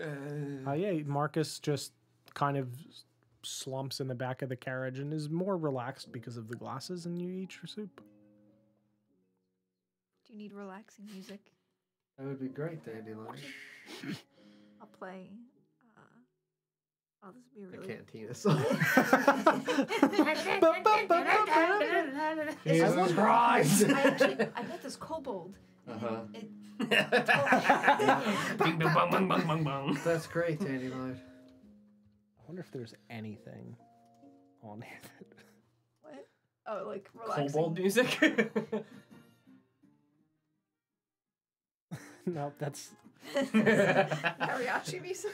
Yeah, Marcus just kind of slumps in the back of the carriage and is more relaxed because of the glasses, and you eat your soup. Do you need relaxing music? That would be great, Dandelion. I'll play. Oh, this would be The really. cantina song. Jesus Christ! I met this kobold. and Uh-huh. It, Bing, bing, bong, bong, bong, bong, bong. That's great, Dandelion. I wonder if there's anything on here that... what? Oh, like relaxing. Kobold music. No, that's... Mariachi music.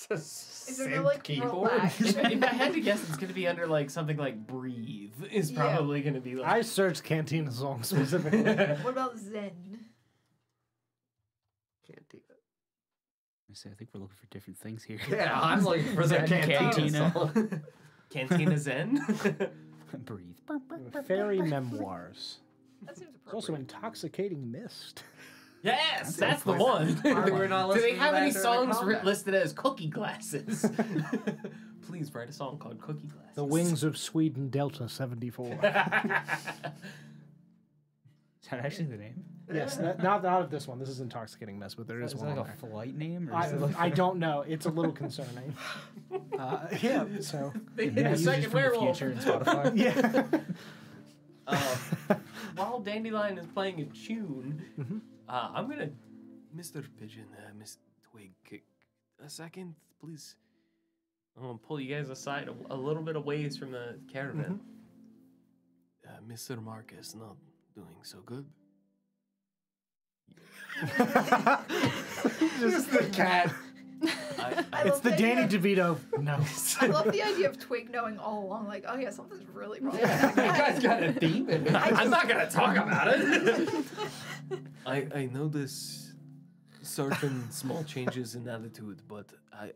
Is there no like relax? If I had to guess, it's gonna be under like something like "breathe" is probably gonna be like. I searched Cantina song specifically. What about Zen? Cantina. I think we're looking for different things here. Yeah, I'm looking for the Cantina song. Cantina Zen. Breathe. Fairy memoirs. That seems There's also appropriate. intoxicating mist. Yes, that's the one. We're not Do they listening have to any that during the songs combat. listed as cookie glasses? Please write a song called Cookie Glasses. The Wings of Sweden Delta 74. Is that actually the name? Yes, not of this one. This is intoxicating mist, but there is Is it one. like on a flight name? Or is it there. like I don't know. It's a little concerning. Yeah. So. They hit Yeah, the uses second from the werewolf. future in Spotify. Yeah. While Dandelion is playing a tune, I'm gonna, Mr. Pigeon, Miss Twig, a second, please. I'm gonna pull you guys aside a little bit away from the caravan. Mr. Marcus not doing so good. Just the cat. I It's love the Danny idea. DeVito. No. I love the idea of Twig knowing all along, like, oh yeah, something's really wrong. with You that guy. guys got a theme in it. I'm not gonna talk about it. I notice certain small changes in attitude, but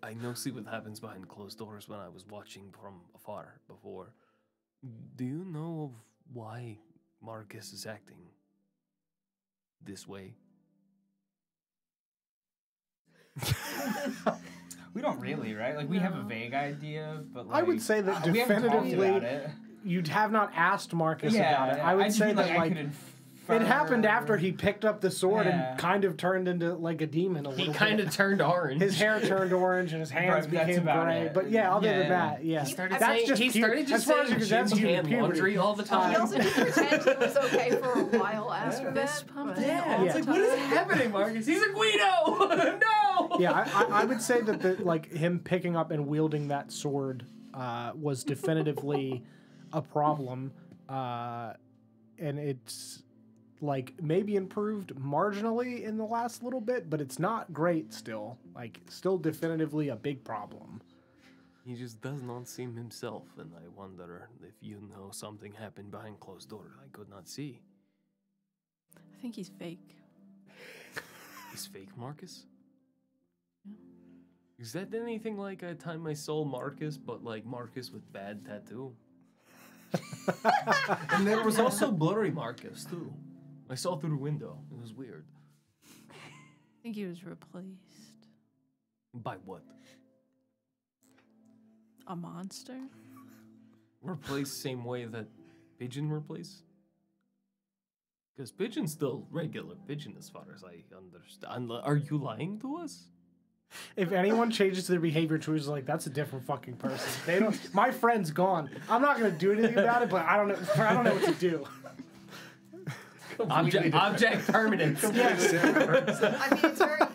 I know see what happens behind closed doors when I was watching from afar before. Do you know of why Marcus is acting this way? We don't really, right? Like we have a vague idea, but like, I would say that we haven't talked definitively about it. you have not asked Marcus Yeah, about it. I would just say mean, that I like could it happened infer- after he picked up the sword Yeah. and kind of turned into like a demon a He little kind bit. of turned orange. His hair turned orange and his hands Right, that's became about gray. it. But yeah, other Yeah, than yeah. that, yeah. He started That's saying, just he puberty. started just As far as saying you can tell, Jim's hand puberty. laundry all the He time. also did pretend it was okay for a while after Fist that. pump but- it Yeah, all it's the like, what is time. happening, Marcus? He's a Guido! No! Yeah, I would say that the, like him picking up and wielding that sword was definitively a problem, and it's like maybe improved marginally in the last little bit, but it's not great still. Like still definitively a big problem. He just does not seem himself, and I wonder if you know something happened behind closed doors I could not see. I think he's fake. Is fake Marcus? Is that anything like I Time My Soul Marcus, but like Marcus with bad tattoo? And there was also blurry Marcus too. I saw through the window. It was weird. I think he was replaced. By what? A monster? Replaced same way that Pigeon replaced? Because Pigeon's still regular Pigeon as far as I understand. Are you lying to us? If anyone changes their behavior towards like that's a different fucking person. They don't. My friend's gone. I'm not gonna do anything about it, but I don't know. I don't know what to do. Object permanence. Yes, I mean,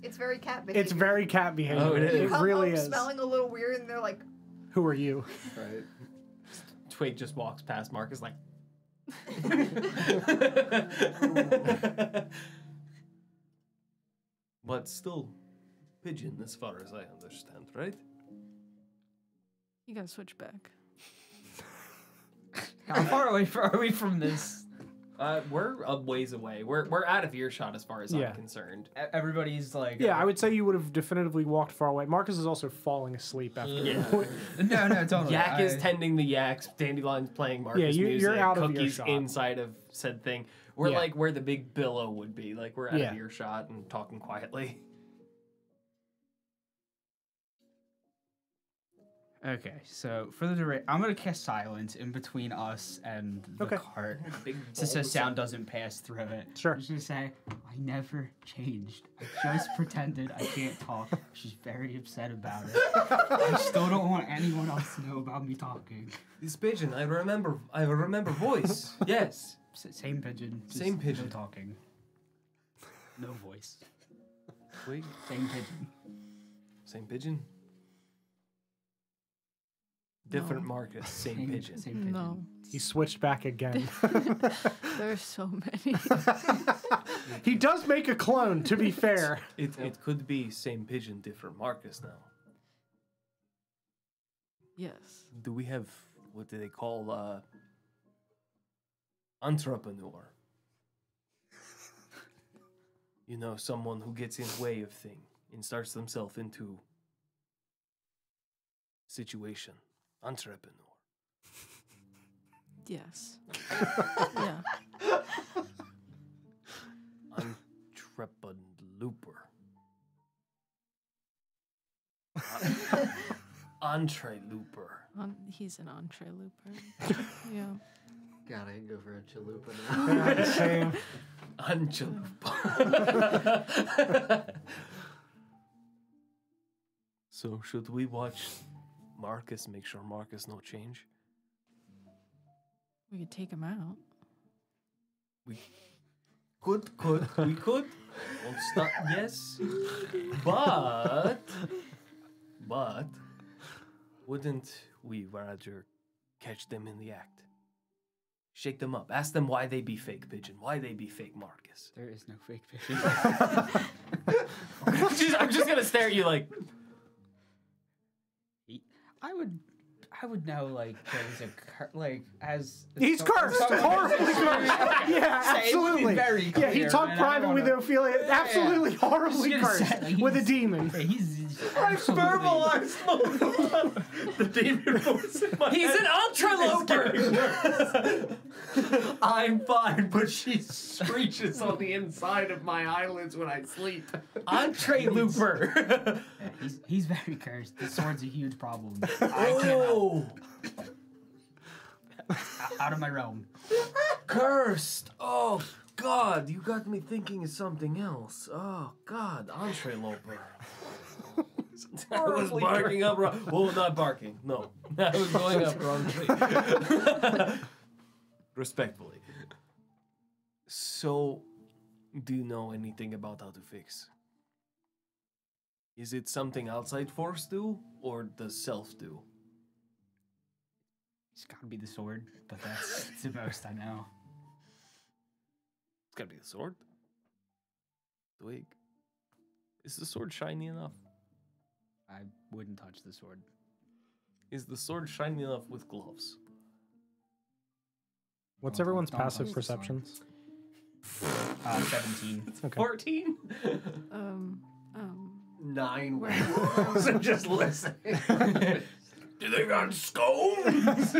it's very cat behavior. it's very cat behavior. Oh, it is. You It come really home is. smelling a little weird, and they're like, Who are you? Right. Twig just walks past Marcus like. But still Pigeon as far as I understand, right? You gotta switch back. How far away are we from this? We're a ways away. We're out of earshot as far as Yeah. I'm concerned. Everybody's like, Yeah, I would say you would have definitively walked far away. Marcus is also falling asleep after. Yeah. no, totally. Yak is tending the yaks. Dandelion's playing Marcus you're music. out of Cookie's earshot. inside of said thing. We're Yeah. like where the big billow would be. Like we're out Yeah. of earshot and talking quietly. Okay, so for the duration, I'm gonna cast silence in between us and the Okay. cart, Big so bulbous- sound doesn't pass through it. Sure. I'm just gonna say, I never changed. I just pretended I can't talk. She's very upset about it. I still don't want anyone else to know about me talking. This Pigeon, I remember voice. Yes. Same pigeon. just Same pigeon. No talking. No voice. Twig, Same pigeon. same Pigeon. Different Marcus, same Pigeon. Same pigeon. No. He switched back again. There's so many. He does make a clone, to be fair. It could be same Pigeon, different Marcus now. Yes. Do we have, what do they call, entrepreneur? You know, someone who gets in way of thing and starts themselves into situation. Entrepreneur. Yes. Yeah. Entrepreneur. Entree looper. He's an entree looper. Yeah. God, I can go for a chalupa now. Yeah, same. Anchalupa. So should we watch Marcus, make sure Marcus no change? We could take him out. We could. Won't stop. Yes, but wouldn't we rather catch them in the act? Shake them up. Ask them why they be fake pigeon. Why they be fake Marcus. There is no fake pigeon. I'm just gonna stare at you like. I would know, like, there's a He's cursed, horribly cursed. Yeah, absolutely. Very clear, yeah, he talked private with Ophelia. Absolutely horribly cursed with a demon. He's I verbalized the demon voice in my He's head. an entreloper! I'm fine, but she screeches on the inside of my eyelids when I sleep. Entree looper! Yeah, he's very cursed. The sword's a huge problem. Oh, Out of my realm. cursed! Oh God, you got me thinking of something else. Oh God, entreloper. I was barking up wrong. Well, not barking. No, I was going up wrong tree. Respectfully. So, do you know anything about how to fix? Is it something outside force do, or does self do? It's gotta be the sword, but that's the most I know. It's gotta be the sword. The wig. Is the sword shiny enough? I wouldn't touch the sword. Is the sword shiny enough with gloves? What's everyone's Don't passive touch the sword. perceptions? 17. Okay. 14? 9 werewolves are just listening. Do they got scones?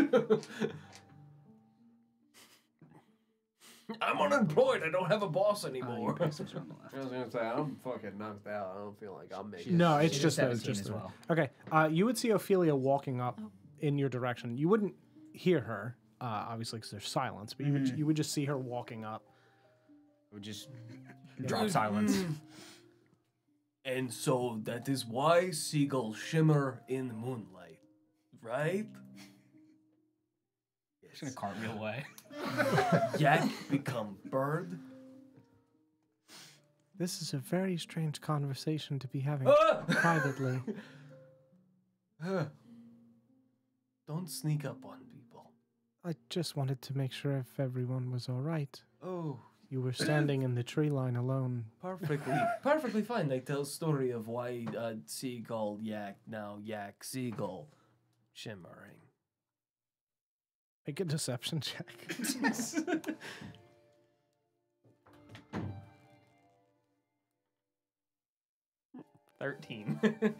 I'm unemployed. I don't have a boss anymore. I was gonna say, I'm fucking knocked out. I don't feel like I'm making No, it's She's just a those. 17 Just as those. well. Okay. You would see Ophelia walking up in your direction. You wouldn't hear her, obviously, because there's silence. But you would just see her walking up. Would just drop silence. And so that is why seagulls shimmer in the moonlight, right? Just gonna cartwheel away. Yak become bird. This is a very strange conversation to be having Ah! privately. Don't sneak up on people. I just wanted to make sure if everyone was all right. Oh, You were standing in the tree line alone. perfectly fine. They tell a story of why seagull, yak, now yak, seagull, shimmering. Make a deception check. 13.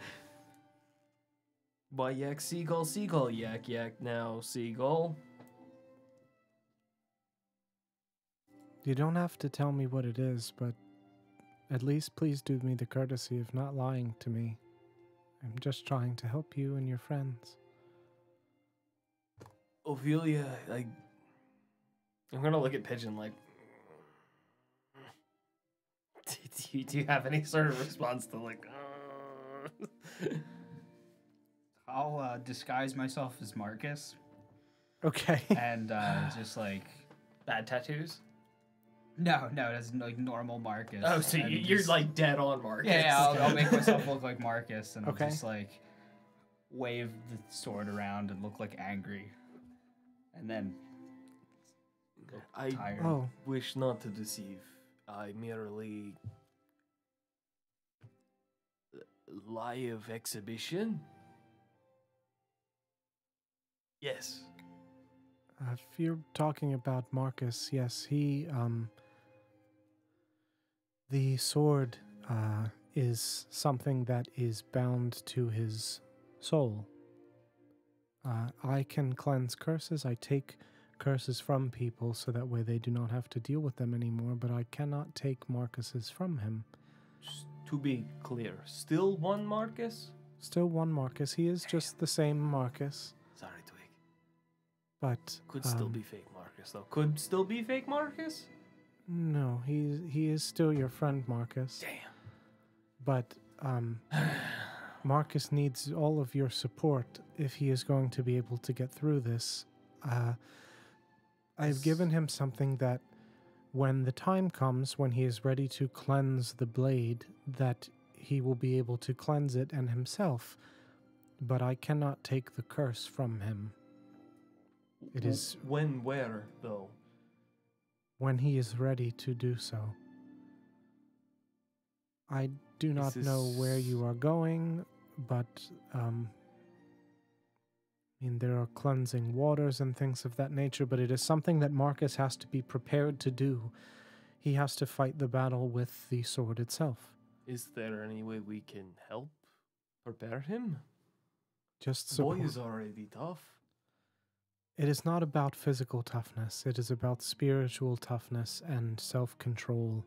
Why yak, seagull, seagull, yak, yak, now seagull. You don't have to tell me what it is, but at least please do me the courtesy of not lying to me. I'm just trying to help you and your friends. Ophelia, I'm gonna look at Pigeon like. Do you have any sort of response to like? I'll disguise myself as Marcus Okay. and just like Bad tattoos? no, that's like normal Marcus. Oh, so And you're just- like dead on Marcus. yeah, I'll make myself look like Marcus and Okay. I'll just like wave the sword around and look like angry, and then I tired. Oh, wish not to deceive. I merely lie of exhibition. Yes. If you're talking about Marcus, yes, the sword is something that is bound to his soul. I can cleanse curses. I take curses from people so that way they do not have to deal with them anymore, but I cannot take Marcus's from him. Just to be clear, still one Marcus? Still one Marcus. He is just the same Marcus. Sorry, Twig. But Could still be fake Marcus, though. Could still be fake Marcus? No, he is still your friend, Marcus. Damn. But Marcus needs all of your support if he is going to be able to get through this. I've given him something that when the time comes, when he is ready to cleanse the blade, that he will be able to cleanse it and himself. But I cannot take the curse from him. It is where, though? When he is ready to do so. I do not know where you are going, but there are cleansing waters and things of that nature, but it is something that Marcus has to be prepared to do. He has to fight the battle with the sword itself. Is there any way we can help prepare him? Just the boy support. is already tough. It is not about physical toughness. It is about spiritual toughness and self-control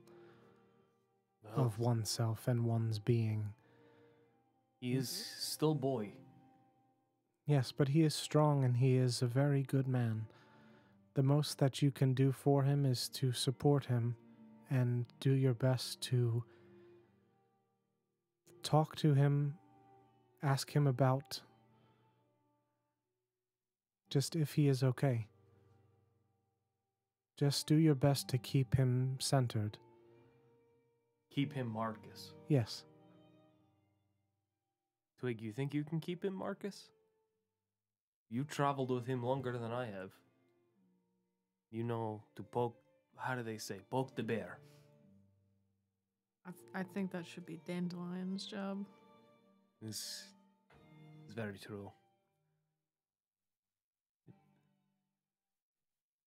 of oneself and one's being. He is still boy. Yes, but he is strong and he is a very good man. The most that you can do for him is to support him and do your best to talk to him, ask him about just if he is okay. Just do your best to keep him centered. Keep him Marcus. Yes. Twig, you think you can keep him Marcus? You traveled with him longer than I have. You know to poke, how do they say, poke the bear. I think that should be Dandelion's job. This is very true.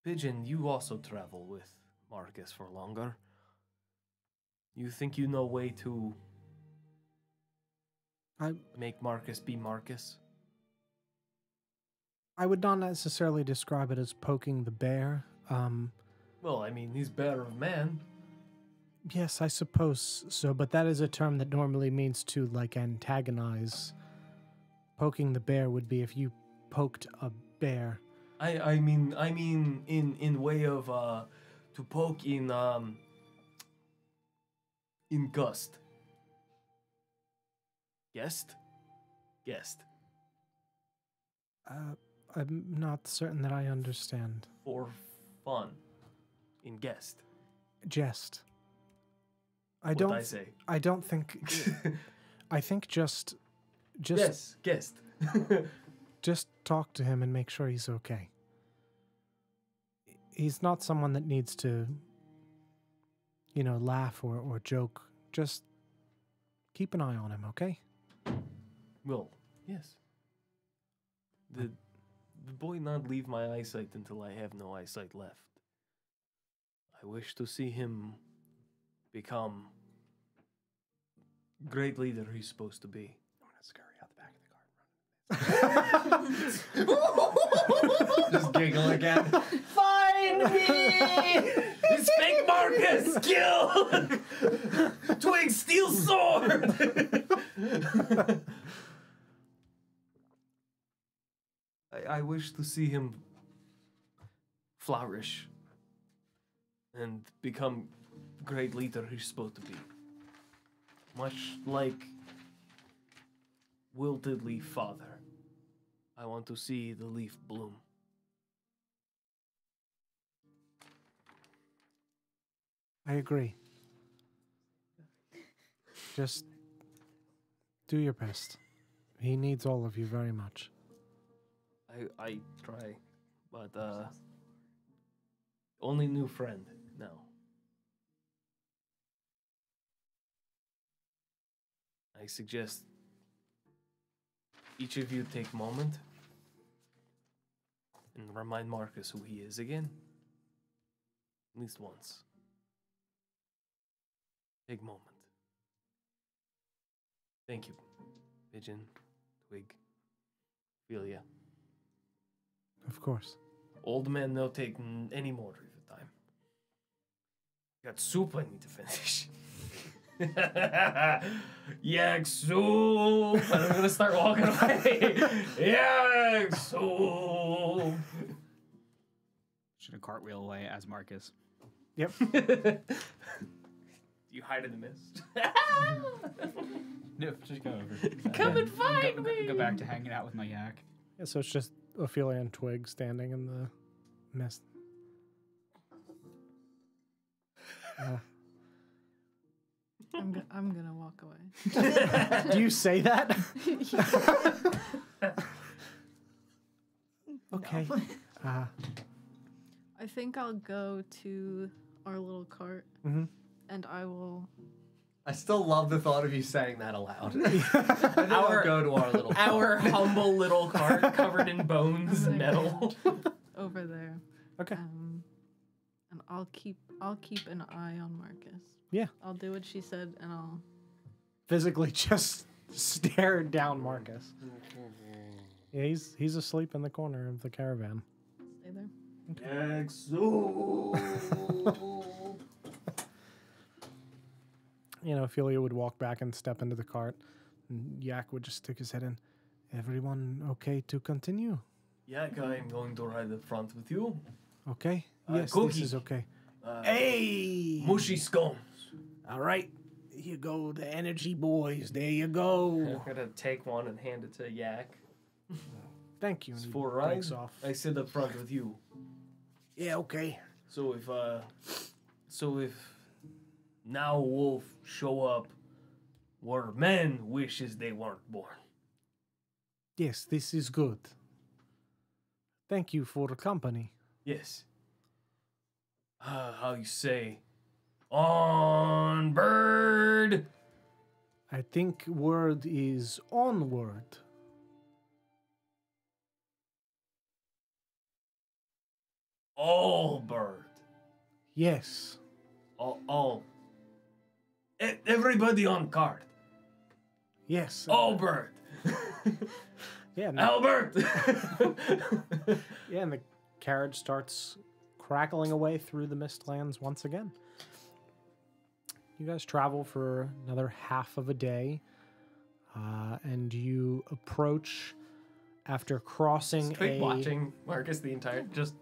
Pigeon, you also travel with Marcus for longer. You think you know a way to make Marcus be Marcus? I would not necessarily describe it as poking the bear. Well, I mean, he's bear of man. Yes, I suppose so, but that is a term that normally means to, antagonize. Poking the bear would be if you poked a bear. I mean in way of to poke in gust. Guest? I'm not certain that I understand. For fun. In guest. Jest. What'd I say? I don't think. I think just. Yes, guest. Just talk to him and make sure he's okay. He's not someone that needs to, laugh or joke. Just keep an eye on him, okay? Well, yes. The boy not leave my eyesight until I have no eyesight left. I wish to see him become great leader he's supposed to be. I'm gonna scurry out the back of the garden. Just giggle again. Find me! It's fake Marcus! Kill! Twig, steel sword! I wish to see him flourish and become great leader he's supposed to be. Much like wilted leaf father. I want to see the leaf bloom. I agree. Just do your best. He needs all of you very much. I try, but only new friend now. I suggest each of you take a moment and remind Marcus who he is again. At least once. Big moment. Thank you, Pigeon, Twig, Ophelia. Of course. Old men don't take any more of the time. Got soup I need to finish. Yak soup! And I'm gonna start walking away. Yak soup! Should have cartwheel away as Marcus. Yep. You hide in the mist. No, just go over. Come and find me. Go back to hanging out with my yak. Yeah, so it's just Ophelia and Twig standing in the mist. I'm gonna walk away. Do you say that? Okay. I think I'll go to our little cart, and I will. I still love the thought of you saying that aloud. I'll go to our little Our humble little cart covered in bones and metal. Over there. Okay. And I'll keep an eye on Marcus. Yeah. I'll do what she said, and I'll Physically just stare down Marcus. Yeah, he's asleep in the corner of the caravan. stay there. Yak soup! You know, Ophelia would walk back and step into the cart, and Yak would just stick his head in. Everyone okay to continue? Yak, I'm going to ride the front with you. Okay? Yes, Cookie. this is okay. Hey! Mushy scones. All right. Here you go, the energy boys. There you go. I'm gonna take one and hand it to Yak. Thank you. It's And he for ride. breaks off. I sit up front with you. Yeah, okay. So if now wolf show up where men wishes they weren't born. Yes, this is good. Thank you for the company. Yes. How you say? On bird. I think word is onward. All bird. Yes. All. Everybody on cart. Yes. All bird. Yeah. Albert. Yeah, and the carriage starts crackling away through the Mistlands once again. You guys travel for another half of a day, and you approach after crossing Twig watching Marcus the entire just.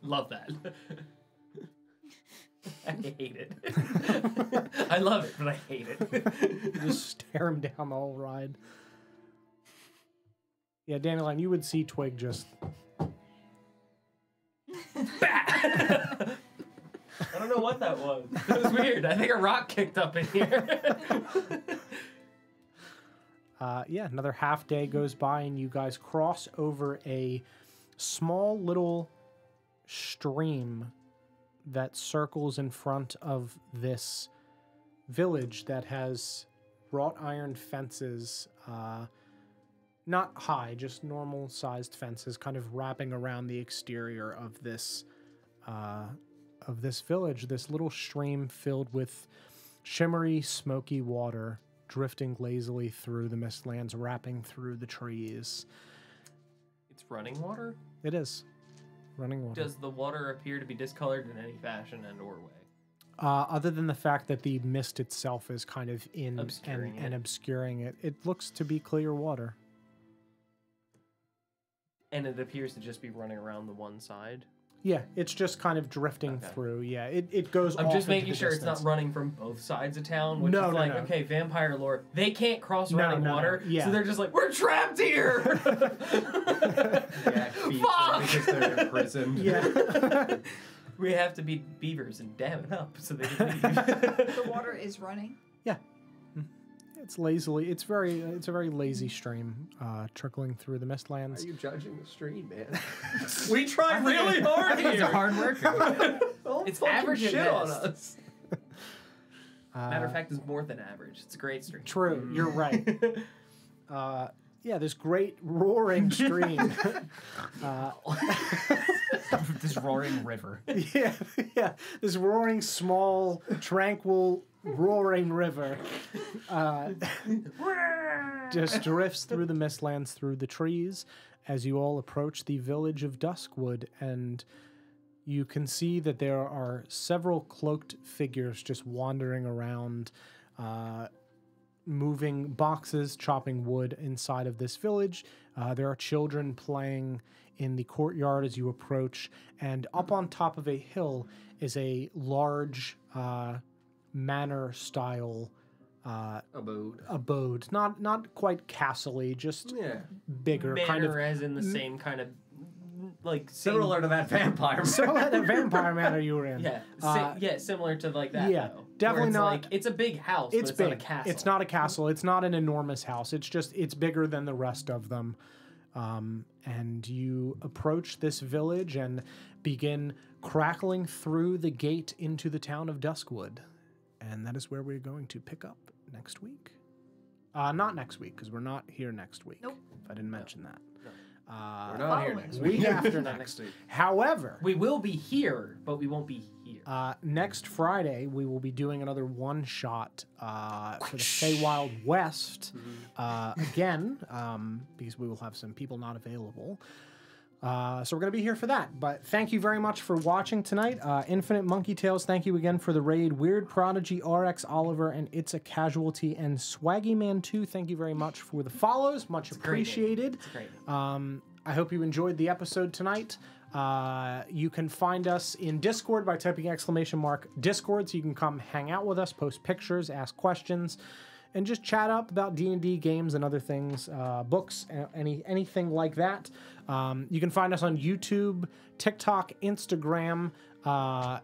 Love that. I hate it. I love it, but I hate it. You just stare him down the whole ride. Yeah, Dandelion, you would see Twig just... I don't know what that was. It was weird. I think a rock kicked up in here. Yeah, another half day goes by, and you guys cross over a small little stream that circles in front of this village that has wrought iron fences, not high, just normal sized fences, kind of wrapping around the exterior of this village. This little stream filled with shimmery, smoky water drifting lazily through the Mistlands, wrapping through the trees. It's running water? It is. Running water. Does the water appear to be discolored in any fashion and or way? Other than the fact that the mist itself is kind of in Obscuring and it. obscuring it, it looks to be clear water. And it appears to just be running around the one side? Yeah, it's just kind of drifting Okay. through. Yeah, it goes I'm off just into making the sure distance. it's not running from both sides of town, which No, is no, like, no. okay, vampire lore, they can't cross No, running no, no. water, Yeah. so they're just like, we're trapped here! Yeah, Fuck! because they're in prison. Yeah. We have to be beavers and dam it up so they can leave. The water is running. It's lazily. It's a very lazy stream trickling through the Why Mistlands. are you judging the stream, man? We tried really hard I think he's a here! hard worker. Don't It's fucking average at shit on best. us. Matter of fact, it's more than average. It's a great stream. True, you're right. Yeah, this great roaring stream. This roaring river. Yeah, this roaring, small, tranquil, roaring river just drifts through the Mistlands, through the trees, as you all approach the village of Duskwood, and you can see that there are several cloaked figures just wandering around, moving boxes, chopping wood inside of this village. There are children playing in the courtyard as you approach, and up on top of a hill is a large manor-style abode. Not quite castle-y, just bigger. Manor kind of as in the same kind of, like... Similar to that vampire manor. Similar to the vampire manor you were in. Yeah, similar to like that, Yeah, though. definitely Where it's not... Like, it's a big house, It's but big. It's not a castle. It's not a castle. It's not an enormous house. It's bigger than the rest of them. And you approach this village and begin crackling through the gate into the town of Duskwood. And that is where we're going to pick up next week. Not next week, because we're not here next week. Nope. If I didn't mention that. We're not here next week. Week after Not next. week. However, We will be here, but we won't be here. next Friday, we will be doing another one-shot for the Feywild West again, because we will have some people not available. So we're going to be here for that. But thank you very much for watching tonight. Infinite Monkey Tales, thank you again for the raid. Weird Prodigy, RX Oliver, and It's a Casualty, and Swaggy Man 2, thank you very much for the follows. Much appreciated. It's a great name. I hope you enjoyed the episode tonight. You can find us in Discord by typing !Discord, so you can come hang out with us, post pictures, ask questions, and just chat up about D&D games and other things, books, anything like that. You can find us on YouTube, TikTok, Instagram,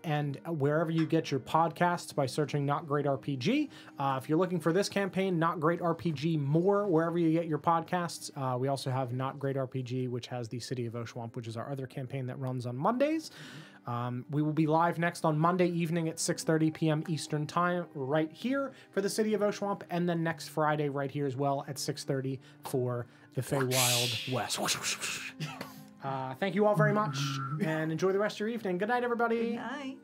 and wherever you get your podcasts by searching Not Great RPG. If you're looking for this campaign, Not Great RPG more, wherever you get your podcasts. We also have Not Great RPG, which has the City of Oshwamp, which is our other campaign that runs on Mondays. We will be live next on Monday evening at 6:30 p.m. Eastern Time right here for the City of Oshwamp, and then next Friday right here as well at 6:30 for the Feywild West. Thank you all very much, and enjoy the rest of your evening. Good night, everybody. Good night.